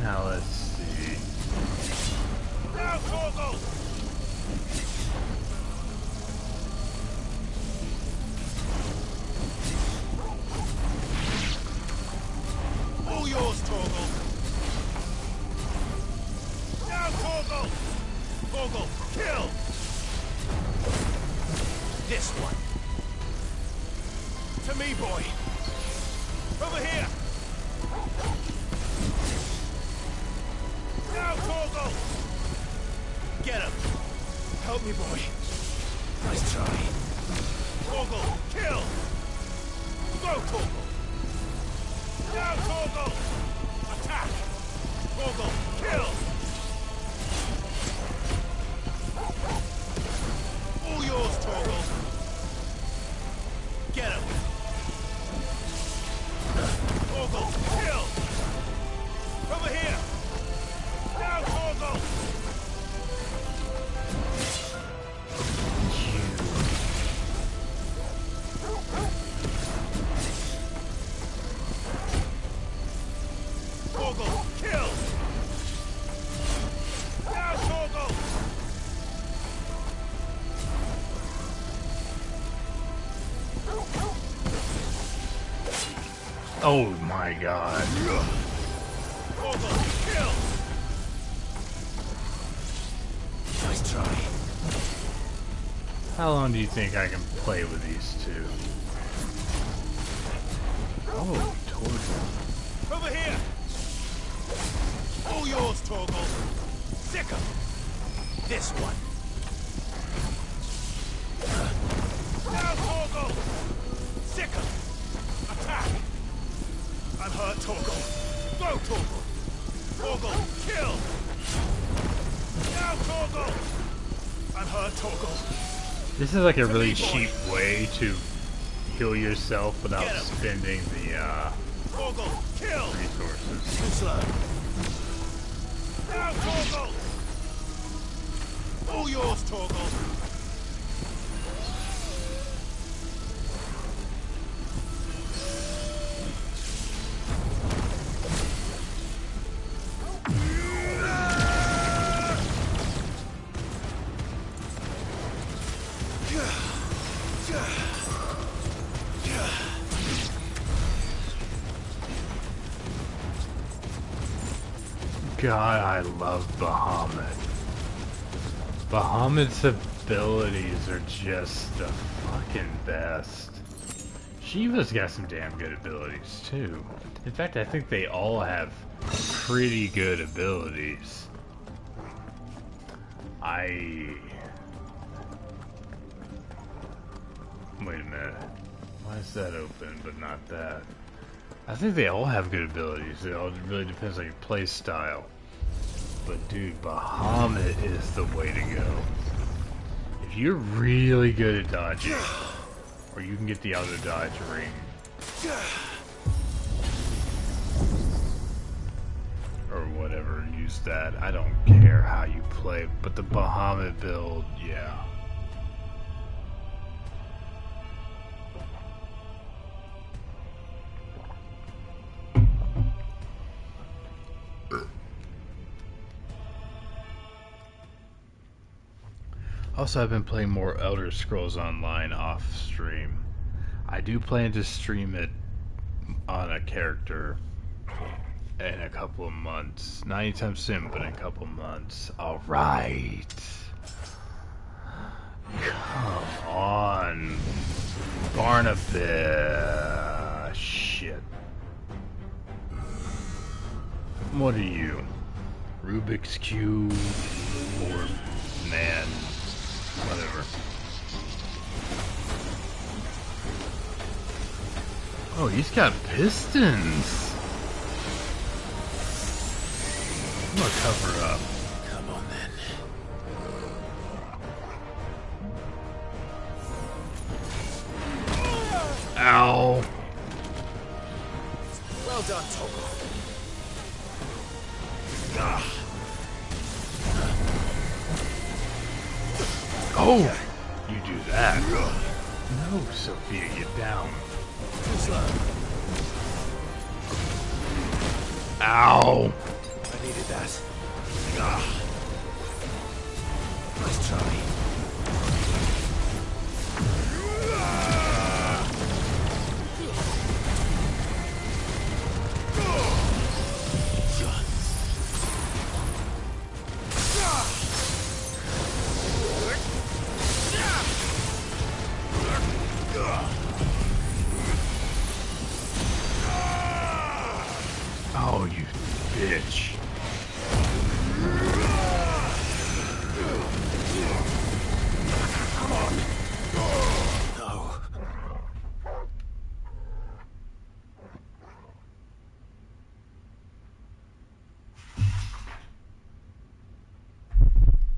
Now let's see. This one. To me, boy. Over here. Now, Torgal! Get him. Help me, boy. Nice try. Torgal, kill! Go, Torgal! Now, Torgal! Attack! Torgal, kill! All yours, Torgal! Get him! Torgal, kill! Over here! Now, Torgal! Torgal, kill! Now, Torgal! Oh my god. Torgal, kill! Nice try. How long do you think I can play with these two? Oh, Torgal. Over here! All yours, Torgal. Sick 'em. This one. Now, Torgal! Sick 'em. Attack! I'm hurt, Torgal. Go, Torgal! Torgal, kill! Now, Torgal! I'm hurt, Torgal. This is like a really cheap way to heal yourself without spending the Torgal, kill! resources. Too slow. Now, Torgal! All yours, Torgal. God, I love Bahamut. Bahamut's abilities are just the fucking best. Shiva's got some damn good abilities too. In fact, I think they all have pretty good abilities. Wait a minute. Why is that open but not that? I think they all have good abilities. It all really depends on your play style. But dude, Bahamut is the way to go. If you're really good at dodging, or you can get the auto dodge ring, or whatever, use that. I don't care how you play, but the Bahamut build, yeah. Also, I've been playing more Elder Scrolls Online off stream. I do plan to stream it on a character in a couple of months. Not anytime soon, but in a couple of months. Alright. Come on. Barnabas. Shit. What are you? Rubik's Cube? Or man? Whatever. Oh, he's got pistons. I'm gonna cover up. Come on then. Ow. Well done, Torgal. Oh! You do that. No, Sophia, get down. Too slow. Ow! I needed that. Nice try.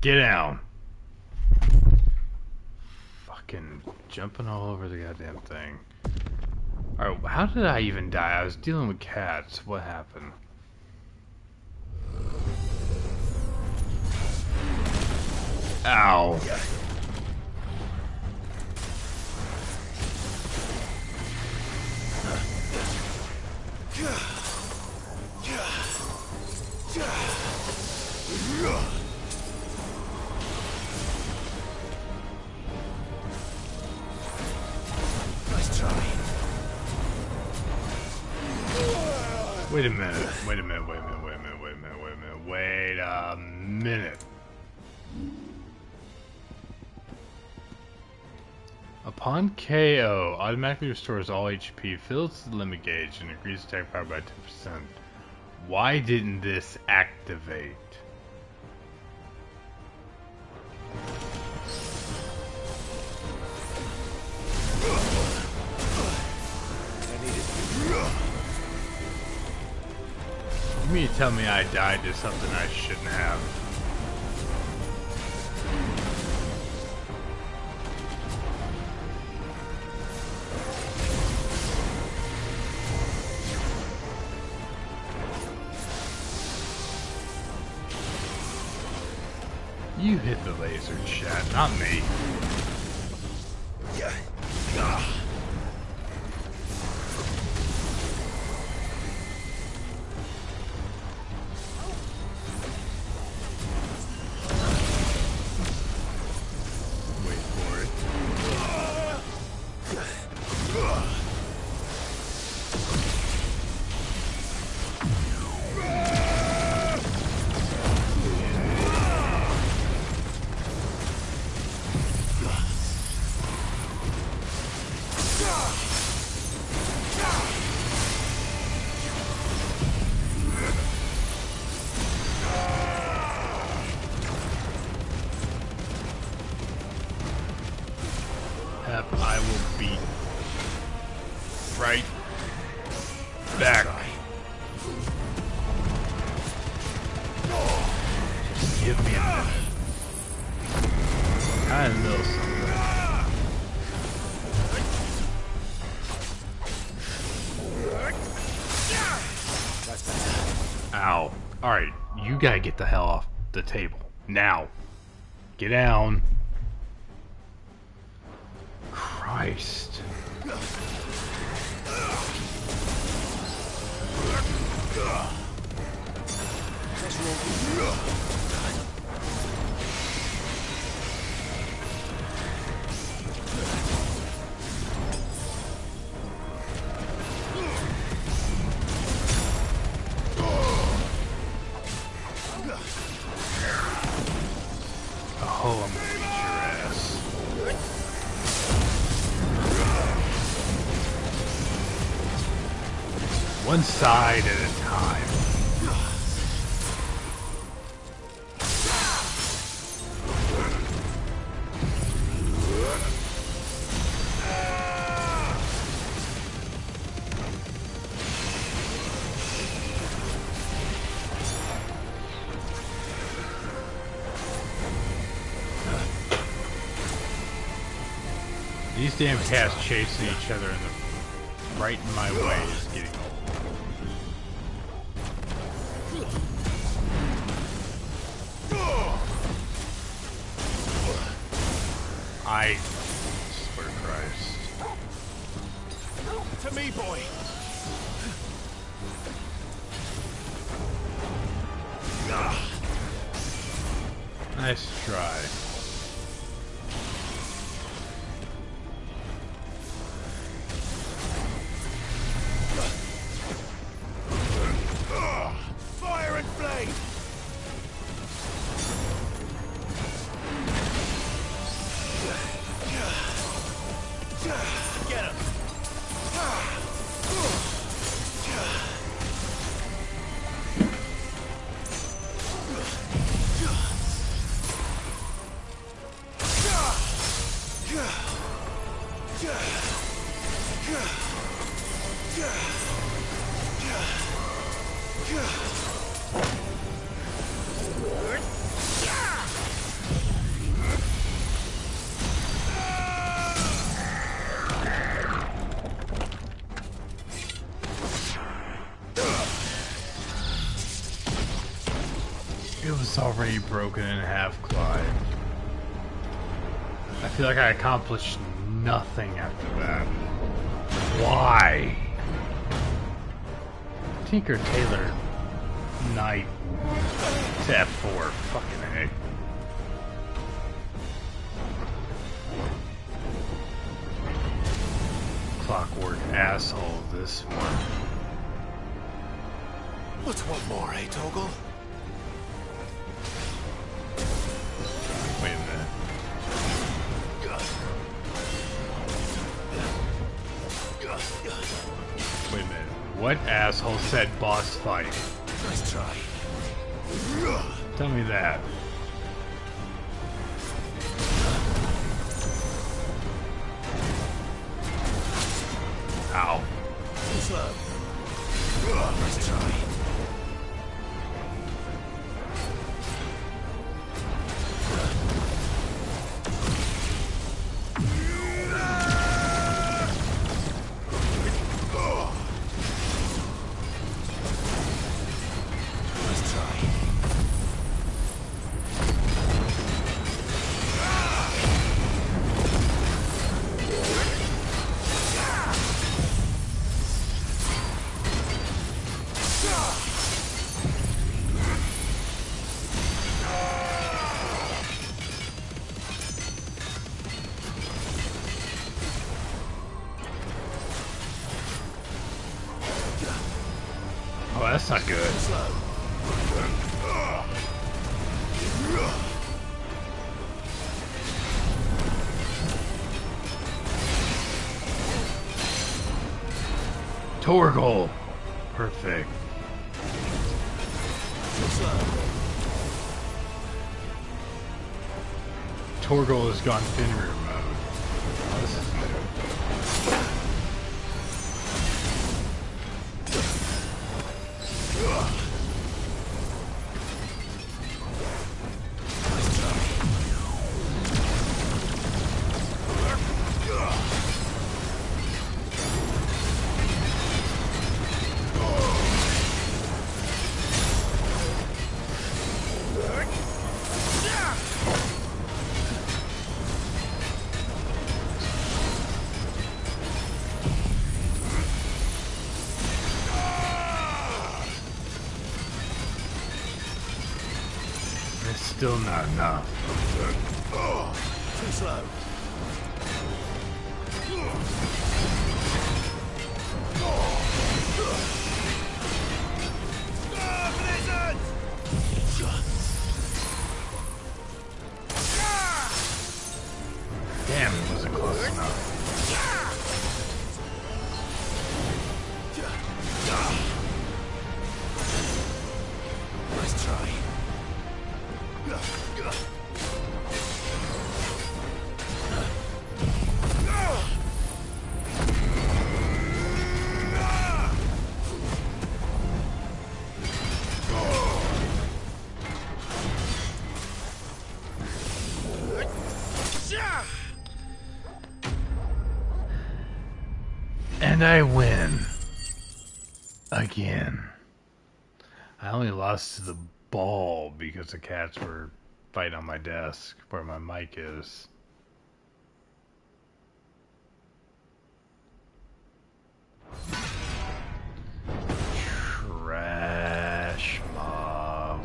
Get down. Fucking jumping all over the goddamn thing. Alright, how did I even die? I was dealing with cats. What happened? Ow. Nice try. Wait a minute. Wait a minute. Wait a minute. Wait a minute. Wait a minute. Wait a minute. Wait a minute. Upon KO, automatically restores all HP, fills the limit gauge, and increases attack power by 10%. Why didn't this activate? You mean to tell me I died to something I shouldn't have? You hit the laser, chat, not me. Wait for it. I will be right back. Just give me a minute. I know something. Ow. Alright, you gotta get the hell off the table. Now. Get down. Christ. Oh, I'm gonna beat your ass. One side at a time. These damn cats chasing each other in the right in my way is getting old. I swear to Christ. To me, boy. Nice try. Fire and flame. Get him. It's already broken in half, Clyde. I feel like I accomplished nothing after that. Why? Tinker Tailor Knight to F4. Fucking A. Clockwork asshole, this one. What's one more, eh, Torgal? Wait a minute. Wait a minute. What asshole said boss fight? Nice try. Tell me that. Ow. Too slow. Nice try. Oh, that's not good. Torgal. Perfect. Torgal has gone Fenrir mode. Oh, this is new. Still not enough. Too slow. Damn, it wasn't close enough. Nice try. And I win. Again. I only lost to the ball because the cats were fighting on my desk where my mic is. Trash mob.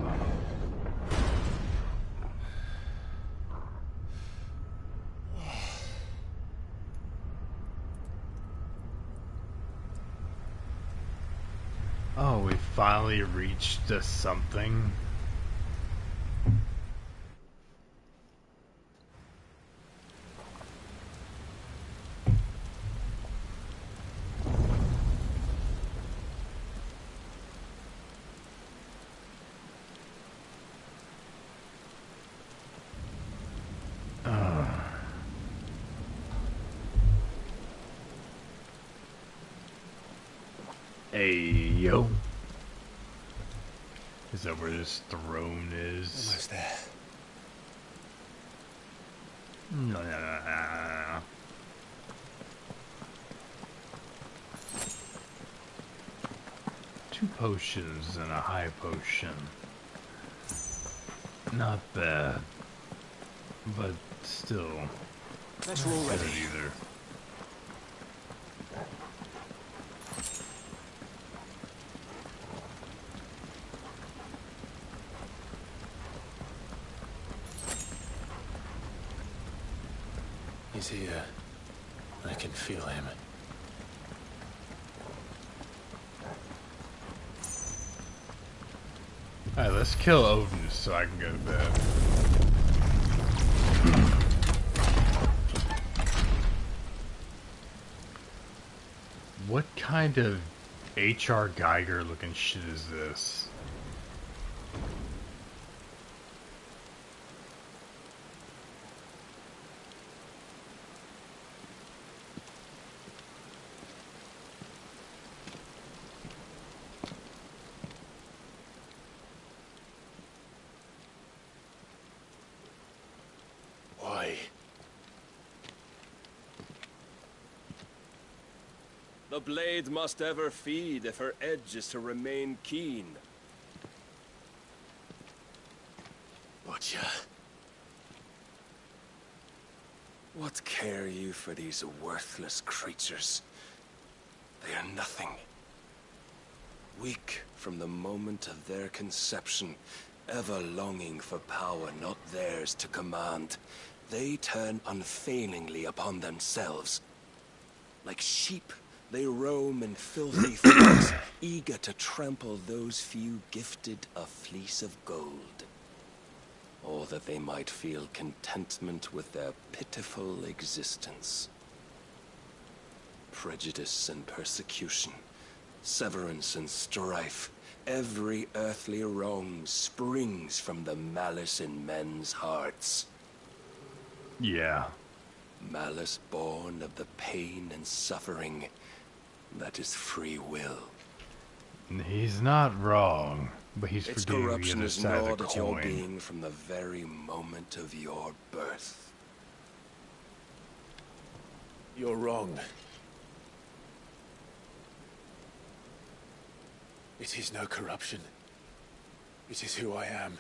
Oh, we finally reached something. Hey, yo. Is that where this throne is? Almost there. No. 2 potions and a high potion. Not bad. But still. Let's roll ready. Either. He's here. I can feel him. Alright, let's kill Odin so I can go to bed. What kind of H.R. Geiger looking shit is this? The blade must ever feed if her edge is to remain keen. Butcher. What care you for these worthless creatures? They are nothing. Weak from the moment of their conception, ever longing for power not theirs to command, they turn unfailingly upon themselves. Like sheep, they roam in filthy fields, eager to trample those few gifted a fleece of gold. Or that they might feel contentment with their pitiful existence. Prejudice and persecution, severance and strife, every earthly wrong springs from the malice in men's hearts. Yeah. Malice born of the pain and suffering that is free will. He's not wrong, but he's its forgetting corruption the other is side of gnawed the at your coin. being from the very moment of your birth. You're wrong. It is no corruption. It is who I am.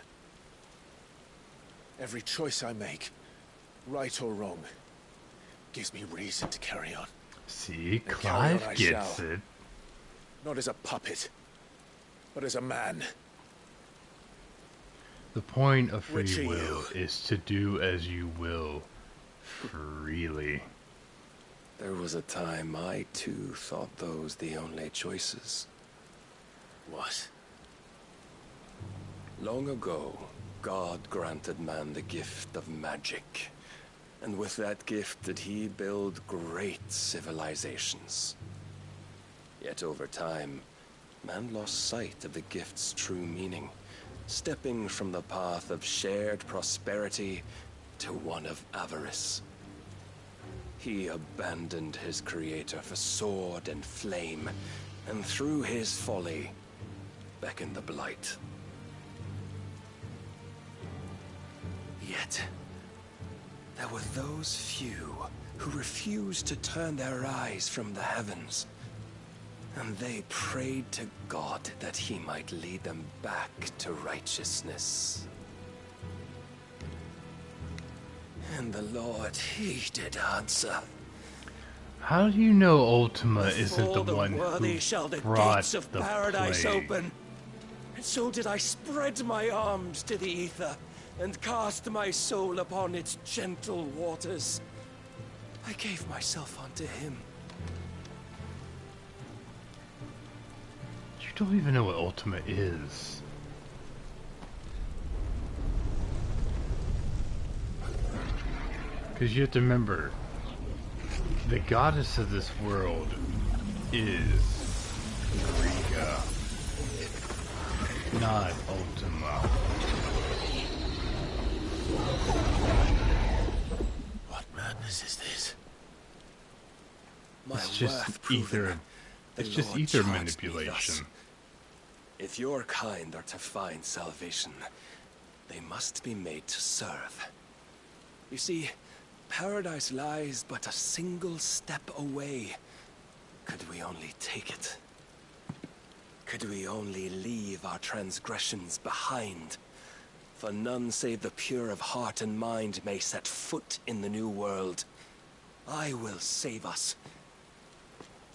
Every choice I make, right or wrong, gives me reason to carry on. See, And carry on Clive I gets shall. it. Not as a puppet, but as a man. The point of free Which are will you? is to do as you will, freely. There was a time I too thought those the only choices. What? Long ago, God granted man the gift of magic. And with that gift did he build great civilizations. Yet over time, man lost sight of the gift's true meaning, stepping from the path of shared prosperity to one of avarice. He abandoned his creator for sword and flame, and through his folly, beckoned the blight. Yet, there were those few who refused to turn their eyes from the heavens, and they prayed to God that he might lead them back to righteousness. And the Lord, he did answer. How do you know Ultima isn't For the one worthy who shall the brought gates of the paradise plague? open. And so did I spread my arms to the ether, and cast my soul upon its gentle waters. I gave myself unto him. You don't even know what Ultima is. Because you have to remember, the goddess of this world is Riga, not Ultima. What madness is this? My It's just worth proven, ether. the It's just Lord ether charged me manipulation. thus. If your kind are to find salvation, they must be made to serve. You see, paradise lies but a single step away. Could we only take it? Could we only leave our transgressions behind? For none save the pure of heart and mind may set foot in the new world. I will save us.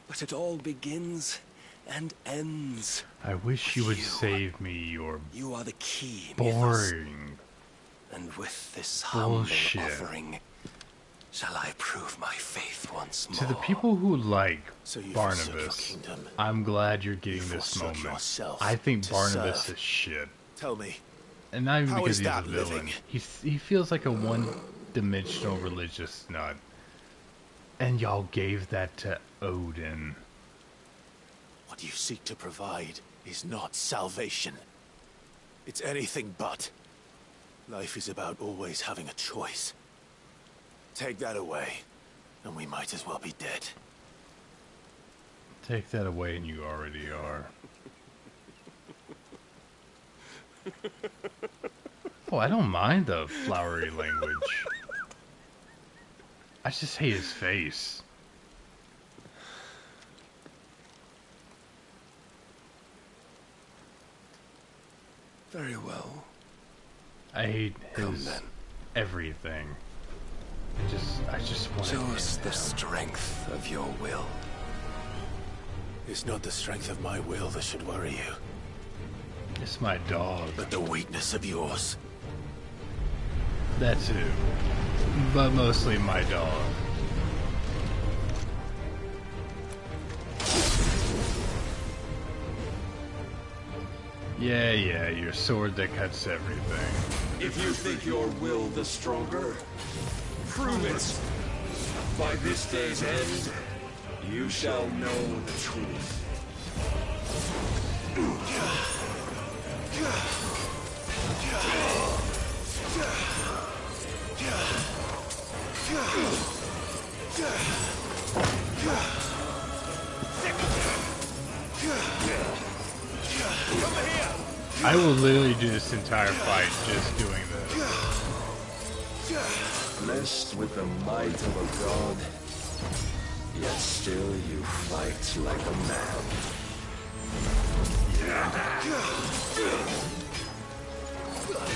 But it all begins and ends. I wish you would save me, your You are the key, boring and with this bullshit. humble offering, shall I prove my faith once more? To the people who like So you forsook your Barnabas, kingdom. I'm glad you're getting this forsook moment. yourself I think to Barnabas serve. is shit. Tell me, And not even how because is he's a that villain. living? He feels like a one-dimensional religious nut. And y'all gave that to Odin. what you seek to provide is not salvation. It's anything but. Life is about always having a choice. Take that away, and we might as well be dead. Take that away and you already are. Oh, I don't mind the flowery language. I just hate his face. Very well. I hate Come his then. everything. I just want to Show us the strength of your will. It's not the strength of my will that should worry you, It's my dog. but the weakness of yours. That too. But mostly my dog. Yeah, your sword that cuts everything. If you think your will the stronger, prove it. By this day's end, you shall know the truth. I will literally do this entire fight just doing this. Blessed with the might of a god, yet still you fight like a man.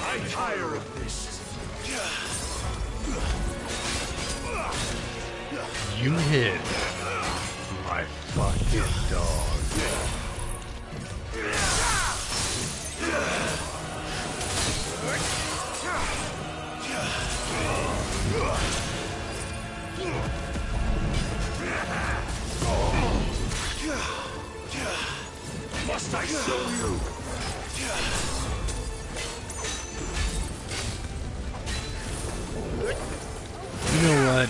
I tire of this. You hit my fucking dog. Must I show you? You know what?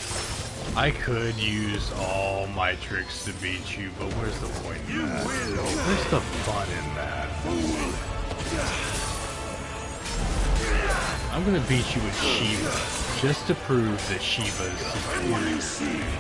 I could use all my tricks to beat you, but where's the point in that? Where's the fun in that? I'm gonna beat you with Shiva, just to prove that Shiva is superior.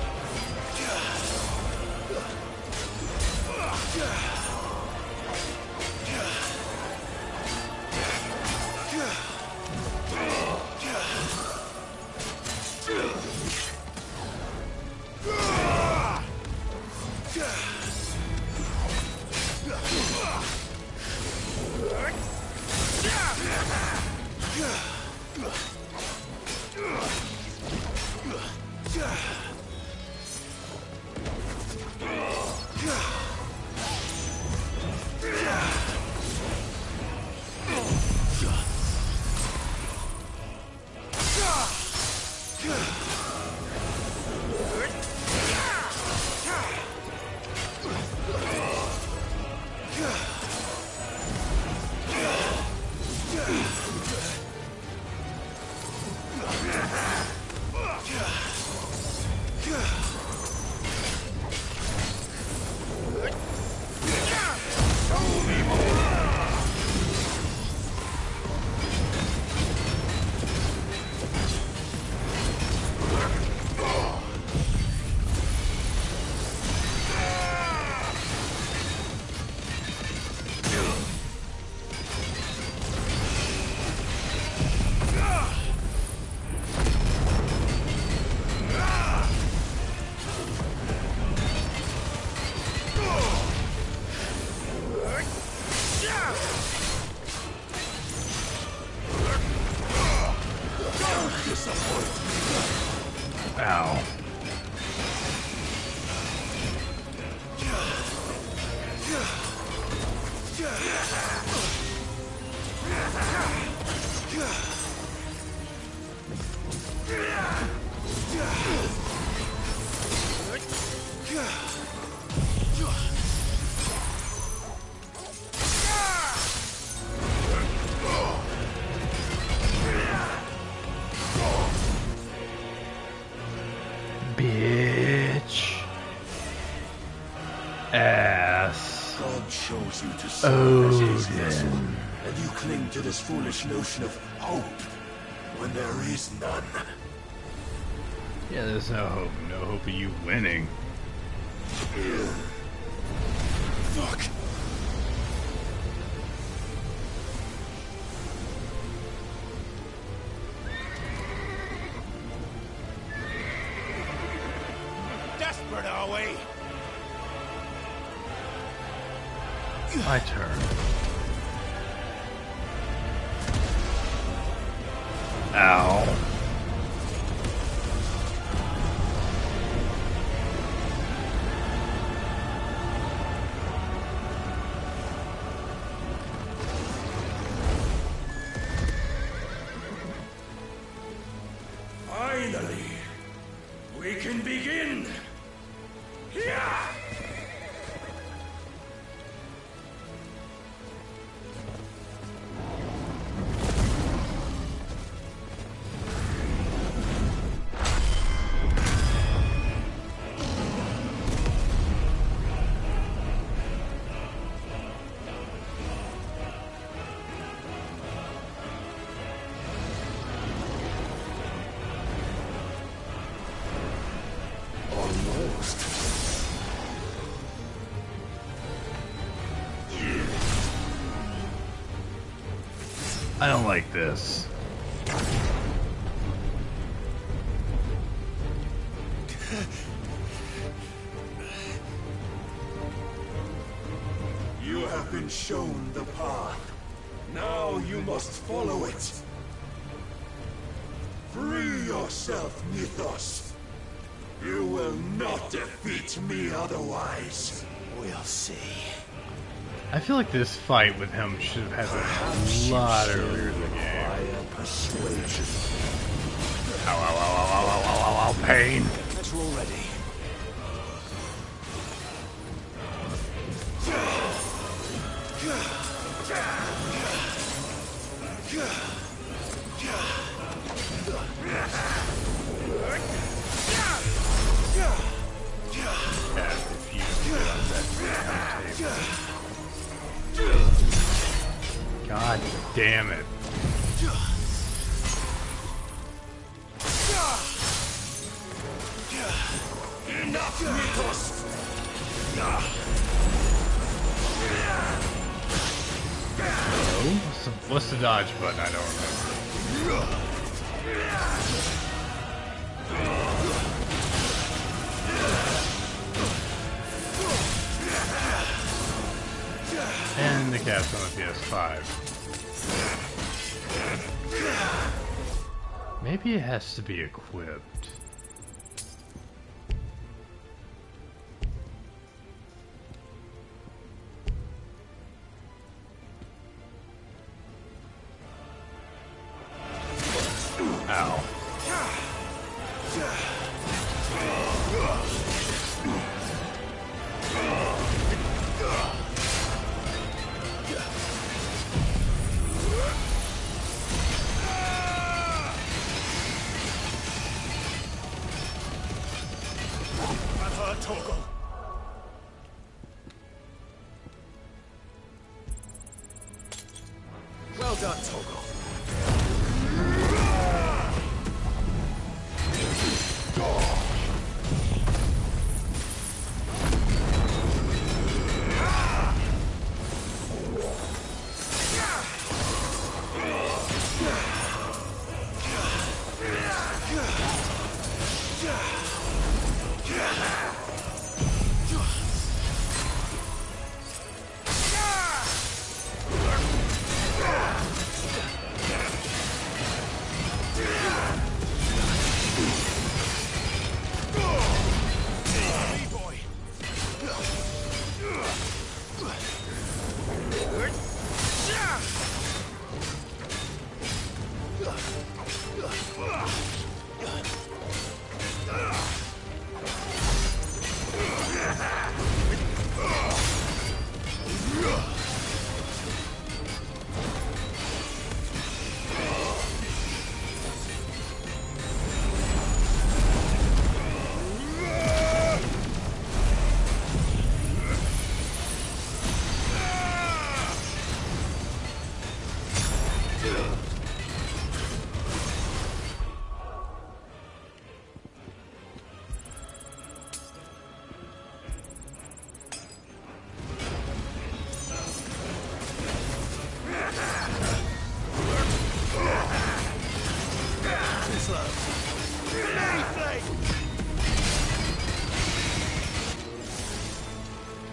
Ow. Bitch. Ass. God chose you to serve as his vessel, Odin. and you cling to this foolish notion of hope when there is none. Yeah, there's no hope. No hope of you winning. Fuck. Desperate, are we? My turn. Ow. Finally, we can begin. Yeah. I don't like this. You have been shown the path. Now you must follow it. Free yourself, Mythos. You will not defeat me otherwise. We'll see. I feel like this fight with him should have happened a lot earlier in the game. Persuasion. Ow, ow, ow, ow, ow, ow, ow, ow, ow, pain. Let's roll ready. God damn it. Enough, Mythos! What's the dodge button? I don't remember. And the cap's on the PS5. Maybe it has to be equipped. Ow. I've heard Torgal. Well done, Torgal.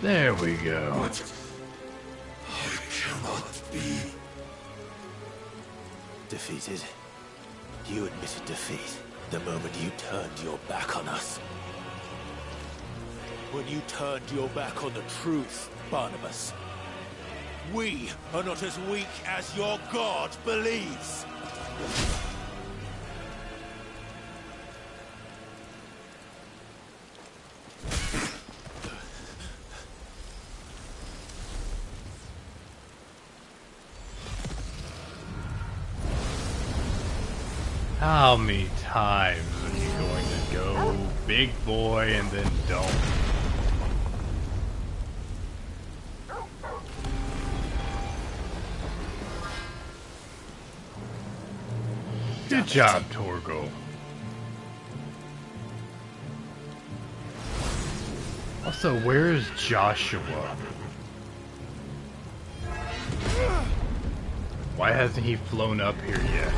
There we go. What? I cannot be. Defeated. You admitted defeat the moment you turned your back on us. When you turned your back on the truth, Barnabas. We are not as weak as your God believes. How many times are you going to go big boy and then don't? Good job, Torgal. Also, where's Joshua? Why hasn't he flown up here yet?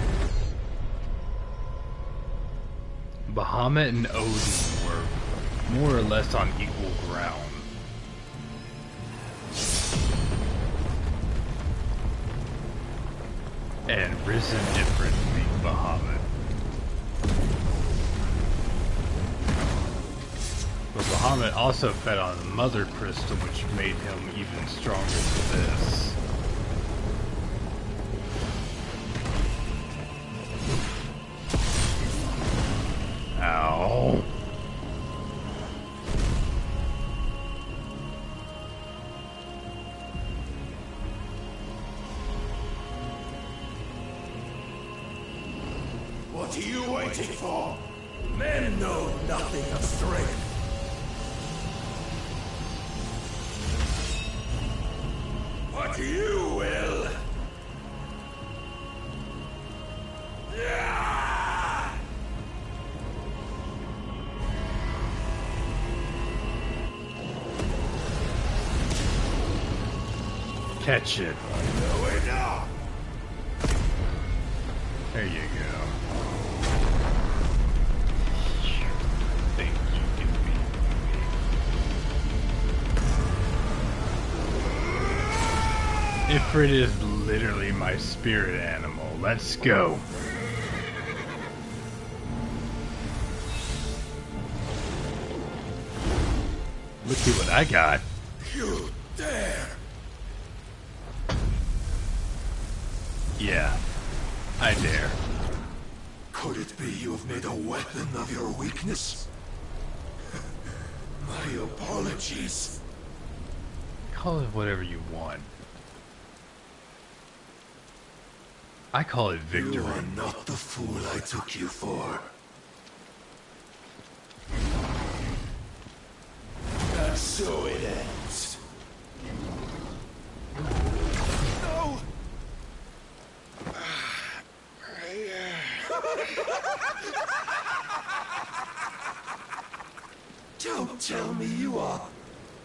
Bahamut and Odin were more or less on equal ground. And risen different beat Bahamut. But Bahamut also fed on the Mother Crystal, which made him even stronger than this. Ow. What are you waiting for? Men know nothing of strength. But you will. Catch it. There you go. Think you can beat me. Ifrit is literally my spirit animal. Let's go. Looky what I got. You dare! Yeah, I dare. Could it be you have made a weapon of your weakness? My apologies. Call it whatever you want. I call it victory. You are not the fool I took you for. And so it ends. No! Don't tell me you are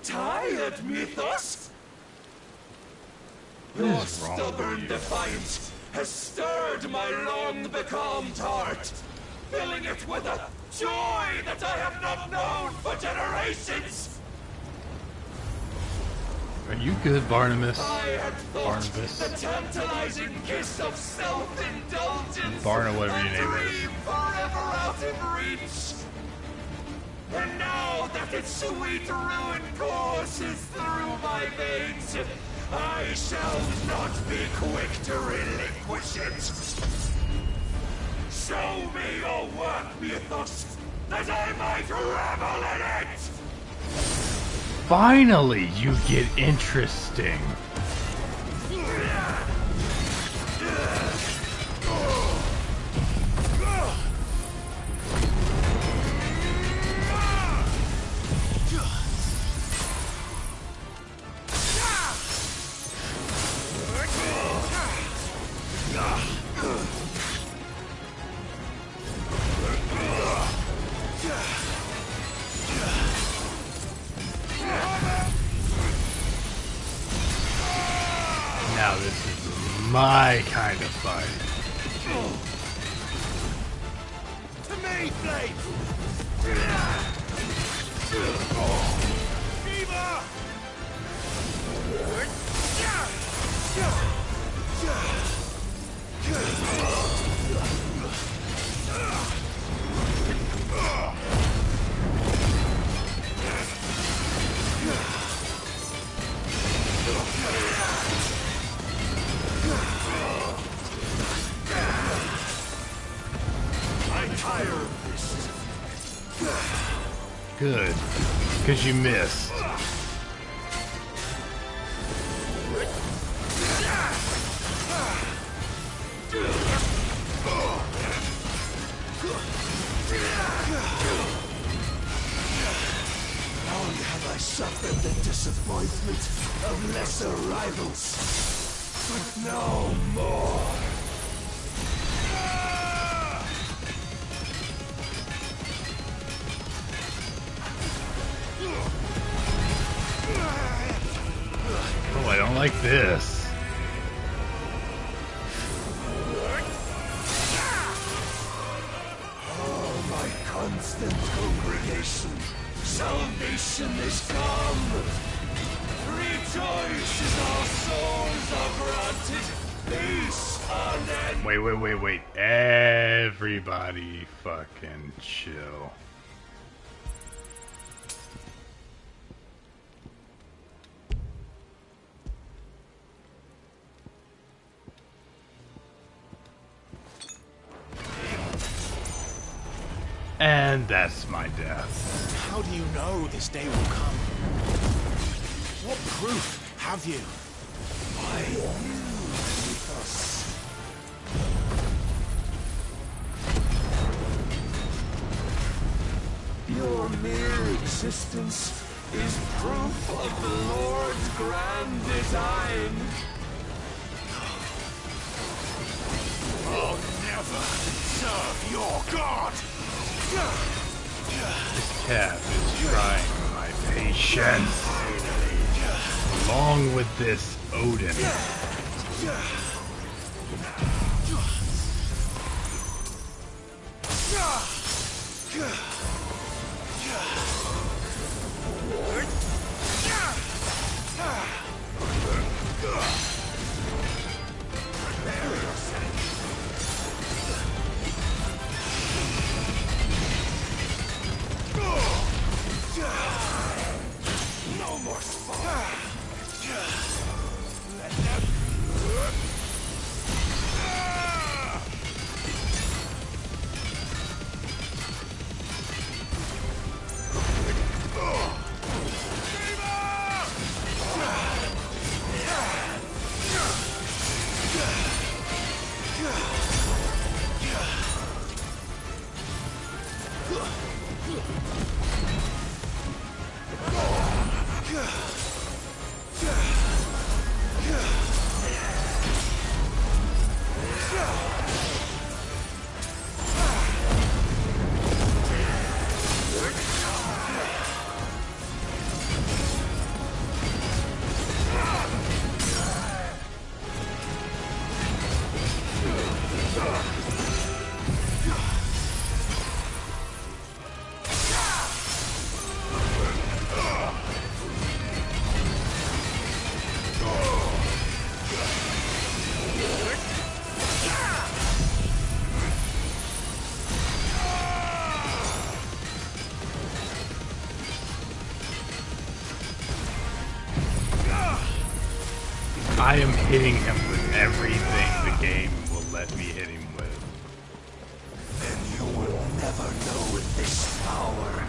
tired, Mythos! Your stubborn defiance has stirred my long-becalmed heart, filling it with a joy that I have not known for generations! Are you good, Barnabas? I had thought the tantalizing kiss of self-indulgence Barna, whatever your name is. forever out of reach. And now that its sweet ruin courses through my veins, I shall not be quick to relinquish it. Show me your work, Mythos, that I might revel in it! Finally, you get interesting. Now this is my kind of fight. To me, Blade! Shiva! Good. Because you missed. Long have I suffered the disappointment of lesser rivals, but no more. Oh, I don't like this. Oh, my constant congregation, salvation is come. Rejoice as our souls are granted peace unending. Wait. Everybody fucking chill. And that's my death. How do you know this day will come? What proof have you? Why, us. Your mere existence is proof of the Lord's grand design. I'll never serve your god! This cat is trying my patience. Along with this Odin. No more spot. I am hitting him with everything the game will let me hit him with. Then you will never know this power.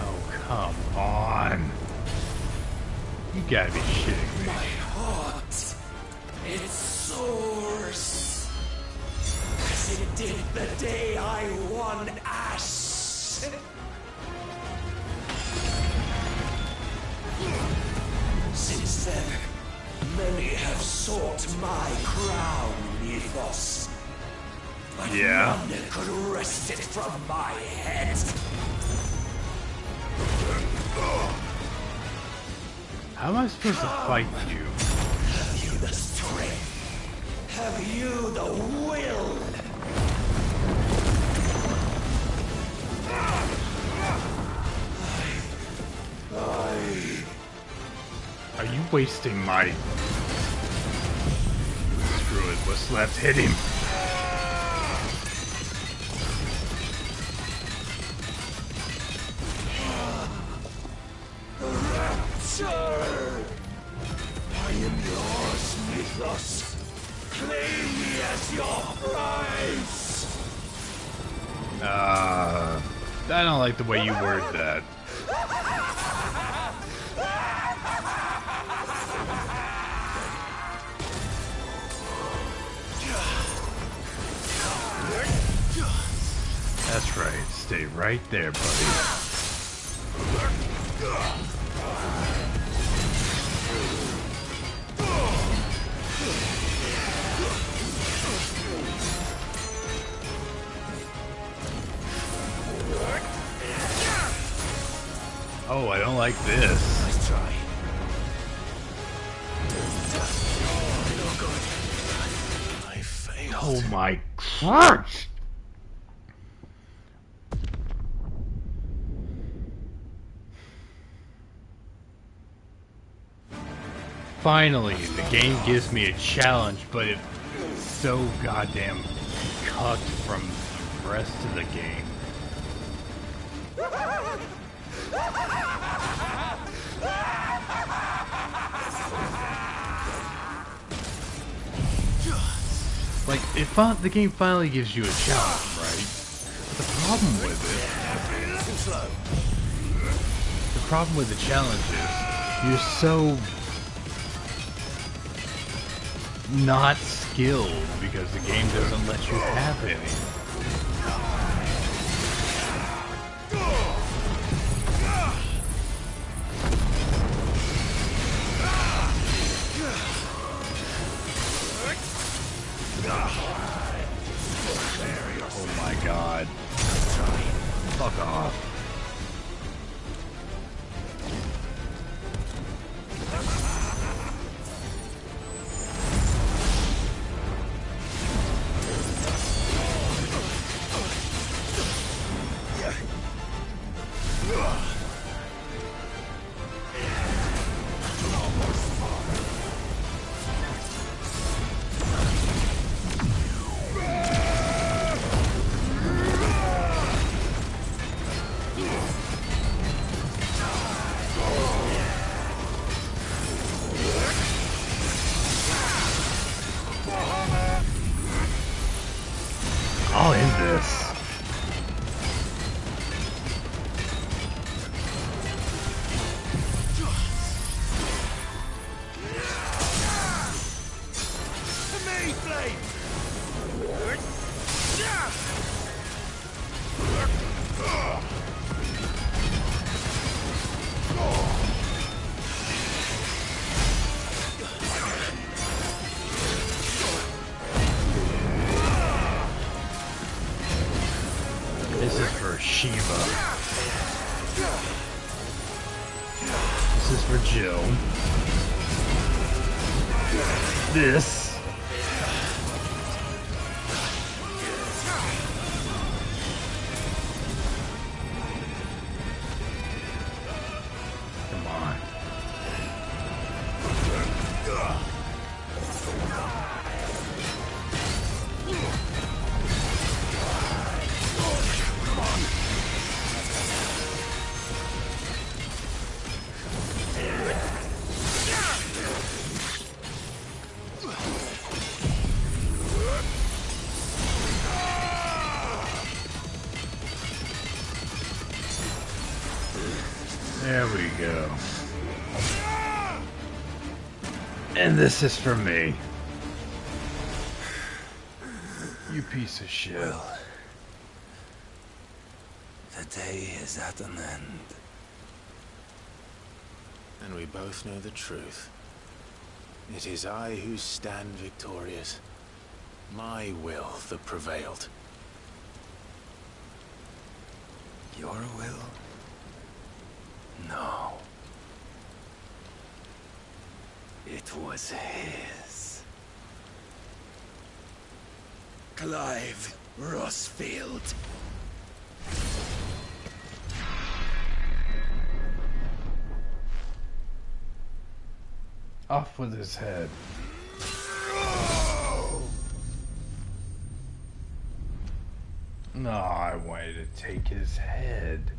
Oh, come on. You gotta be shitting me. My heart, it soars. As it did the day I won Ash. Since then, many have sought my crown, Ethos. But Yeah. none could wrest it from my head. How am I supposed to fight you? Have you the strength? Have you the will? Are you wasting my... Screw it, what's left? Hit him. Rapture! I am yours, Mythos. Claim me as your prize. I don't like the way you word that. That's right. Stay right there, buddy. Oh, I don't like this. Nice try. I failed. Oh my Christ! Finally, the game gives me a challenge, but it's so goddamn cut from the rest of the game. Like, the game finally gives you a challenge, right? But the problem with the challenge is, you're so not skilled because the game doesn't let you have any. Oh my god. Fuck off. I'll end this. This is for Shiva. This is for Jill. This. Come on. There we go. And this is for me. You piece of shit. Well, the day is at an end. And we both know the truth. It is I who stand victorious. My will that prevailed. Your will? No. It was his. Clive Rossfield. Off with his head. No, I wanted to take his head.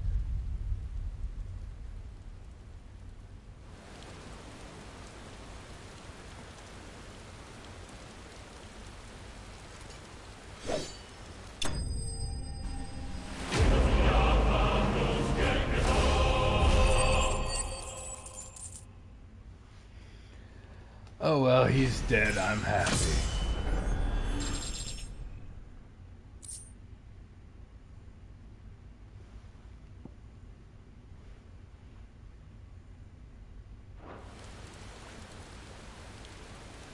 Oh well, he's dead. I'm happy.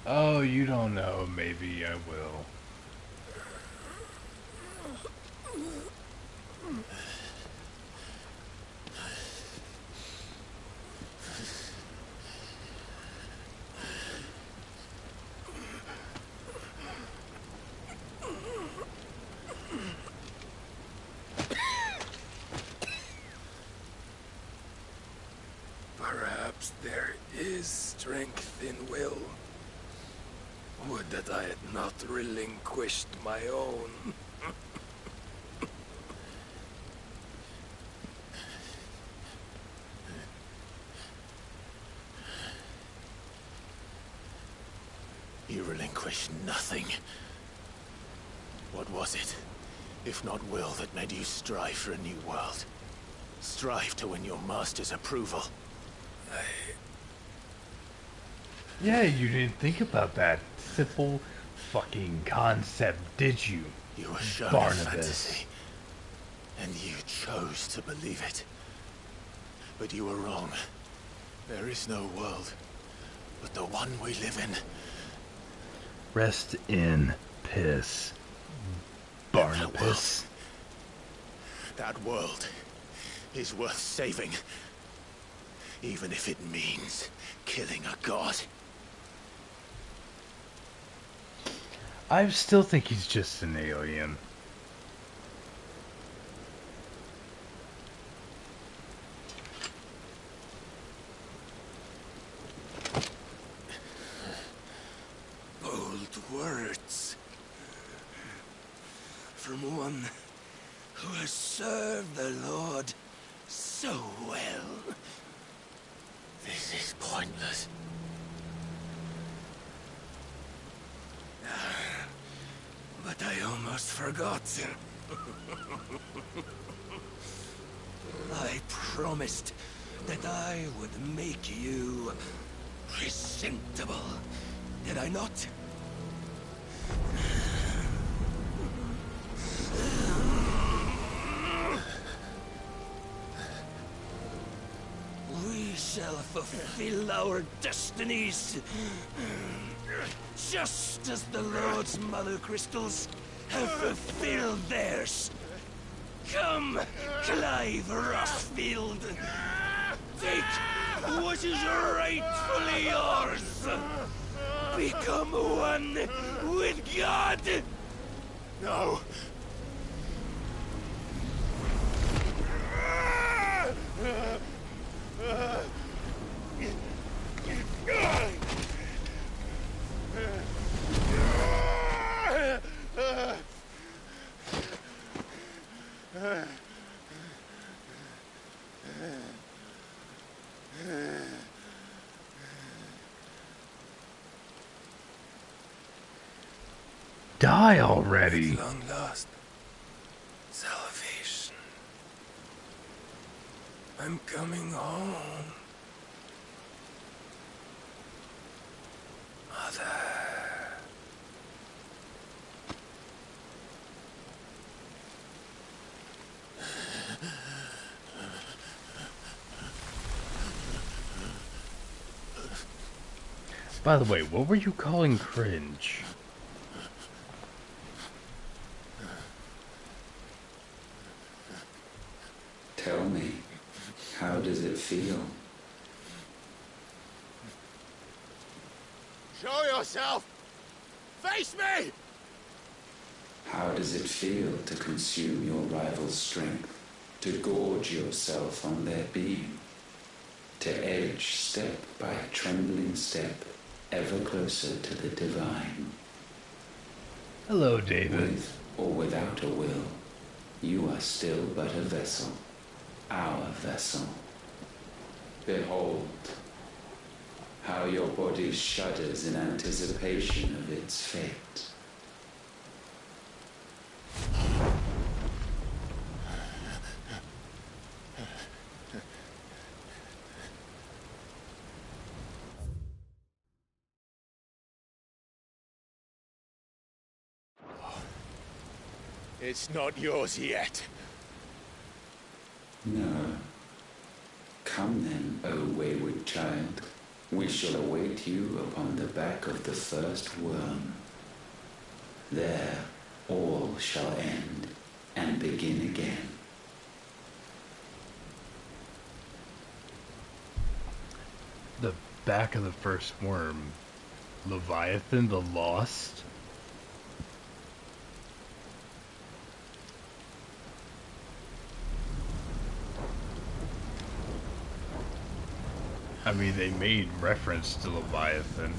Oh, you don't know. Maybe I will. Perhaps there is strength in will. Would that I had not relinquished my own. You relinquished nothing. What was it, if not will, that made you strive for a new world? Strive to win your master's approval? Yeah, you didn't think about that simple fucking concept, did you? You were shown a Barnabas? fantasy, and you chose to believe it. But you were wrong. There is no world, but the one we live in. Rest in piss, Barnabas. That world is worth saving, even if it means killing a god. I still think he's just an alien. Bold words. From one who has served the Lord so well. This is pointless. But I almost forgot. I promised that I would make you presentable. Did I not? We shall fulfill our destinies, just as the Lord's Mother Crystals have fulfilled theirs. Come, Clive Rothfield. Take what is rightfully yours. Become one with God. No. Die already. Long lost salvation. I'm coming home. Mother. By the way, what were you calling cringe? Tell me, how does it feel? Show yourself! Face me! How does it feel to consume your rival's strength, to gorge yourself on their beam, to edge step by trembling step ever closer to the divine? Hello, David. With or without a will, you are still but a vessel, our vessel. Behold, how your body shudders in anticipation of its fate. It's not yours yet. No. Come then, O wayward child. We shall await you upon the back of the first worm. There all shall end and begin again. The back of the first worm. Leviathan the Lost? I mean, they made reference to Leviathan.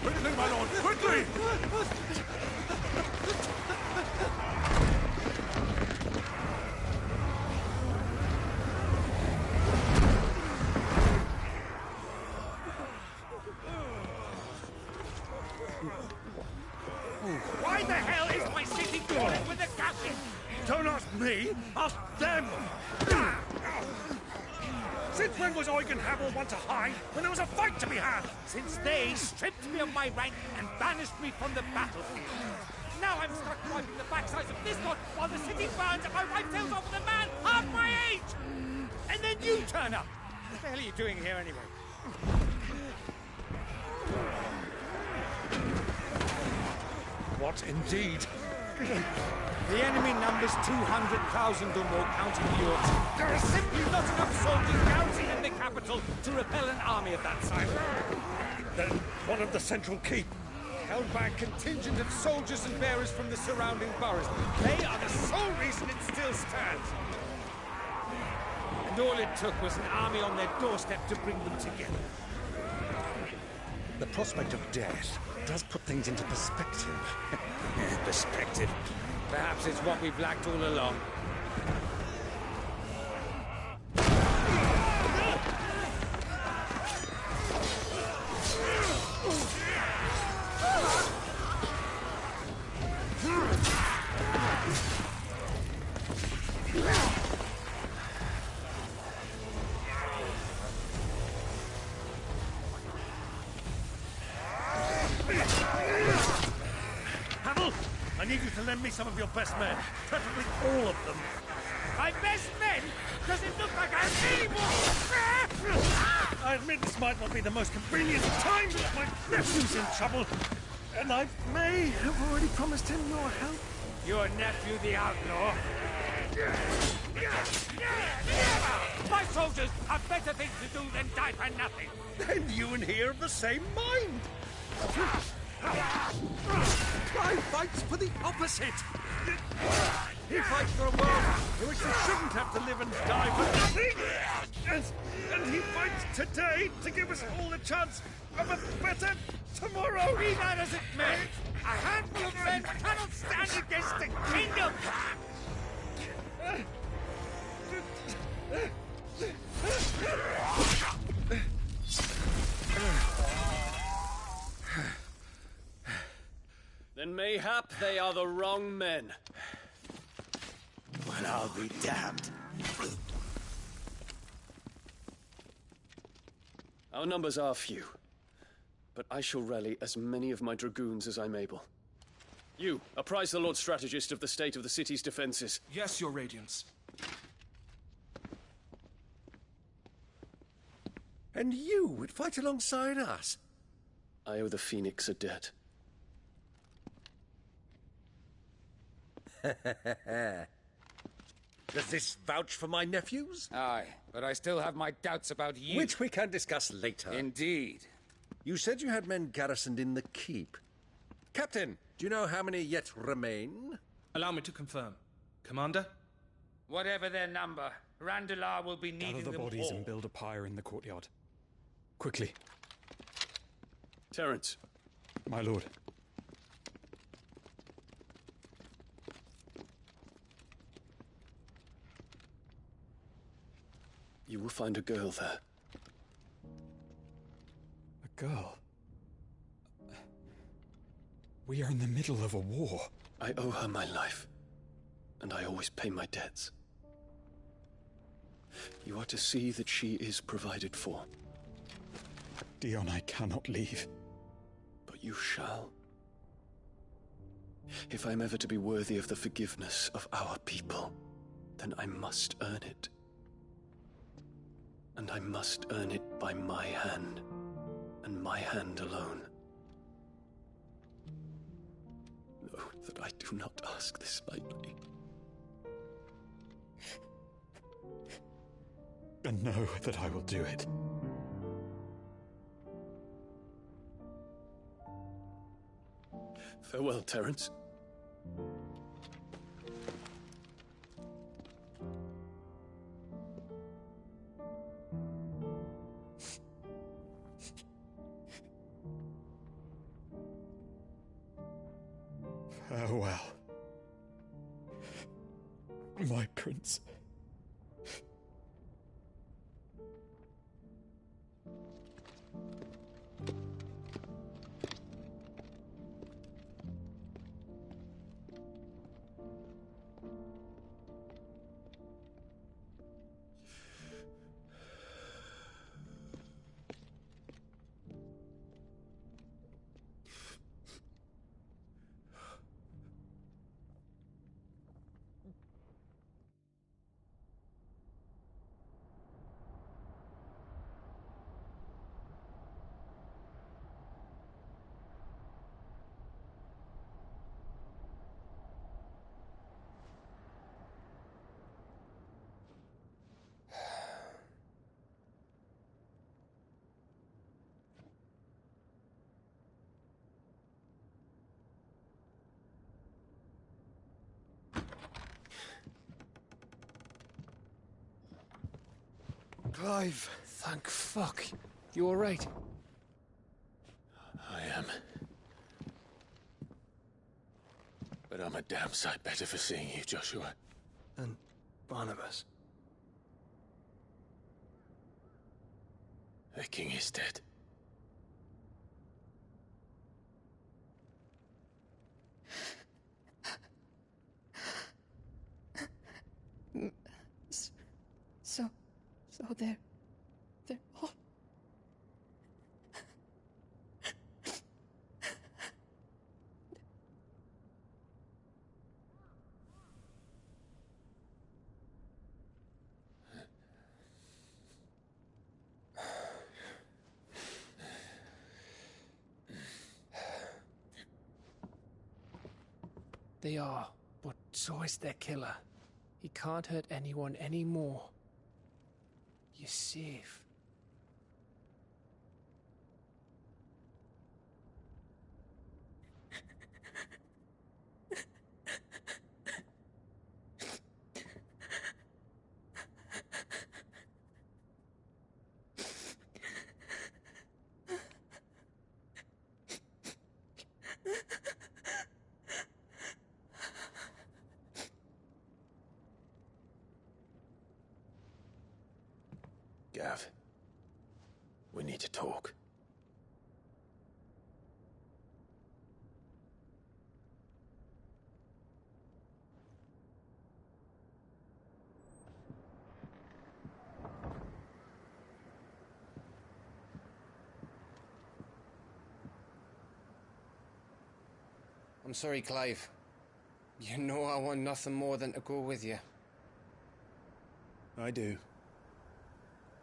Quickly, my lord, quickly! Why the hell is my city crawling with a casting? Don't ask me, ask them! Since when was Eugen Havel one to hide when there was a fight to be had? Since they stripped me of my rank and banished me from the battlefield. Now I'm stuck wiping the backsides of this lot while the city burns and my wife tells off the man half my age! And then you turn up! What the hell are you doing here anyway? What indeed? The enemy numbers 200,000 or more, counting the Yorks. There are simply not enough soldiers garrisoned in the capital to repel an army of that size. Then one of the central keep. Held by a contingent of soldiers and bearers from the surrounding boroughs. They are the sole reason it still stands. And all it took was an army on their doorstep to bring them together. The prospect of death does put things into perspective. Perspective. Perhaps it's what we've lacked all along. Havel, I need you to lend me some of your best men, preferably all of them. My best men? Does it look like I have any more? I admit this might not be the most convenient time, but my nephew's in trouble, and I may have already promised him your help. Your nephew, the outlaw? My soldiers have better things to do than die for nothing. Then you and he are of the same mind. Pride fights for the opposite. He fights for a world in which they shouldn't have to live and die for nothing. And he fights today to give us all the chance of a better tomorrow. Be that as it may, a handful of men cannot stand against the kingdom. Then mayhap they are the wrong men. Well, I'll be damned. Our numbers are few, but I shall rally as many of my dragoons as I'm able. You, apprise the Lord Strategist of the state of the city's defenses. Yes, Your Radiance. And you would fight alongside us? I owe the Phoenix a debt. Does this vouch for my nephews? Aye, but I still have my doubts about you. Which we can discuss later. Indeed. You said you had men garrisoned in the keep. Captain, do you know how many yet remain? Allow me to confirm. Commander? Whatever their number, Randalar will be needing Gather the them bodies all. and build a pyre in the courtyard. Quickly. Terence. My lord. You will find a girl there. A girl? We are in the middle of a war. I owe her my life, and I always pay my debts. You are to see that she is provided for. Dion, I cannot leave. But you shall. If I'm ever to be worthy of the forgiveness of our people, then I must earn it. And I must earn it by my hand, and my hand alone. Know that I do not ask this lightly. And know that I will do it. Farewell, Terence. Farewell, my prince. Clive! Thank fuck. You alright? I am. But I'm a damn sight better for seeing you, Joshua. And Barnabas. The king is dead. So they're all... They are, but so is their killer. He can't hurt anyone anymore. You're safe. Gav, we need to talk. I'm sorry, Clive. You know I want nothing more than to go with you. I do.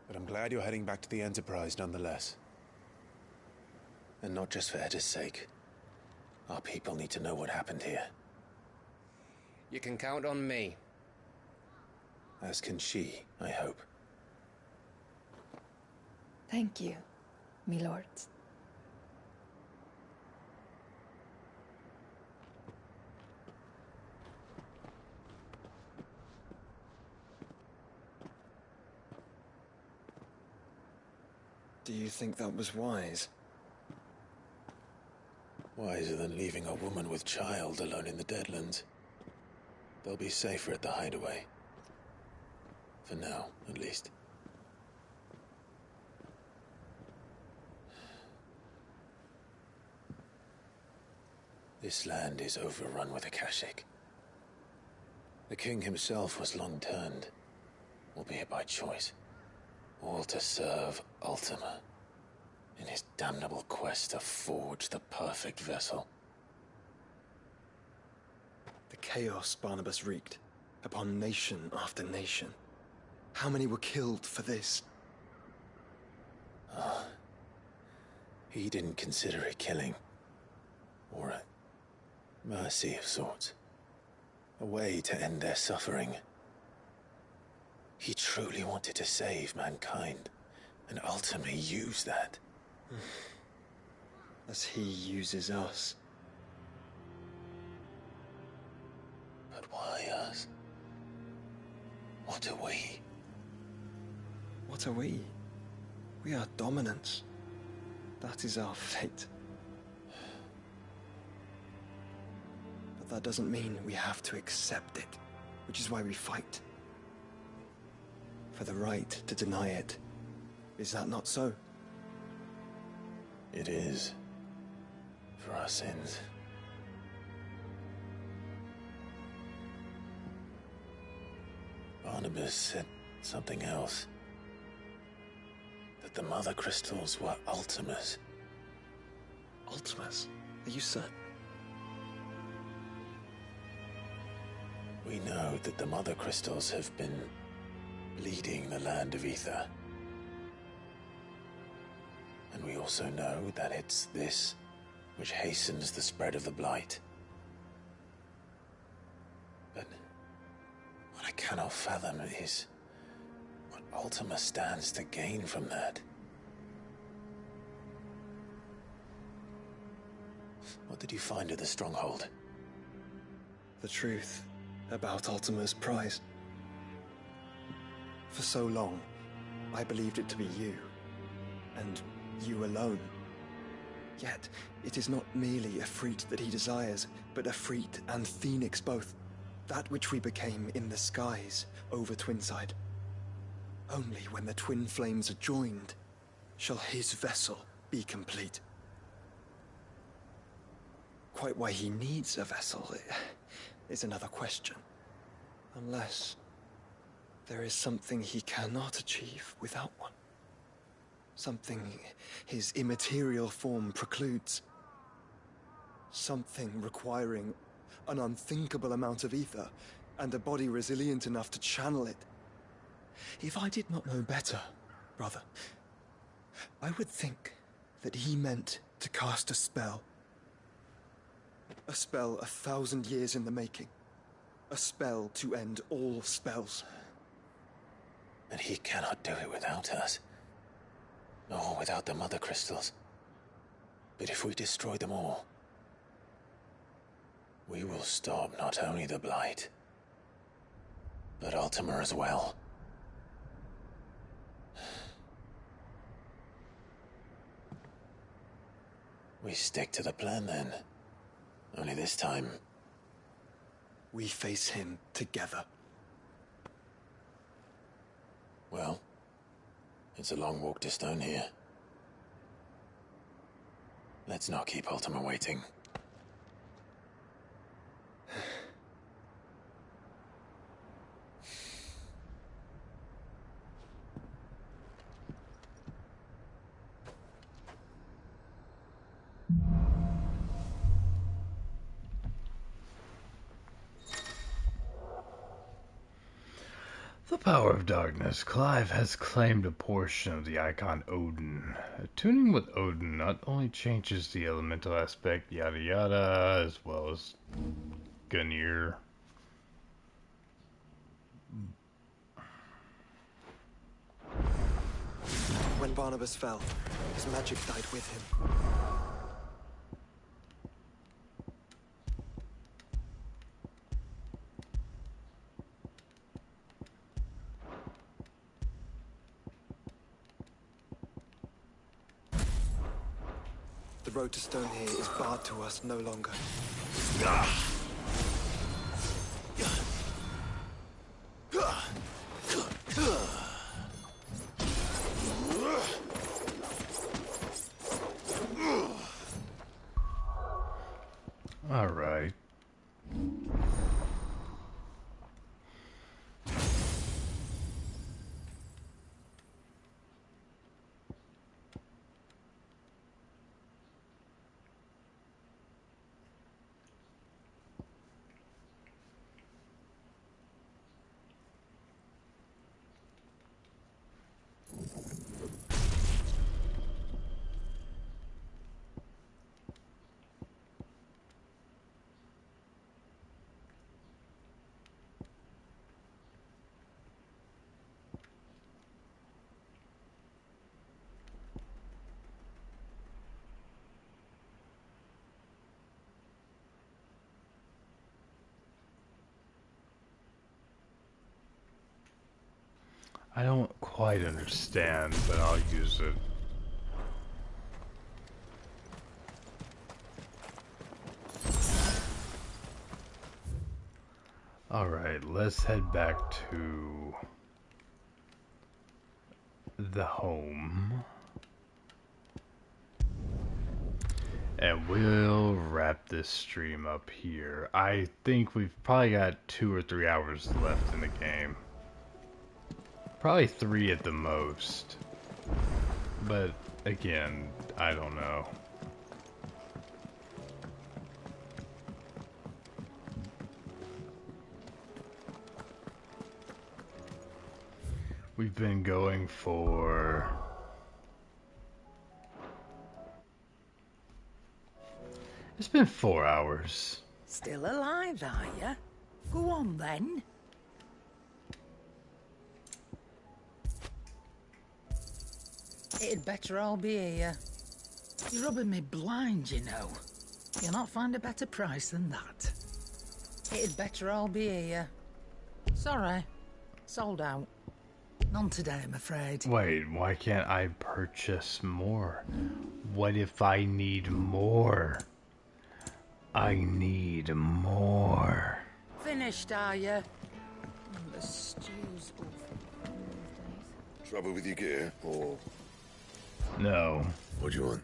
But I'm glad you're heading back to the Enterprise nonetheless. And not just for Edda's sake. Our people need to know what happened here. You can count on me. As can she, I hope. Thank you, me lords. Do you think that was wise? Wiser than leaving a woman with child alone in the Deadlands. They'll be safer at the hideaway. For now, at least. This land is overrun with Akashic. The king himself was long turned, albeit by choice, all to serve Ultima in his damnable quest to forge the perfect vessel. The chaos Barnabas wreaked upon nation after nation. How many were killed for this? He didn't consider it killing. Or a mercy of sorts. A way to end their suffering. He truly wanted to save mankind, and ultimately use that. As he uses us. But why us? What are we? What are we? We are dominance. That is our fate. But that doesn't mean we have to accept it, which is why we fight. For the right to deny it. Is that not so? It is. For our sins. Barnabas said something else. That the Mother Crystals were Ultimas. Ultimas? Are you certain? We know that the Mother Crystals have been leading the land of Ether. And we also know that it's this which hastens the spread of the Blight. But what I cannot fathom is what Ultima stands to gain from that. What did you find at the Stronghold? The truth about Ultima's prize. For so long, I believed it to be you, and you alone. Yet, it is not merely a Freet that he desires, but a Freet and Phoenix both. That which we became in the skies over Twinside. Only when the twin flames are joined shall his vessel be complete. Quite why he needs a vessel is another question. Unless there is something he cannot achieve without one. Something his immaterial form precludes. Something requiring an unthinkable amount of ether and a body resilient enough to channel it. If I did not know better, brother, I would think that he meant to cast a spell. A spell 1,000 years in the making. A spell to end all spells. But he cannot do it without us. Nor without the Mother Crystals. But if we destroy them all, we will stop not only the Blight, but Ultima as well. We stick to the plan then. Only this time, we face him together. Well, it's a long walk to Stone here. Let's not keep Ultima waiting. The power of darkness, Clive has claimed a portion of the icon Odin. Tuning with Odin not only changes the elemental aspect, yada yada, as well as Gungnir. When Barnabas fell, his magic died with him. The road to Stonehere is barred to us no longer. All right. I don't quite understand, but I'll use it. Alright, let's head back to the home. And we'll wrap this stream up here. I think we've probably got 2 or 3 hours left in the game. Probably 3 at the most. But again, I don't know. We've been going for... It's been 4 hours. Still alive, are ya? Go on then. It'd better all be here. You're rubbing me blind, you know. You'll not find a better price than that. It'd better all be here. Sorry. Sold out. None today, I'm afraid. Wait, why can't I purchase more? What if I need more? I need more. Finished, are you? The stew's awful. Trouble with your gear, or... No. What do you want?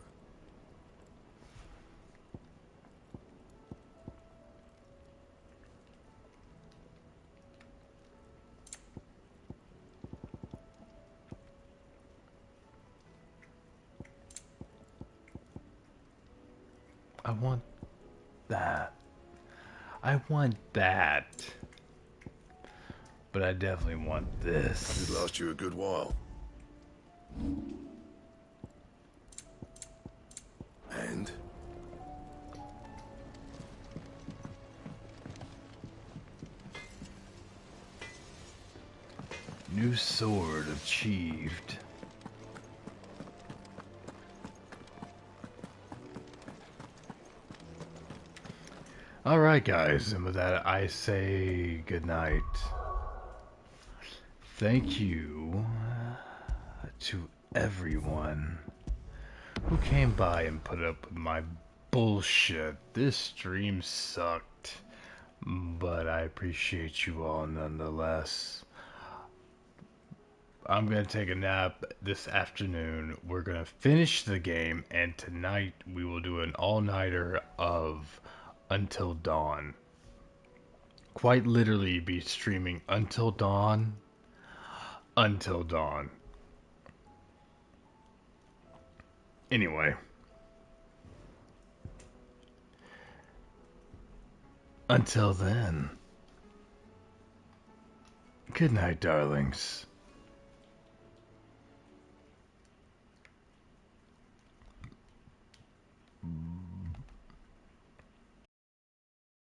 I want that. I want that. But I definitely want this. It'd last you a good while. And? New sword achieved. Alright guys, and with that I say goodnight. Thank you to everyone who came by and put up with my bullshit. This stream sucked, but I appreciate you all nonetheless. I'm gonna take a nap this afternoon. We're gonna finish the game, and tonight we will do an all-nighter of Until Dawn. Quite literally be streaming until dawn. Until dawn. Anyway. Until then. Good night, darlings.